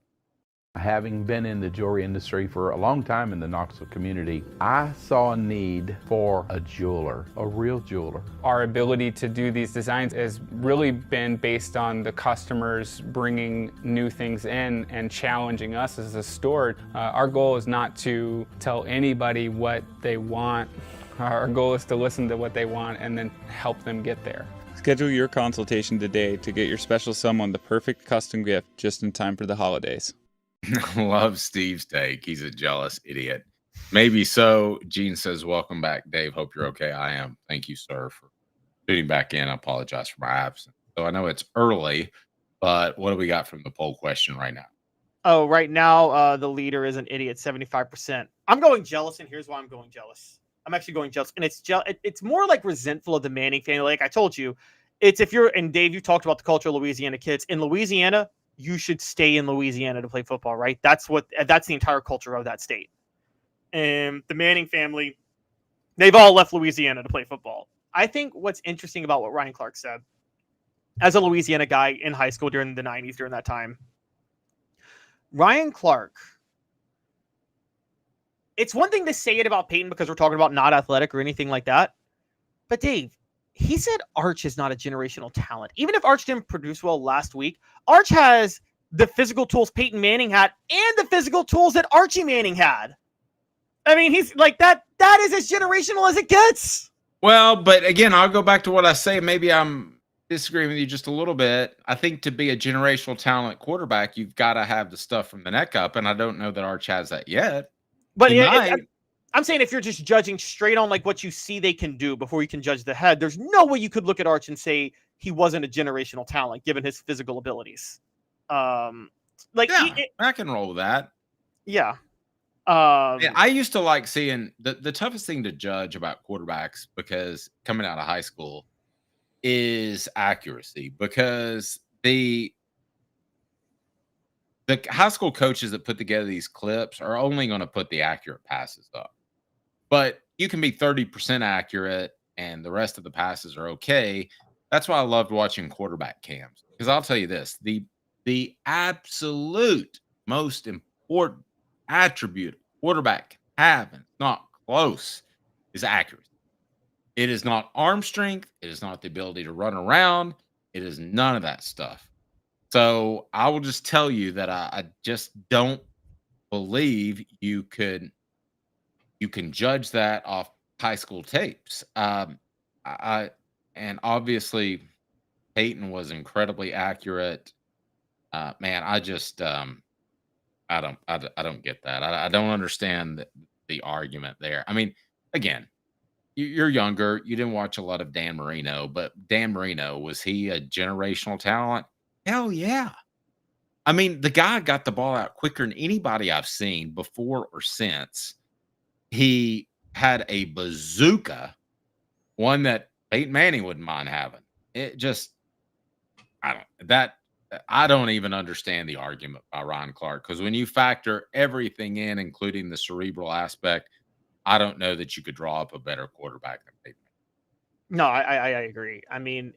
Having been in the jewelry industry for a long time in the Knoxville community, I saw a need for a jeweler, a real jeweler. Our ability to do these designs has really been based on the customers bringing new things in and challenging us as a store. Our goal is not to tell anybody what they want. Our goal is to listen to what they want and then help them get there. Schedule your consultation today to get your special someone the perfect custom gift just in time for the holidays. Love Steve's take. He's a jealous idiot. Maybe so. Gene says, welcome back, Dave. Hope you're okay. I am. Thank you, sir, for tuning back in. I apologize for my absence. So I know it's early, but what do we got from the poll question right now? Oh, right now, the leader is an idiot, 75%. I'm going jealous, and here's why I'm going jealous. I'm actually going jealous, and it's more like resentful of the Manning family. Like I told you, it's and Dave, you talked about the culture of Louisiana kids. In Louisiana, you should stay in Louisiana to play football, right? That's the entire culture of that state. And the Manning family, they've all left Louisiana to play football. I think what's interesting about what Ryan Clark said, as a Louisiana guy in high school during the 90s, during that time, Ryan Clark, it's one thing to say it about Peyton because we're talking about not athletic or anything like that. But Dave, he said Arch is not a generational talent. Even if Arch didn't produce well last week, Arch has the physical tools Peyton Manning had and the physical tools that Archie Manning had. I mean, he's like that. That is as generational as it gets. Well, but again, I'll go back to what I say. Maybe I'm disagreeing with you just a little bit. I think to be a generational talent quarterback, you've got to have the stuff from the neck up, and I don't know that Arch has that yet. But I'm saying if you're just judging straight on like what you see they can do before you can judge the head, there's no way you could look at Arch and say he wasn't a generational talent given his physical abilities. I can roll with that. Yeah. I used to like seeing the toughest thing to judge about quarterbacks, because coming out of high school, is accuracy, because the high school coaches that put together these clips are only going to put the accurate passes up. But you can be 30% accurate and the rest of the passes are okay. That's why I loved watching quarterback cams, because I'll tell you this, the absolute most important attribute quarterback can have, and it's not close, is accuracy. It is not arm strength. It is not the ability to run around. It is none of that stuff. So I will just tell you that I just don't believe you could you can judge that off high school tapes. And obviously Peyton was incredibly accurate. Man, I just I don't get that. I don't understand the argument there. I mean, again, you're younger. You didn't watch a lot of Dan Marino, but Dan Marino, was he a generational talent? Hell yeah. I mean, the guy got the ball out quicker than anybody I've seen before or since. He had a bazooka, one that Peyton Manning wouldn't mind having. It just, I don't even understand the argument by Ryan Clark, because when you factor everything in, including the cerebral aspect, I don't know that you could draw up a better quarterback than Peyton Manning. No, I agree. I mean,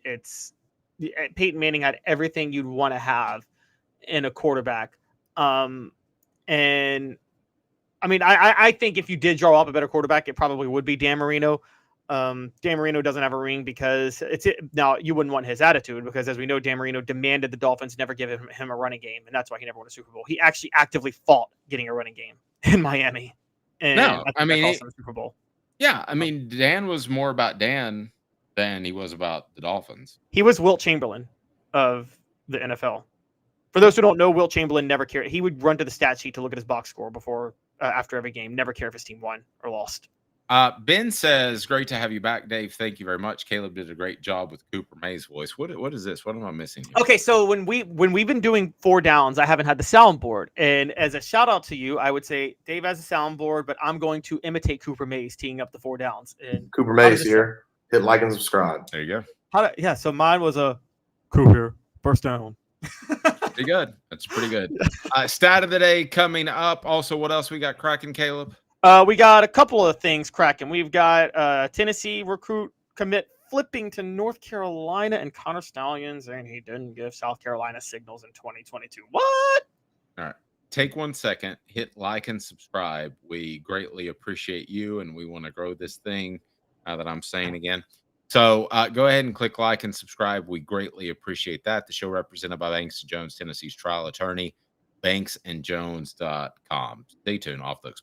Peyton Manning had everything you'd want to have in a quarterback. And I mean, I think if you did draw up a better quarterback, it probably would be Dan Marino. Dan Marino doesn't have a ring because now you wouldn't want his attitude, because as we know, Dan Marino demanded the Dolphins never give him a running game, and that's why he never won a Super Bowl. He actually actively fought getting a running game in Miami. And I mean, the Super Bowl. Yeah, I mean, Dan was more about Dan than he was about the Dolphins. He was Wilt Chamberlain of the NFL. For those who don't know, Wilt Chamberlain never cared. He would run to the stat sheet to look at his box score after every game. Never care if his team won or lost. Ben says, "Great to have you back, Dave. Thank you very much. Caleb did a great job with Cooper May's voice." What is this? What am I missing here? Okay, so when we've been doing 4 downs, I haven't had the soundboard. And as a shout out to you, I would say Dave has a soundboard, but I'm going to imitate Cooper Mays teeing up the 4 downs. And Cooper Mays here. Hit like and subscribe. There you go. So mine was a Coop here, first down. Pretty good. That's pretty good. Stat of the day coming up. Also, what else we got cracking, Caleb? We got a couple of things cracking. We've got Tennessee recruit commit flipping to North Carolina and Connor Stalions, and he didn't give South Carolina signals in 2022. What? All right. Take 1 second, hit like and subscribe. We greatly appreciate you, and we want to grow this thing that I'm saying again. So go ahead and click like and subscribe. We greatly appreciate that. The show represented by Banks & Jones, Tennessee's trial attorney, banksandjones.com. Stay tuned. Off the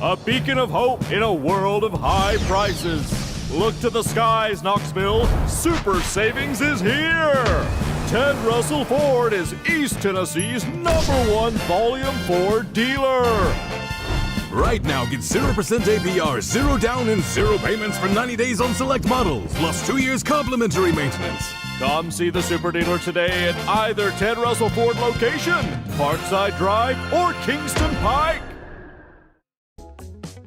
A beacon of hope in a world of high prices. Look to the skies, Knoxville. Super savings is here. Ted Russell Ford is East Tennessee's #1 Volume 4 dealer. Right now, get 0% APR, 0 down, and 0 payments for 90 days on select models, plus 2 years complimentary maintenance. Come see the super dealer today at either Ted Russell Ford location, Parkside Drive, or Kingston Pike.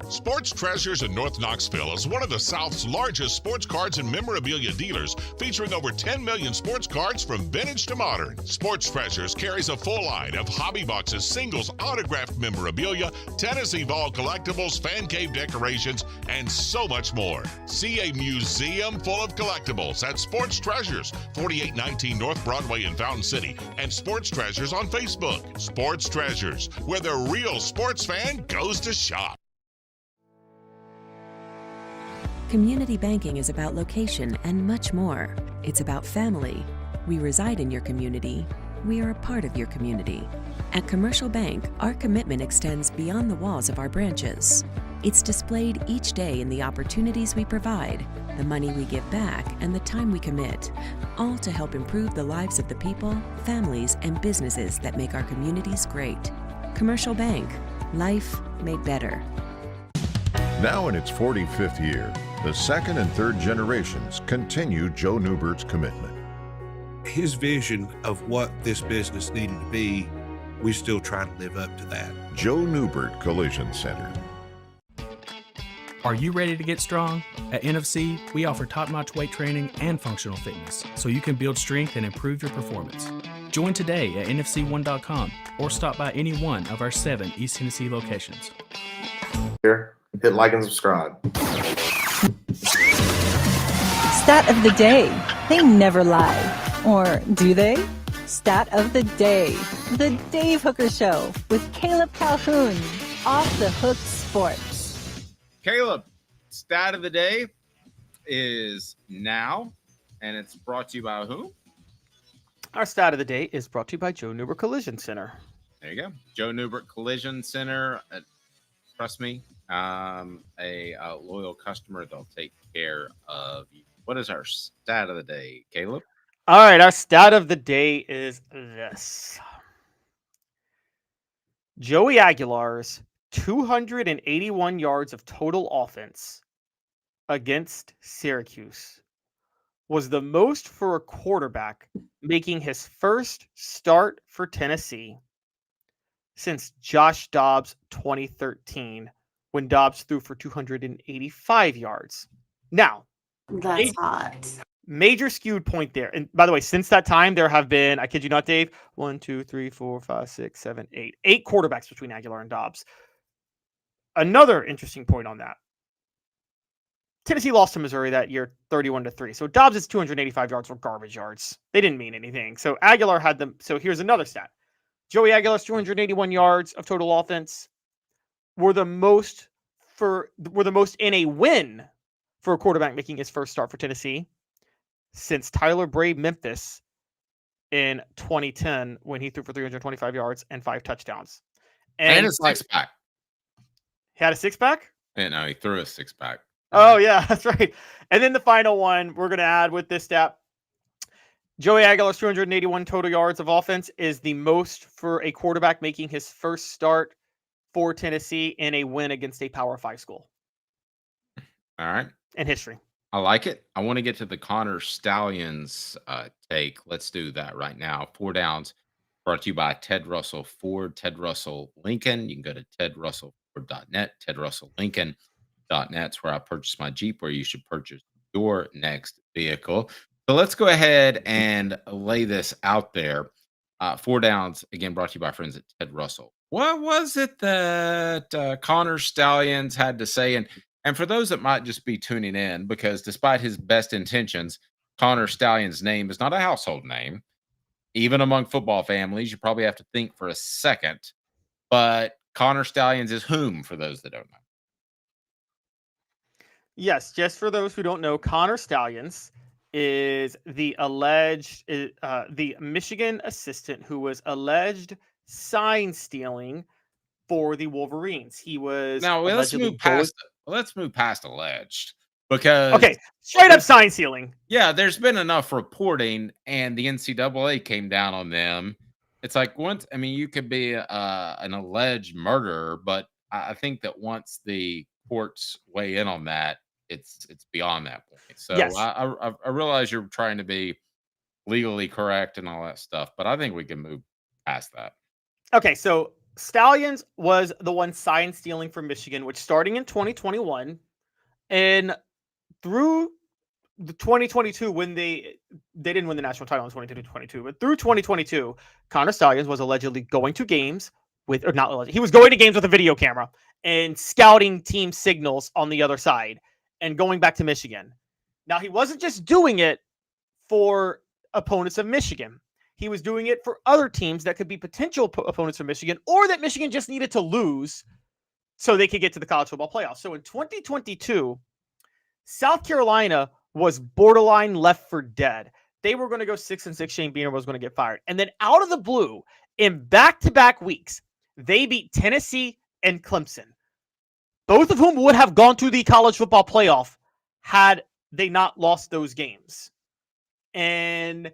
Sports Treasures in North Knoxville is one of the South's largest sports cards and memorabilia dealers, featuring over 10 million sports cards from vintage to modern. Sports Treasures carries a full line of hobby boxes, singles, autographed memorabilia, Tennessee Vol collectibles, fan cave decorations, and so much more. See a museum full of collectibles at Sports Treasures, 4819 North Broadway in Fountain City, and Sports Treasures on Facebook. Sports Treasures, where the real sports fan goes to shop. Community banking is about location and much more. It's about family. We reside in your community. We are a part of your community. At Commercial Bank, our commitment extends beyond the walls of our branches. It's displayed each day in the opportunities we provide, the money we give back, and the time we commit, all to help improve the lives of the people, families, and businesses that make our communities great. Commercial Bank, life made better. Now in its 45th year, the second and third generations continue Joe Newbert's commitment. His vision of what this business needed to be, we still try to live up to that. Joe Newbert Collision Center. Are you ready to get strong? At NFC, we offer top-notch weight training and functional fitness, so you can build strength and improve your performance. Join today at nfc1.com or stop by any one of our 7 East Tennessee locations. Here, hit like and subscribe. Stat of the day. They never lie. Or do they? Stat of the day. The Dave Hooker Show with Caleb Calhoun. Off the Hook Sports. Caleb, stat of the day is now, and it's brought to you by who? Our stat of the day is brought to you by Joe Newbert Collision Center. There you go. Joe Newbert Collision Center. trust me. A loyal customer. They'll take care of you. What is our stat of the day, Caleb? All right, our stat of the day is this. Joey Aguilar's 281 yards of total offense against Syracuse was the most for a quarterback making his first start for Tennessee since Josh Dobbs 2013, when Dobbs threw for 285 yards. Now, That's hot. Major skewed point there. And by the way, since that time, there have been, I kid you not, Dave, 1, 2, 3, 4, 5, 6, 7, 8. 8 quarterbacks between Aguilar and Dobbs. Another interesting point on that. Tennessee lost to Missouri that year 31-3. So Dobbs' 285 yards were garbage yards. They didn't mean anything. So Aguilar had them. So here's another stat. Joey Aguilar's 281 yards of total offense were the most in a win for a quarterback making his first start for Tennessee since Tyler Bray Memphis in 2010, when he threw for 325 yards and 5 touchdowns. And a six-pack. He had a six-pack? No, he threw a six-pack. Oh, yeah, that's right. And then the final one we're going to add with this stat. Joey Aguilar's 281 total yards of offense is the most for a quarterback making his first start for Tennessee in a win against a Power 5 school. All right. In history. I like it. I want to get to the Connor Stalions take. Let's do that right now. 4 downs brought to you by Ted Russell Ford, Ted Russell Lincoln. You can go to tedrussellford.net, tedrusselllincoln.net. Where I purchased my Jeep, where you should purchase your next vehicle. So let's go ahead and lay this out there. 4 downs, again, brought to you by friends at Ted Russell. What was it that Connor Stalions had to say? And for those that might just be tuning in, because despite his best intentions, Connor Stalions' name is not a household name. Even among football families, you probably have to think for a second. But Connor Stalions is whom, for those that don't know? Yes, just for those who don't know, Connor Stalions is the the Michigan assistant who was alleged sign stealing for the Wolverines. He was let's move past alleged, because straight up sign stealing. Yeah, there's been enough reporting, and the NCAA came down on them. It's like you could be an alleged murderer, but I think that once the courts weigh in on that, it's beyond that point. So yes. I realize you're trying to be legally correct and all that stuff, but I think we can move past that. Okay, so Stalions was the one sign stealing for Michigan, which starting in 2021 and through the 2022, when they didn't win the national title in 2022, but through 2022, Connor Stalions was allegedly going to games with, or not allegedly, he was going to games with a video camera and scouting team signals on the other side and going back to Michigan. Now, he wasn't just doing it for opponents of Michigan. He was doing it for other teams that could be potential opponents of Michigan, or that Michigan just needed to lose so they could get to the college football playoffs. So in 2022, South Carolina was borderline left for dead. They were going to go 6-6. Shane Beamer was going to get fired. And then out of the blue, in back-to-back weeks, they beat Tennessee and Clemson, both of whom would have gone to the college football playoff had they not lost those games. And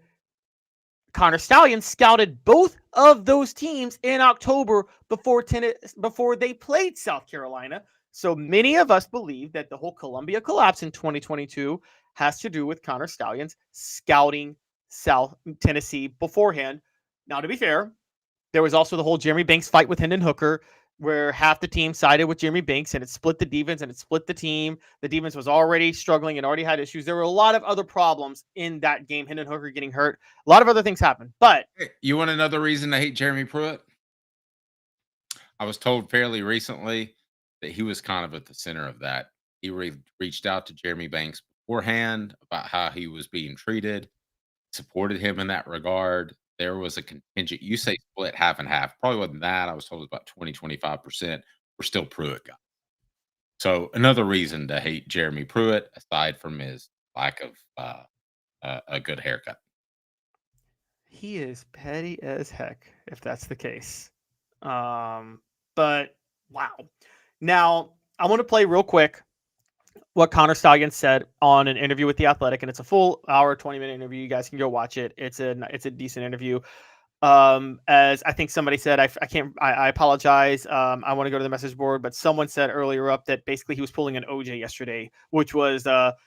Connor Stalions scouted both of those teams in October before they played South Carolina. So many of us believe that the whole Columbia collapse in 2022 has to do with Connor Stalions scouting South Tennessee beforehand. Now, to be fair, there was also the whole Jeremy Banks fight with Hendon Hooker, where half the team sided with Jeremy Banks, and it split the defense and it split the team. The defense was already struggling and already had issues. There were a lot of other problems in that game. Hendon Hooker getting hurt. A lot of other things happened. But you want another reason to hate Jeremy Pruitt? I was told fairly recently that he was kind of at the center of that. He reached out to Jeremy Banks beforehand about how he was being treated, supported him in that regard. There was a contingent, you say split half and half. Probably wasn't that. I was told it was about 20-25% were still Pruitt guys. So another reason to hate Jeremy Pruitt, aside from his lack of a good haircut. He is petty as heck, if that's the case. But wow. Now, I want to play real quick what Connor Stalions said on an interview with The Athletic, and it's a full hour, 20-minute interview. You guys can go watch it. It's a decent interview. As I think somebody said, I apologize. I want to go to the message board, but someone said earlier up that basically he was pulling an OJ yesterday, which was,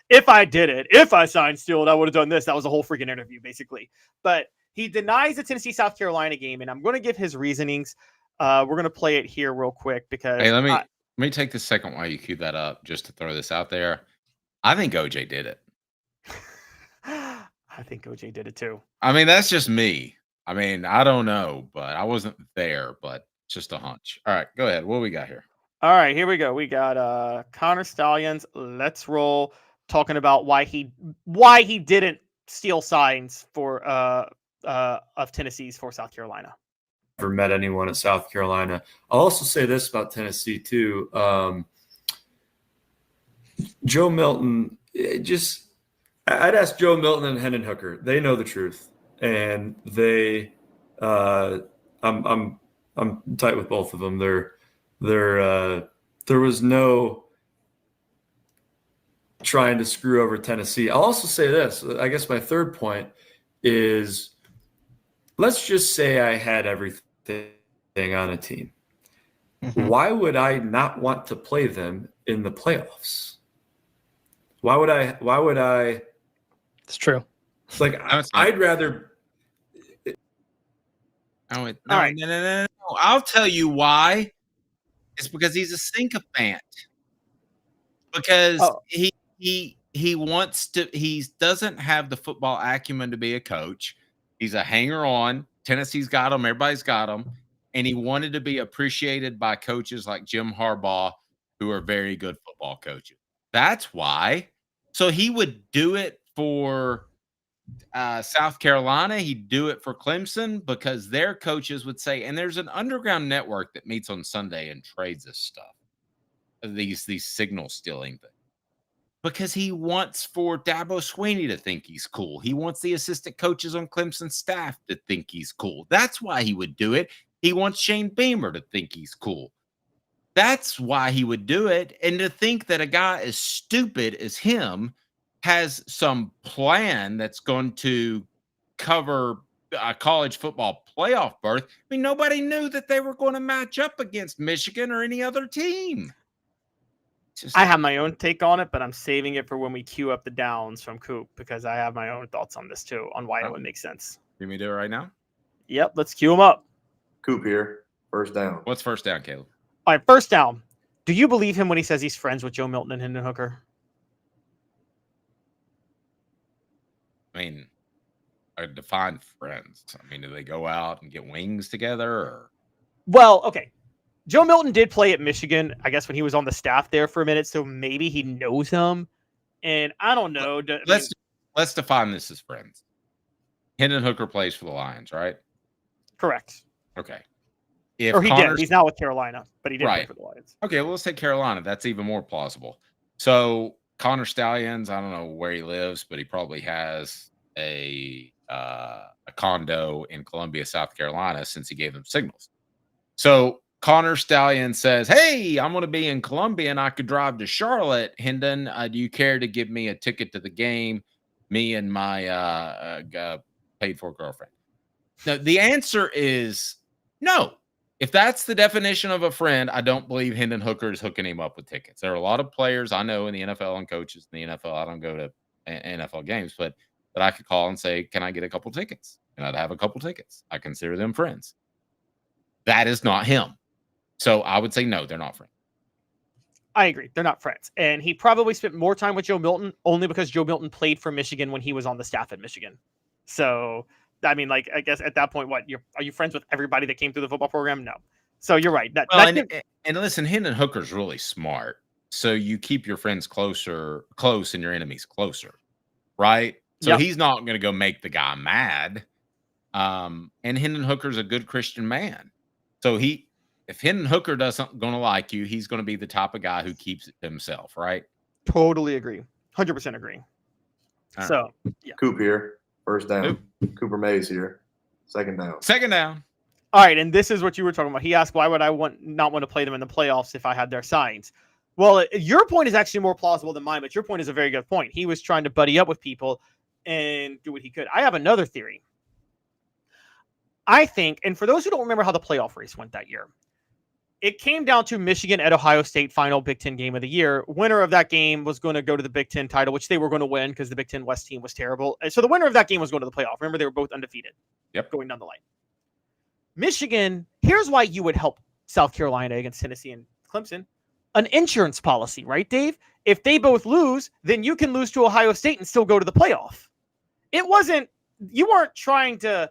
if I signed Steele, I would have done this. That was a whole freaking interview, basically. But he denies the Tennessee South Carolina game, and I'm going to give his reasonings. We're going to play it here real quick because Hey, let me take this second while you cue that up, just to throw this out there. I think OJ did it. I think OJ did it too. I mean, that's just me. I mean, I don't know, but I wasn't there, but just a hunch. All right, go ahead. What do we got here? All right, here we go. We got Connor Stalions. Let's roll. Talking about why he didn't steal signs for of Tennessee's for South Carolina. Never met anyone at South Carolina. I'll also say this about Tennessee too. Joe Milton, I'd ask Joe Milton and Hendon Hooker. They know the truth, and they. I'm tight with both of them. There was no trying to screw over Tennessee. I'll also say this. I guess my third point is, let's just say I had everything on a team. Mm-hmm. Why would I not want to play them in the playoffs? Why would I? It's true. Like, I'd rather. No. I'll tell you why. It's because he's a sycophant. Because he wants to. He doesn't have the football acumen to be a coach. He's a hanger-on. Tennessee's got him. Everybody's got him. And he wanted to be appreciated by coaches like Jim Harbaugh, who are very good football coaches. That's why. So he would do it for South Carolina. He'd do it for Clemson because their coaches would say, and there's an underground network that meets on Sunday and trades this stuff, these signal stealing things. Because he wants for Dabo Swinney to think he's cool. He wants the assistant coaches on Clemson's staff to think he's cool. That's why he would do it. He wants Shane Beamer to think he's cool. That's why he would do it. And to think that a guy as stupid as him has some plan that's going to cover a college football playoff berth. I mean, nobody knew that they were going to match up against Michigan or any other team. I have my own take on it, but I'm saving it for when we queue up the downs from Coop because I have my own thoughts on this too, on why it would make sense. You want me to do it right now? Yep, let's queue them up. Coop here. First down. What's first down, Caleb? All right, first down. Do you believe him when he says he's friends with Joe Milton and Hendon Hooker? I mean, I define friends. I mean, do they go out and get wings together? Or? Well, okay. Joe Milton did play at Michigan, I guess, when he was on the staff there for a minute, so maybe he knows him. And I don't know. Let's define this as friends. Hendon Hooker plays for the Lions, right? Correct. Okay. Or he did. He's not with Carolina, but he did play for the Lions. Okay, well, let's take Carolina. That's even more plausible. So Connor Stalions, I don't know where he lives, but he probably has a condo in Columbia, South Carolina, since he gave them signals. So Connor Stalions says, hey, I'm going to be in Columbia and I could drive to Charlotte. Hendon, do you care to give me a ticket to the game? Me and my paid for girlfriend. Now, the answer is no. If that's the definition of a friend, I don't believe Hendon Hooker is hooking him up with tickets. There are a lot of players I know in the NFL and coaches in the NFL. I don't go to NFL games, but that I could call and say, can I get a couple tickets? And I'd have a couple tickets. I consider them friends. That is not him. So I would say, no, they're not friends. I agree. They're not friends. And he probably spent more time with Joe Milton only because Joe Milton played for Michigan when he was on the staff at Michigan. So, I mean, like, I guess at that point, are you friends with everybody that came through the football program? No. So you're right. And listen, Hendon Hooker's really smart. So you keep your friends close and your enemies closer, right? So he's not going to go make the guy mad. And Hendon Hooker's a good Christian man. So if Hendon Hooker doesn't going to like you, he's going to be the type of guy who keeps it to himself, right? Totally agree. 100% agree. All so, Coop here. First down. Cooper Mays here. Second down. Second down. All right, and this is what you were talking about. He asked, why would I not want to play them in the playoffs if I had their signs? Well, your point is actually more plausible than mine, but your point is a very good point. He was trying to buddy up with people and do what he could. I have another theory. I think, and for those who don't remember how the playoff race went that year, it came down to Michigan at Ohio State, final Big Ten game of the year. Winner of that game was going to go to the Big Ten title, which they were going to win because the Big Ten West team was terrible. And so the winner of that game was going to the playoff. Remember, they were both undefeated. Yep. Going down the line. Michigan, here's why you would help South Carolina against Tennessee and Clemson. An insurance policy, right, Dave? If they both lose, then you can lose to Ohio State and still go to the playoff. It wasn't, you weren't trying to,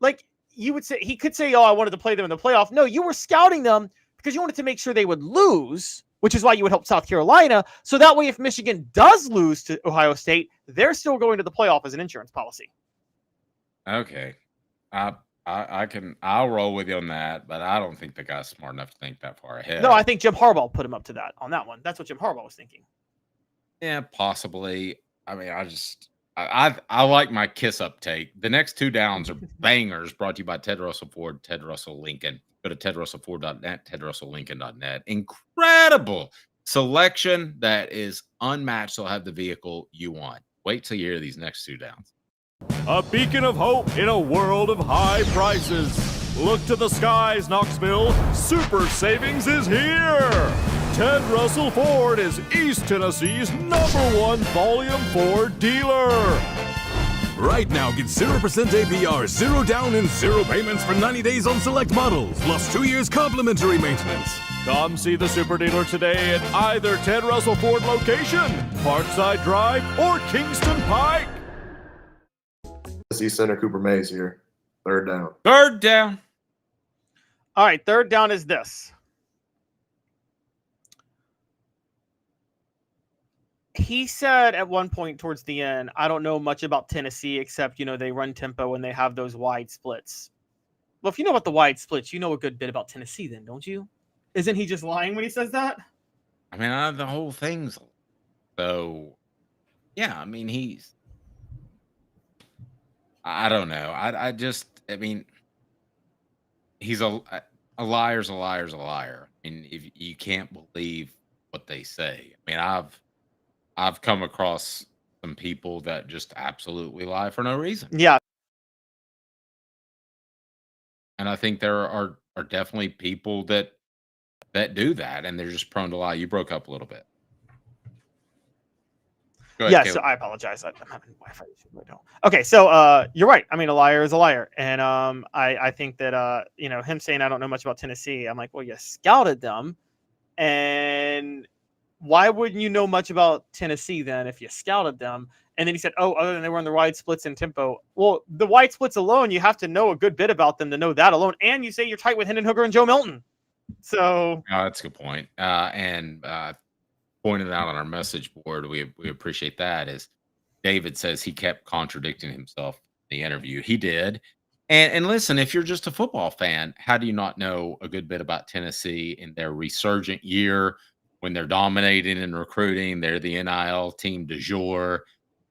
like, you would say, he could say, oh, I wanted to play them in the playoff. No, you were scouting them because you wanted to make sure they would lose, which is why you would help South Carolina. So that way, if Michigan does lose to Ohio State, they're still going to the playoff as an insurance policy. Okay. I'll roll with you on that, but I don't think the guy's smart enough to think that far ahead. No, I think Jim Harbaugh put him up to that on that one. That's what Jim Harbaugh was thinking. Yeah, possibly. I mean, I like my kiss up take. The next two downs are bangers, brought to you by Ted Russell Ford, Ted Russell Lincoln. Go to tedrussellford.net, tedrusselllincoln.net. Incredible selection that is unmatched. They'll have the vehicle you want. Wait till you hear these next two downs. A beacon of hope in a world of high prices. Look to the skies, Knoxville. Super savings is here. Ted Russell Ford is East Tennessee's #1 Volume 4 dealer. Right now, get 0% APR, 0 down, and 0 payments for 90 days on select models, plus 2 years complimentary maintenance. Come see the super dealer today at either Ted Russell Ford location, Parkside Drive, or Kingston Pike. See Center Cooper Mays here. Third down. Third down. All right, third down is this. He said at one point towards the end, I don't know much about Tennessee except, they run tempo and they have those wide splits. Well, if you know about the wide splits, you know a good bit about Tennessee then, don't you? Isn't he just lying when he says that? I mean, the whole thing's so, yeah, I mean, I don't know. I mean, he's a liar's a liar's a liar. I mean, if you can't believe what they say. I mean, I've come across some people that just absolutely lie for no reason. Yeah. And I think there are definitely people that do that, and they're just prone to lie. You broke up a little bit. Go ahead, Yes, Caleb. I apologize. I'm having Wi-Fi issues right now. Okay, so you're right. I mean, a liar is a liar, and I think that him saying I don't know much about Tennessee. I'm like, well, you scouted them, and why wouldn't you know much about Tennessee then if you scouted them? And then he said, oh, other than they were on the wide splits and tempo. Well, the wide splits alone, you have to know a good bit about them to know that alone. And you say you're tight with Hendon Hooker and Joe Milton. So that's a good point. And pointed out on our message board, we appreciate that, is David says he kept contradicting himself in the interview. He did. And listen, if you're just a football fan, how do you not know a good bit about Tennessee in their resurgent year when they're dominating in recruiting? They're the NIL team du jour.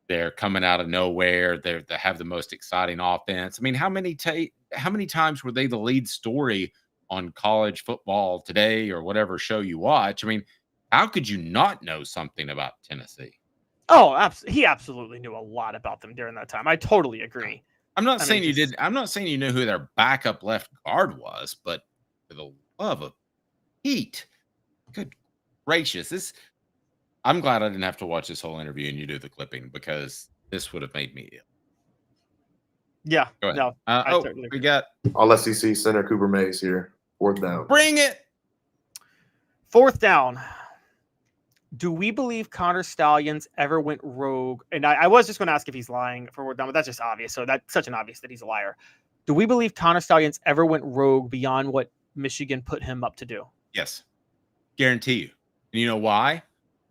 They're coming out of nowhere. They have the most exciting offense. I mean, how many times were they the lead story on College Football Today or whatever show you watch? I mean, how could you not know something about Tennessee? Oh, he absolutely knew a lot about them during that time. I totally agree. I'm not saying you did. I'm not saying you knew who their backup left guard was, but for the love of Pete, good gracious, I'm glad I didn't have to watch this whole interview and you do the clipping, because this would have made me ill. Yeah. Go ahead. No. We got all SEC Center Cooper Mays here. Fourth down. Bring it. Fourth down. Do we believe Connor Stalions ever went rogue? And I was just going to ask if he's lying for fourth down, but that's just obvious. So that's such an obvious that he's a liar. Do we believe Connor Stalions ever went rogue beyond what Michigan put him up to do? Yes. Guarantee you. And you know why?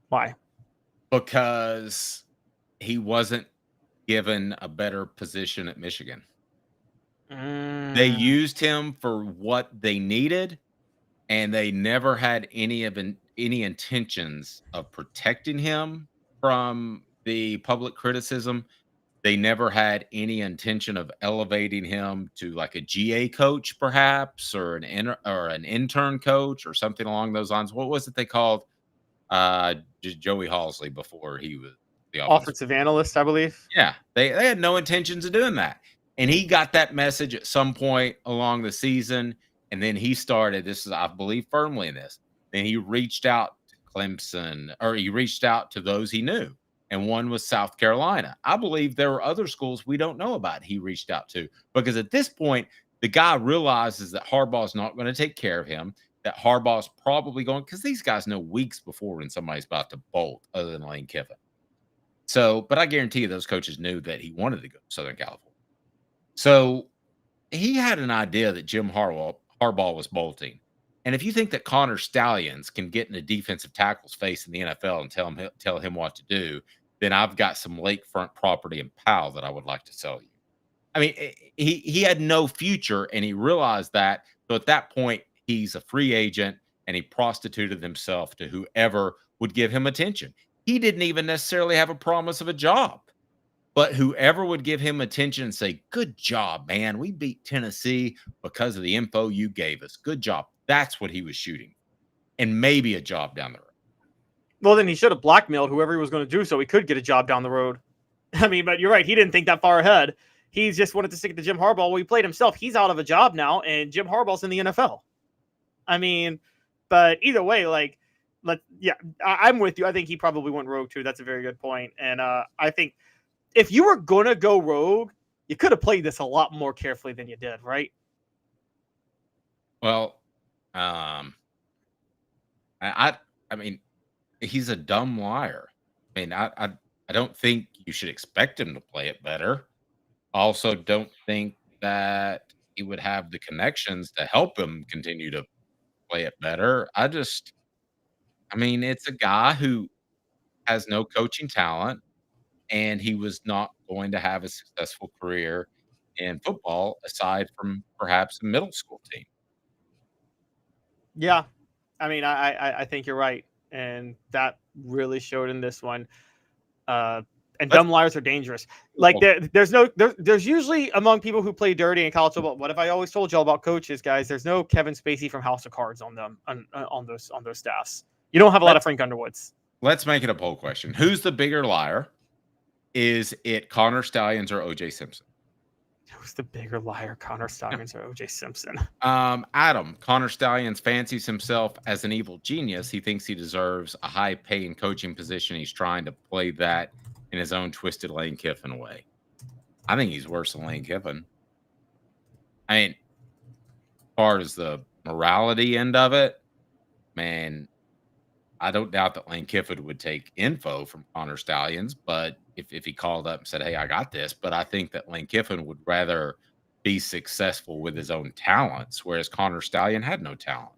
Why? Because he wasn't given a better position at Michigan. They used him for what they needed, and they never had any intentions of protecting him from the public criticism. They never had any intention of elevating him to like a GA coach, perhaps, or an intern coach or something along those lines. What was it they called just Joey Halsley before he was the offensive analyst, I believe? Yeah, they had no intentions of doing that. And he got that message at some point along the season. And then he started, this is, I believe firmly in this, then he reached out to Clemson, or he reached out to those he knew. And one was South Carolina. I believe there were other schools we don't know about he reached out to. Because at this point, the guy realizes that Harbaugh's not going to take care of him, that Harbaugh's probably going, because these guys know weeks before when somebody's about to bolt other than Lane Kiffin. So, but I guarantee you those coaches knew that he wanted to go to Southern California. So he had an idea that Jim Harbaugh was bolting. And if you think that Connor Stalions can get in a defensive tackle's face in the NFL and tell him what to do, then I've got some lakefront property in Powell that I would like to sell you. I mean, he had no future, and he realized that. So at that point, he's a free agent, and he prostituted himself to whoever would give him attention. He didn't even necessarily have a promise of a job, but whoever would give him attention and say, good job, man, we beat Tennessee because of the info you gave us. Good job. That's what he was shooting, and maybe a job down the road. Well, then he should have blackmailed whoever he was going to do so he could get a job down the road. I mean, but you're right. He didn't think that far ahead. He just wanted to stick it to Jim Harbaugh. Well, he played himself. He's out of a job now, and Jim Harbaugh's in the NFL. I mean, but either way, like, I'm with you. I think he probably went rogue too. That's a very good point. And I think if you were going to go rogue, you could have played this a lot more carefully than you did, right? Well, I mean, he's a dumb liar. I mean, I don't think you should expect him to play it better. I also don't think that he would have the connections to help him continue to play it better. I mean, it's a guy who has no coaching talent, and he was not going to have a successful career in football aside from perhaps a middle school team. Yeah. I mean, I think you're right. And that really showed in this one. And dumb liars are dangerous. Like there's usually among people who play dirty in college football. What have I always told y'all about coaches, guys? There's no Kevin Spacey from House of Cards on them on those staffs. You don't have a lot of Frank Underwoods. Let's make it a poll question. Who's the bigger liar? Is it Connor Stalions or OJ Simpson? Who's the bigger liar, Connor Stalions or OJ Simpson? Adam, Connor Stalions fancies himself as an evil genius. He thinks he deserves a high-paying coaching position. He's trying to play that in his own twisted Lane Kiffin way. I think he's worse than Lane Kiffin. I mean, as far as the morality end of it, man, I don't doubt that Lane Kiffin would take info from Connor Stalions, but if he called up and said, hey, I got this, but I think that Lane Kiffin would rather be successful with his own talents, whereas Connor Stalion had no talent.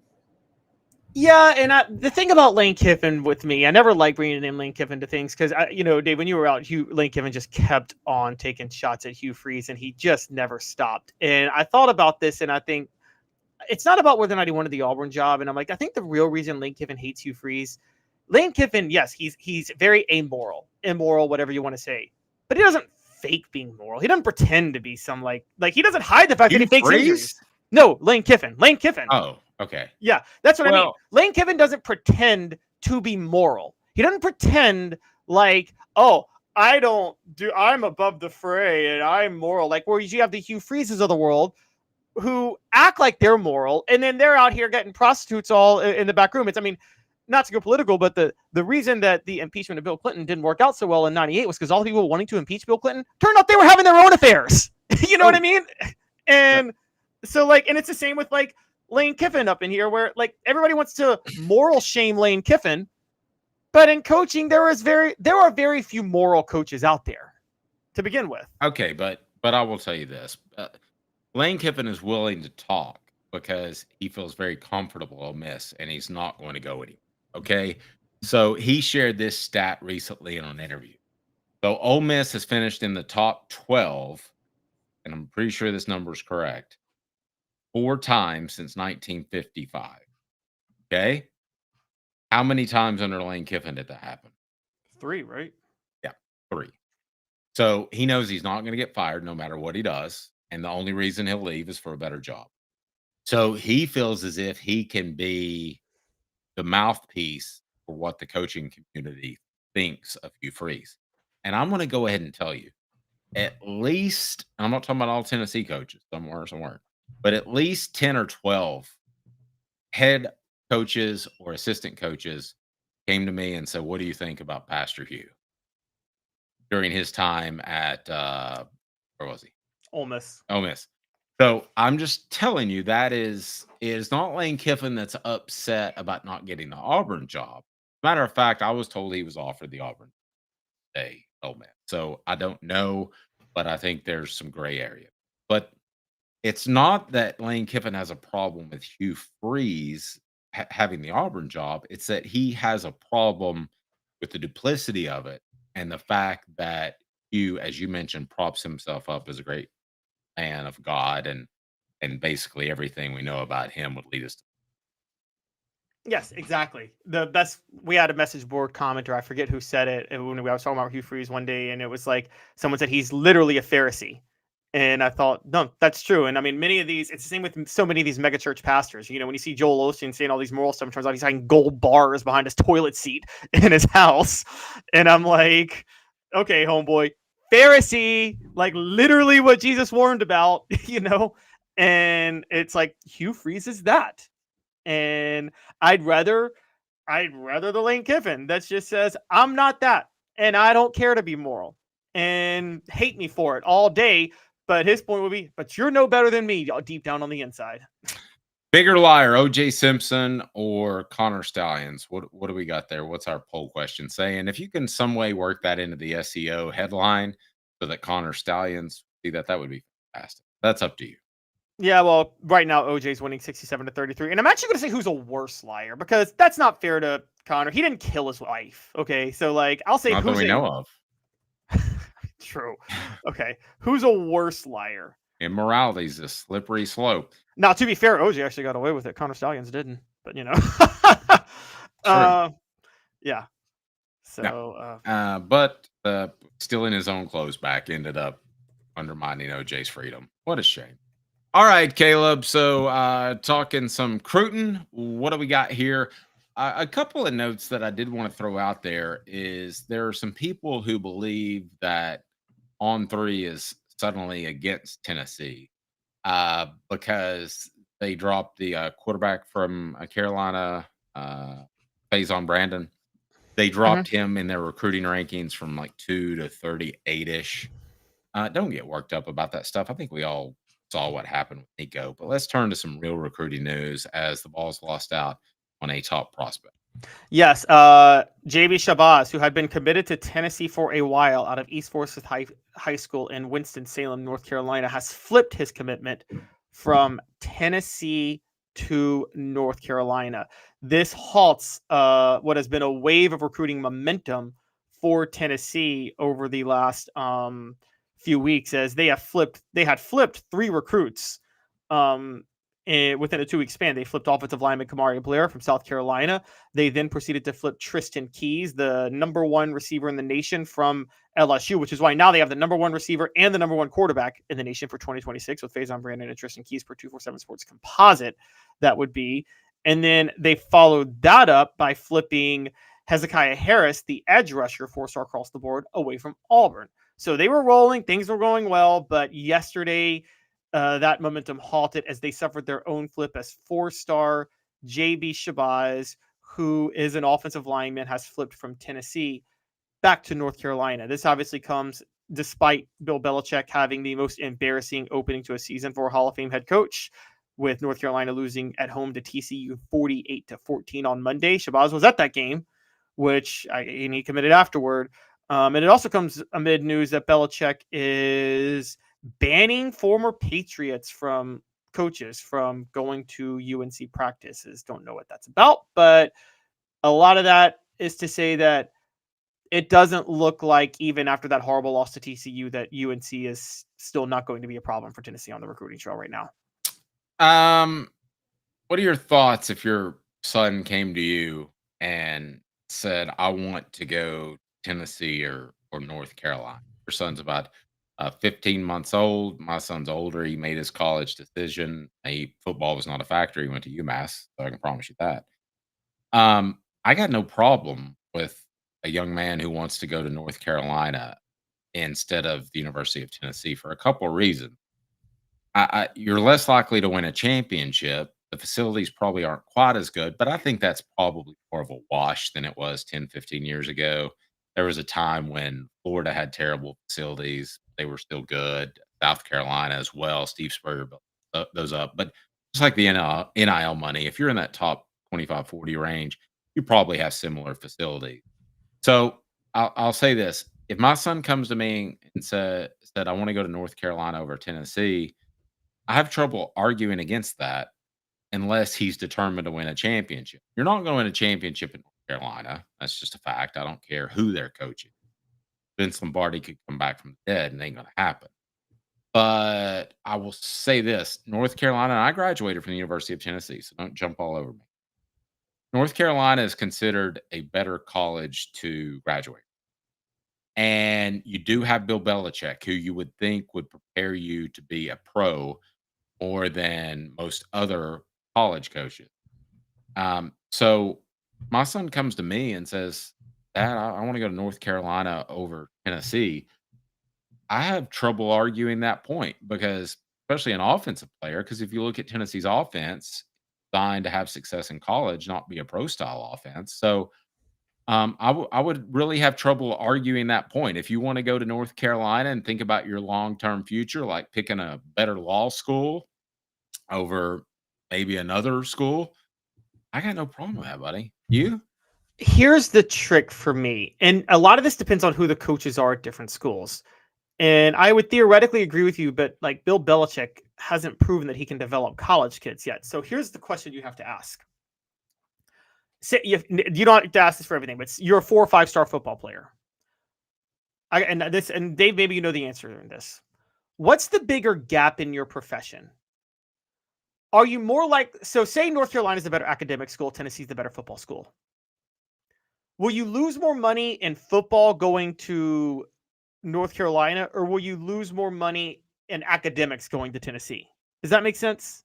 Yeah, and the thing about Lane Kiffin with me, I never liked bringing in Lane Kiffin to things because, Dave, when you were out, Lane Kiffin just kept on taking shots at Hugh Freeze, and he just never stopped. And I thought about this, and I think it's not about whether or not he wanted the Auburn job. And I'm like, I think the real reason Lane Kiffin hates Hugh Freeze, Lane Kiffin, yes, he's very immoral, whatever you want to say, but he doesn't fake being moral. He doesn't pretend to be some like he doesn't hide the fact that he fakes injuries. No, Lane Kiffin. Oh, okay. Yeah, that's what I mean. Lane Kiffin doesn't pretend to be moral. He doesn't pretend like, oh, I'm above the fray and I'm moral. Like, where you have the Hugh Freezes of the world who act like they're moral, and then they're out here getting prostitutes all in the back room. Not to go political, but the reason that the impeachment of Bill Clinton didn't work out so well in 98 was because all the people wanting to impeach Bill Clinton turned out they were having their own affairs. You know what I mean? And so and it's the same with Lane Kiffin up in here, where everybody wants to moral shame Lane Kiffin, but in coaching there are very few moral coaches out there to begin with. Okay, but I will tell you this: Lane Kiffin is willing to talk because he feels very comfortable at Ole Miss, and he's not going to go anywhere. Okay, so he shared this stat recently in an interview. So Ole Miss has finished in the top 12, and I'm pretty sure this number is correct, 4 times since 1955. Okay, how many times under Lane Kiffin did that happen? 3, right? Yeah, 3. So he knows he's not going to get fired no matter what he does. And the only reason he'll leave is for a better job. So he feels as if he can be the mouthpiece for what the coaching community thinks of Hugh Freeze. And I'm going to go ahead and tell you, at least, I'm not talking about all Tennessee coaches, some weren't, but at least 10 or 12 head coaches or assistant coaches came to me and said, what do you think about Pastor Hugh during his time at, where was he? Ole Miss. Ole Miss. So I'm just telling you that is not Lane Kiffin that's upset about not getting the Auburn job. Matter of fact, I was told he was offered the Auburn day. Oh man. So I don't know, but I think there's some gray area. But it's not that Lane Kiffin has a problem with Hugh Freeze having the Auburn job. It's that he has a problem with the duplicity of it and the fact that Hugh, as you mentioned, props himself up as a great man of God, and basically everything we know about him would lead us to. Yes, exactly. The best, we had a message board commenter, I forget who said it, and when I was talking about Hugh Freeze one day, and it was like someone said he's literally a Pharisee. And I thought, no, that's true. And I mean, many of these, it's the same with so many of these megachurch pastors. You know, when you see Joel Osteen saying all these moral stuff, it turns out he's hiding gold bars behind his toilet seat in his house. And I'm like, okay, homeboy, Pharisee, like literally what Jesus warned about, you know? And it's like, Hugh Freeze is that. And I'd rather the Lane Kiffin that just says, I'm not that. And I don't care to be moral, and hate me for it all day. But his point would be, but you're no better than me deep down on the inside. Bigger liar, O.J. Simpson or Connor Stalions? What do we got there? What's our poll question saying? If you can some way work that into the SEO headline so that Connor Stalions see that would be fantastic. That's up to you. Yeah, well, right now OJ's winning 67-33, and I'm actually going to say who's a worse liar, because that's not fair to Connor. He didn't kill his wife. Okay, so like I'll say not who's that we know of. True. Okay, who's a worse liar? Immorality's a slippery slope. Now, to be fair, OJ actually got away with it. Connor Stalions didn't, but you know. Yeah. So, no. But stealing his own clothes back ended up undermining OJ's freedom. What a shame. All right, Caleb. So, talking some Cruton, what do we got here? A couple of notes that I did want to throw out there is there are some people who believe that On3 is suddenly against Tennessee because they dropped the quarterback from Carolina, Faison Brandon. They dropped him in their recruiting rankings from like 2 to 38-ish. Don't get worked up about that stuff. I think we all saw what happened with Nico. But let's turn to some real recruiting news as the Vols lost out on a top prospect. Yes, JB Shabazz, who had been committed to Tennessee for a while out of East Forsyth High School in Winston-Salem, North Carolina, has flipped his commitment from Tennessee to North Carolina. This halts what has been a wave of recruiting momentum for Tennessee over the last few weeks, as they had flipped 3 recruits within a 2-week span. They flipped offensive lineman Kamari Blair from South Carolina. They then proceeded to flip Tristan Keys, the number 1 receiver in the nation from LSU, which is why now they have the number 1 receiver and the number 1 quarterback in the nation for 2026 with Faison Brandon and Tristan Keys per 247 Sports composite. That would be. And then they followed that up by flipping Hezekiah Harris, the edge rusher, 4-star across the board, away from Auburn. So they were rolling. Things were going well. But yesterday, that momentum halted as they suffered their own flip as 4-star JB Shabazz, who is an offensive lineman, has flipped from Tennessee back to North Carolina. This obviously comes despite Bill Belichick having the most embarrassing opening to a season for a Hall of Fame head coach, with North Carolina losing at home to TCU 48-14 on Monday. Shabazz was at that game, and he committed afterward. And it also comes amid news that Belichick is banning former Patriots coaches from going to UNC practices. Don't know what that's about, but a lot of that is to say that it doesn't look like, even after that horrible loss to TCU, that UNC is still not going to be a problem for Tennessee on the recruiting trail right now. What are your thoughts if your son came to you and said, I want to go Tennessee or North Carolina? Your son's about 15 months old. My son's older. He made his college decision. Football was not a factor. He went to UMass, so I can promise you that. I got no problem with a young man who wants to go to North Carolina instead of the University of Tennessee for a couple of reasons. You're less likely to win a championship. The facilities probably aren't quite as good, but I think that's probably more of a wash than it was 10, 15 years ago. There was a time when Florida had terrible facilities. They were still good. South Carolina as well. Steve Spurrier built those up. But just like the NIL money, if you're in that top 25, 40 range, you probably have similar facilities. So I'll say this. If my son comes to me and said, I want to go to North Carolina over Tennessee, I have trouble arguing against that unless he's determined to win a championship. You're not going to win a championship in North Carolina. That's just a fact. I don't care who they're coaching. Vince Lombardi could come back from the dead and it ain't going to happen. But I will say this. North Carolina, and I graduated from the University of Tennessee, so don't jump all over me. North Carolina is considered a better college to graduate. And you do have Bill Belichick, who you would think would prepare you to be a pro more than most other college coaches. So my son comes to me and says, Dad, I want to go to North Carolina over Tennessee. I have trouble arguing that point because, especially an offensive player, because if you look at Tennessee's offense, designed to have success in college, not be a pro style offense. So I would really have trouble arguing that point. If you want to go to North Carolina and think about your long-term future, like picking a better law school over maybe another school, I got no problem with that, buddy. You? Here's the trick for me. And a lot of this depends on who the coaches are at different schools. And I would theoretically agree with you, but like Bill Belichick hasn't proven that he can develop college kids yet. So here's the question you have to ask. Say you don't have to ask this for everything, but you're a 4 or 5-star football player. And Dave, maybe you know the answer in this. What's the bigger gap in your profession? Are you more like, so say North Carolina is the better academic school, Tennessee's the better football school. Will you lose more money in football going to North Carolina, or will you lose more money in academics going to Tennessee? Does that make sense?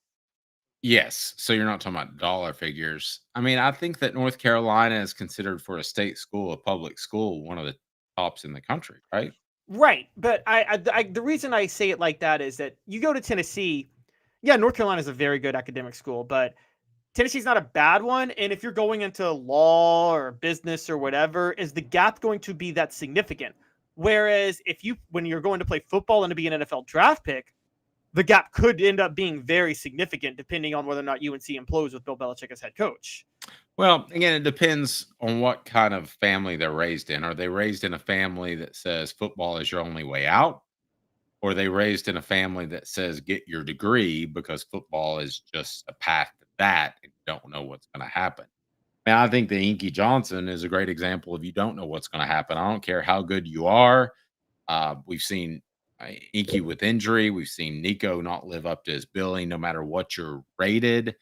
Yes. So you're not talking about dollar figures. I mean, I think that North Carolina is considered for a state school, a public school, one of the tops in the country, right? Right. But the reason I say it like that is that you go to Tennessee, yeah, North Carolina is a very good academic school, but Tennessee's not a bad one. And if you're going into law or business or whatever, is the gap going to be that significant? Whereas when you're going to play football and to be an NFL draft pick, the gap could end up being very significant depending on whether or not UNC implodes with Bill Belichick as head coach. Well, again, it depends on what kind of family they're raised in. Are they raised in a family that says football is your only way out? Or are they raised in a family that says get your degree because football is just a path to that and you don't know what's going to happen? And I think the Inky Johnson is a great example of you don't know what's going to happen. I don't care how good you are. We've seen Inky with injury. We've seen Nico not live up to his billing no matter what you're rated.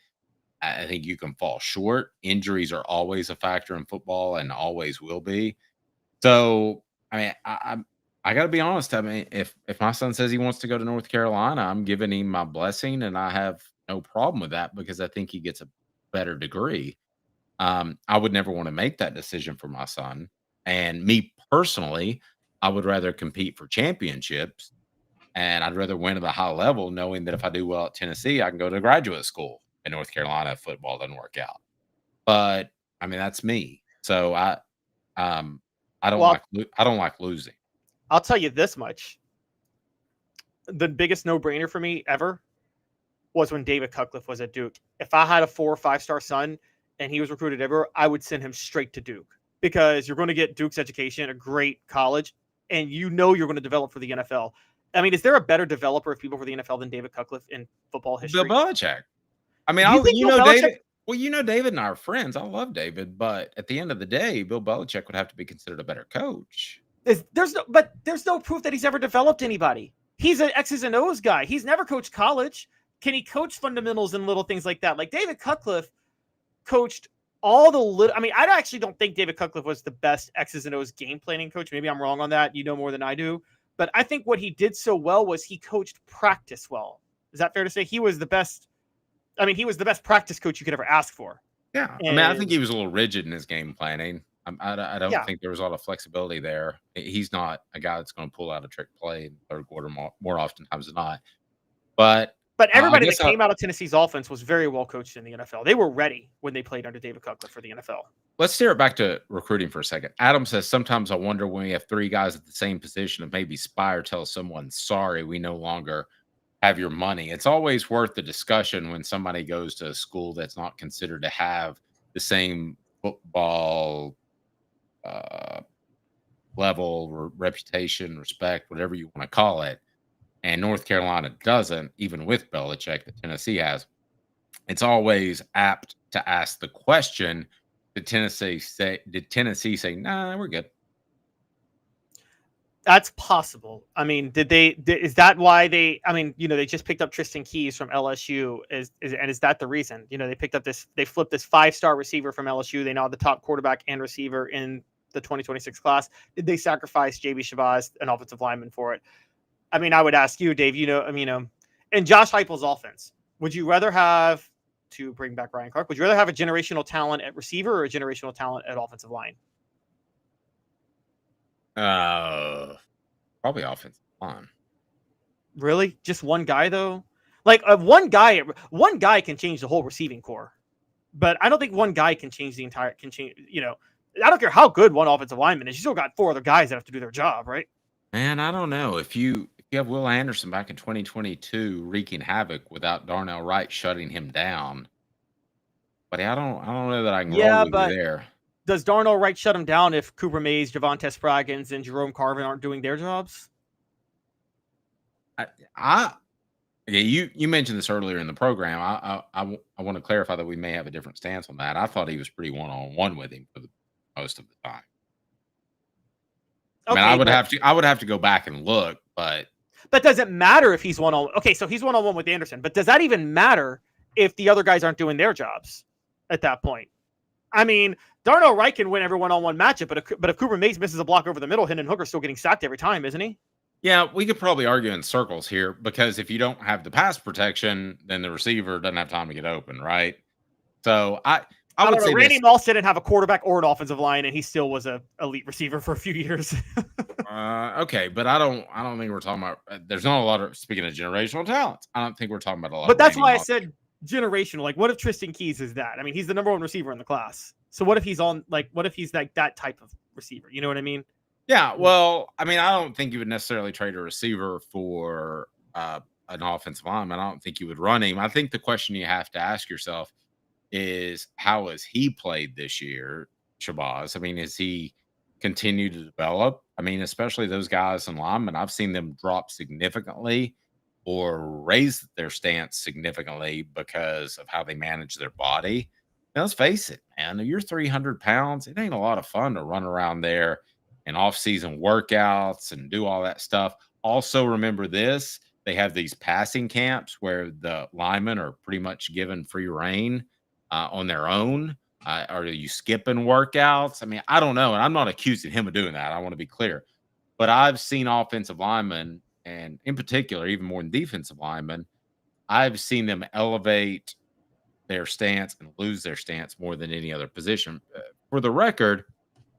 I think you can fall short. Injuries are always a factor in football and always will be. So, I mean, I got to be honest. I mean, if my son says he wants to go to North Carolina, I'm giving him my blessing, and I have no problem with that because I think he gets a better degree. I would never want to make that decision for my son. And me personally, I would rather compete for championships, and I'd rather win at a high level, knowing that if I do well at Tennessee, I can go to graduate school in North Carolina if football doesn't work out. But I mean, that's me. So I don't like losing. I'll tell you this much. The biggest no-brainer for me ever was when David Cutcliffe was at Duke. If I had a 4 or 5-star son and he was recruited ever, I would send him straight to Duke because you're going to get Duke's education, a great college, and you know you're going to develop for the NFL. I mean, is there a better developer of people for the NFL than David Cutcliffe in football history? Bill Belichick. I mean, David. Well, David and I are friends. I love David, but at the end of the day, Bill Belichick would have to be considered a better coach. There's no proof that he's ever developed anybody. He's an X's and O's guy. He's never coached college. Can he coach fundamentals and little things like that? Like David Cutcliffe coached all the little. I mean, I actually don't think David Cutcliffe was the best X's and O's game planning coach. Maybe I'm wrong on that. You know more than I do. But I think what he did so well was he coached practice well. Is that fair to say? He was the best. I mean, he was the best practice coach you could ever ask for. Yeah. I mean, I think he was a little rigid in his game planning. I don't think there was a lot of flexibility there. He's not a guy that's going to pull out a trick play in the third quarter more oftentimes than not. But everybody that came out of Tennessee's offense was very well coached in the NFL. They were ready when they played under David Cutler for the NFL. Let's steer it back to recruiting for a second. Adam says, sometimes I wonder when we have three guys at the same position and maybe Spire tells someone, sorry, we no longer have your money. It's always worth the discussion when somebody goes to a school that's not considered to have the same football level or reputation, respect, whatever you want to call it. And North Carolina doesn't, even with Belichick, that Tennessee has. It's always apt to ask the question, did Tennessee say, nah, we're good? That's possible. I mean, is that why they just picked up Tristan Keys from LSU and is that the reason? They flipped this 5-star receiver from LSU. They now have the top quarterback and receiver in the 2026 class. Did they sacrifice JB Shabazz, an offensive lineman, for it? I mean, I would ask you, Dave, in Josh Heupel's offense, would you rather have, to bring back Ryan Clark, would you rather have a generational talent at receiver or a generational talent at offensive line? Probably offensive line. Really? Just one guy though? Like one guy can change the whole receiving core, but I don't think one guy can change the entire. I don't care how good one offensive lineman is. You still got 4 other guys that have to do their job, right? Man, I don't know if you have Will Anderson back in 2022 wreaking havoc without Darnell Wright shutting him down. But I don't know that I can roll with you there. Does Darnell Wright shut him down if Cooper Mays, Javonte Spraggins, and Jerome Carvin aren't doing their jobs? You mentioned this earlier in the program. I want to clarify that we may have a different stance on that. I thought he was pretty one-on-one with him for most of the time. Okay, I mean, I would have to go back and look, but does it matter if he's one-on-one? Okay, so he's one-on-one with Anderson, but does that even matter if the other guys aren't doing their jobs at that point? I mean, Darnell Wright can win every one-on-one matchup, but if Cooper Mays misses a block over the middle, Hendon Hooker's still getting sacked every time, isn't he? Yeah, we could probably argue in circles here because if you don't have the pass protection, then the receiver doesn't have time to get open, right? So I would say Randy Moss didn't have a quarterback or an offensive line, and he still was an elite receiver for a few years. Okay, but I don't think we're talking about. There's not a lot of, speaking of generational talents, I don't think we're talking about a lot. But that's why I said generational. Like, what if Tristan Keys is that? I mean, he's the number 1 receiver in the class. So what if he's like that type of receiver? You know what I mean? Yeah. Well, I mean, I don't think you would necessarily trade a receiver for an offensive lineman. I don't think you would run him. I think the question you have to ask yourself is, how has he played this year, Shabazz? I mean, has he continued to develop? I mean, especially those guys in linemen, I've seen them drop significantly or raise their stance significantly because of how they manage their body. Now, let's face it, man, if you're 300 pounds, it ain't a lot of fun to run around there in off-season workouts and do all that stuff. Also, remember this, they have these passing camps where the linemen are pretty much given free reign on their own. Are you skipping workouts? I mean, I don't know. And I'm not accusing him of doing that. I want to be clear. But I've seen offensive linemen, and in particular, even more than defensive linemen, I've seen them elevate their stance and lose their stance more than any other position. For the record,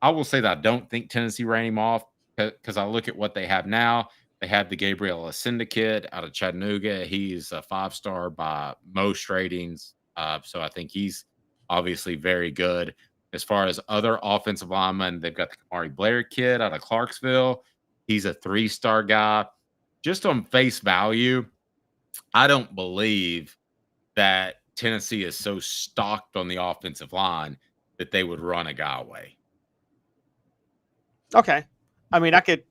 I will say that I don't think Tennessee ran him off because I look at what they have now. They have the Gabriel Ascenda kid out of Chattanooga. He's a 5-star by most ratings. So I think he's obviously very good. As far as other offensive linemen, they've got the Kamari Blair kid out of Clarksville. He's a 3-star guy. Just on face value, I don't believe that Tennessee is so stocked on the offensive line that they would run a guy away. Okay. I mean, I could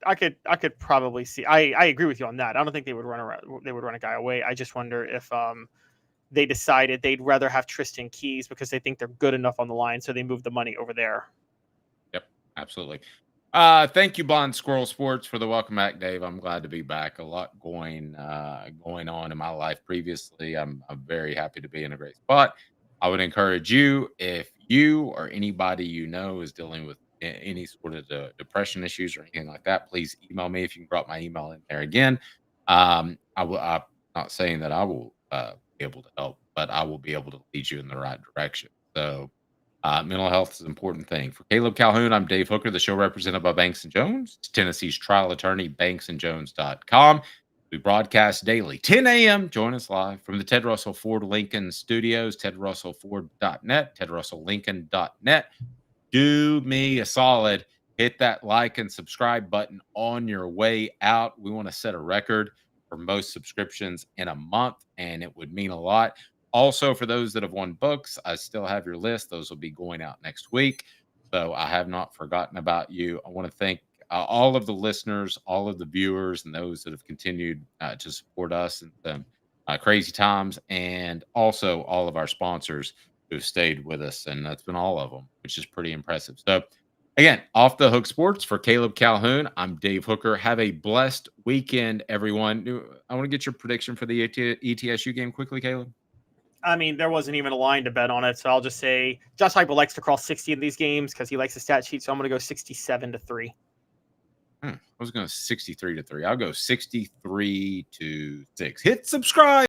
probably see. I agree with you on that. I don't think they would run a guy away. I just wonder if they decided they'd rather have Tristan Keys because they think they're good enough on the line, so they moved the money over there. Yep, absolutely. Thank you, Blonde Squirrel Sports, for the welcome back, Dave. I'm glad to be back. A lot going on in my life previously. I'm very happy to be in a great spot. I would encourage you, if you or anybody you know is dealing with any sort of depression issues or anything like that, please email me. If you can drop my email in there again, I'm not saying that I will be able to help, but I will be able to lead you in the right direction. So mental health is an important thing. For Caleb Calhoun, I'm Dave Hooker, the show represented by Banks & Jones, Tennessee's trial attorney, banksandjones.com. We broadcast daily, 10 a.m. Join us live from the Ted Russell Ford Lincoln Studios, tedrussellford.net, tedrusselllincoln.net. Do me a solid. Hit that like and subscribe button on your way out. We want to set a record for most subscriptions in a month, and it would mean a lot. Also, for those that have won books, I still have your list. Those will be going out next week. So I have not forgotten about you. I want to thank all of the listeners, all of the viewers, and those that have continued to support us in some crazy times, and also all of our sponsors who've stayed with us, and that's been all of them, which is pretty impressive. So, again, Off the Hook Sports for Caleb Calhoun, I'm Dave Hooker. Have a blessed weekend, everyone. I want to get your prediction for the ETSU game quickly, Caleb. I mean, there wasn't even a line to bet on it, so I'll just say Josh Heupel likes to cross 60 in these games because he likes the stat sheet, so I'm going to go 67-3. I was going to 63-3. I'll go 63-6. Hit subscribe.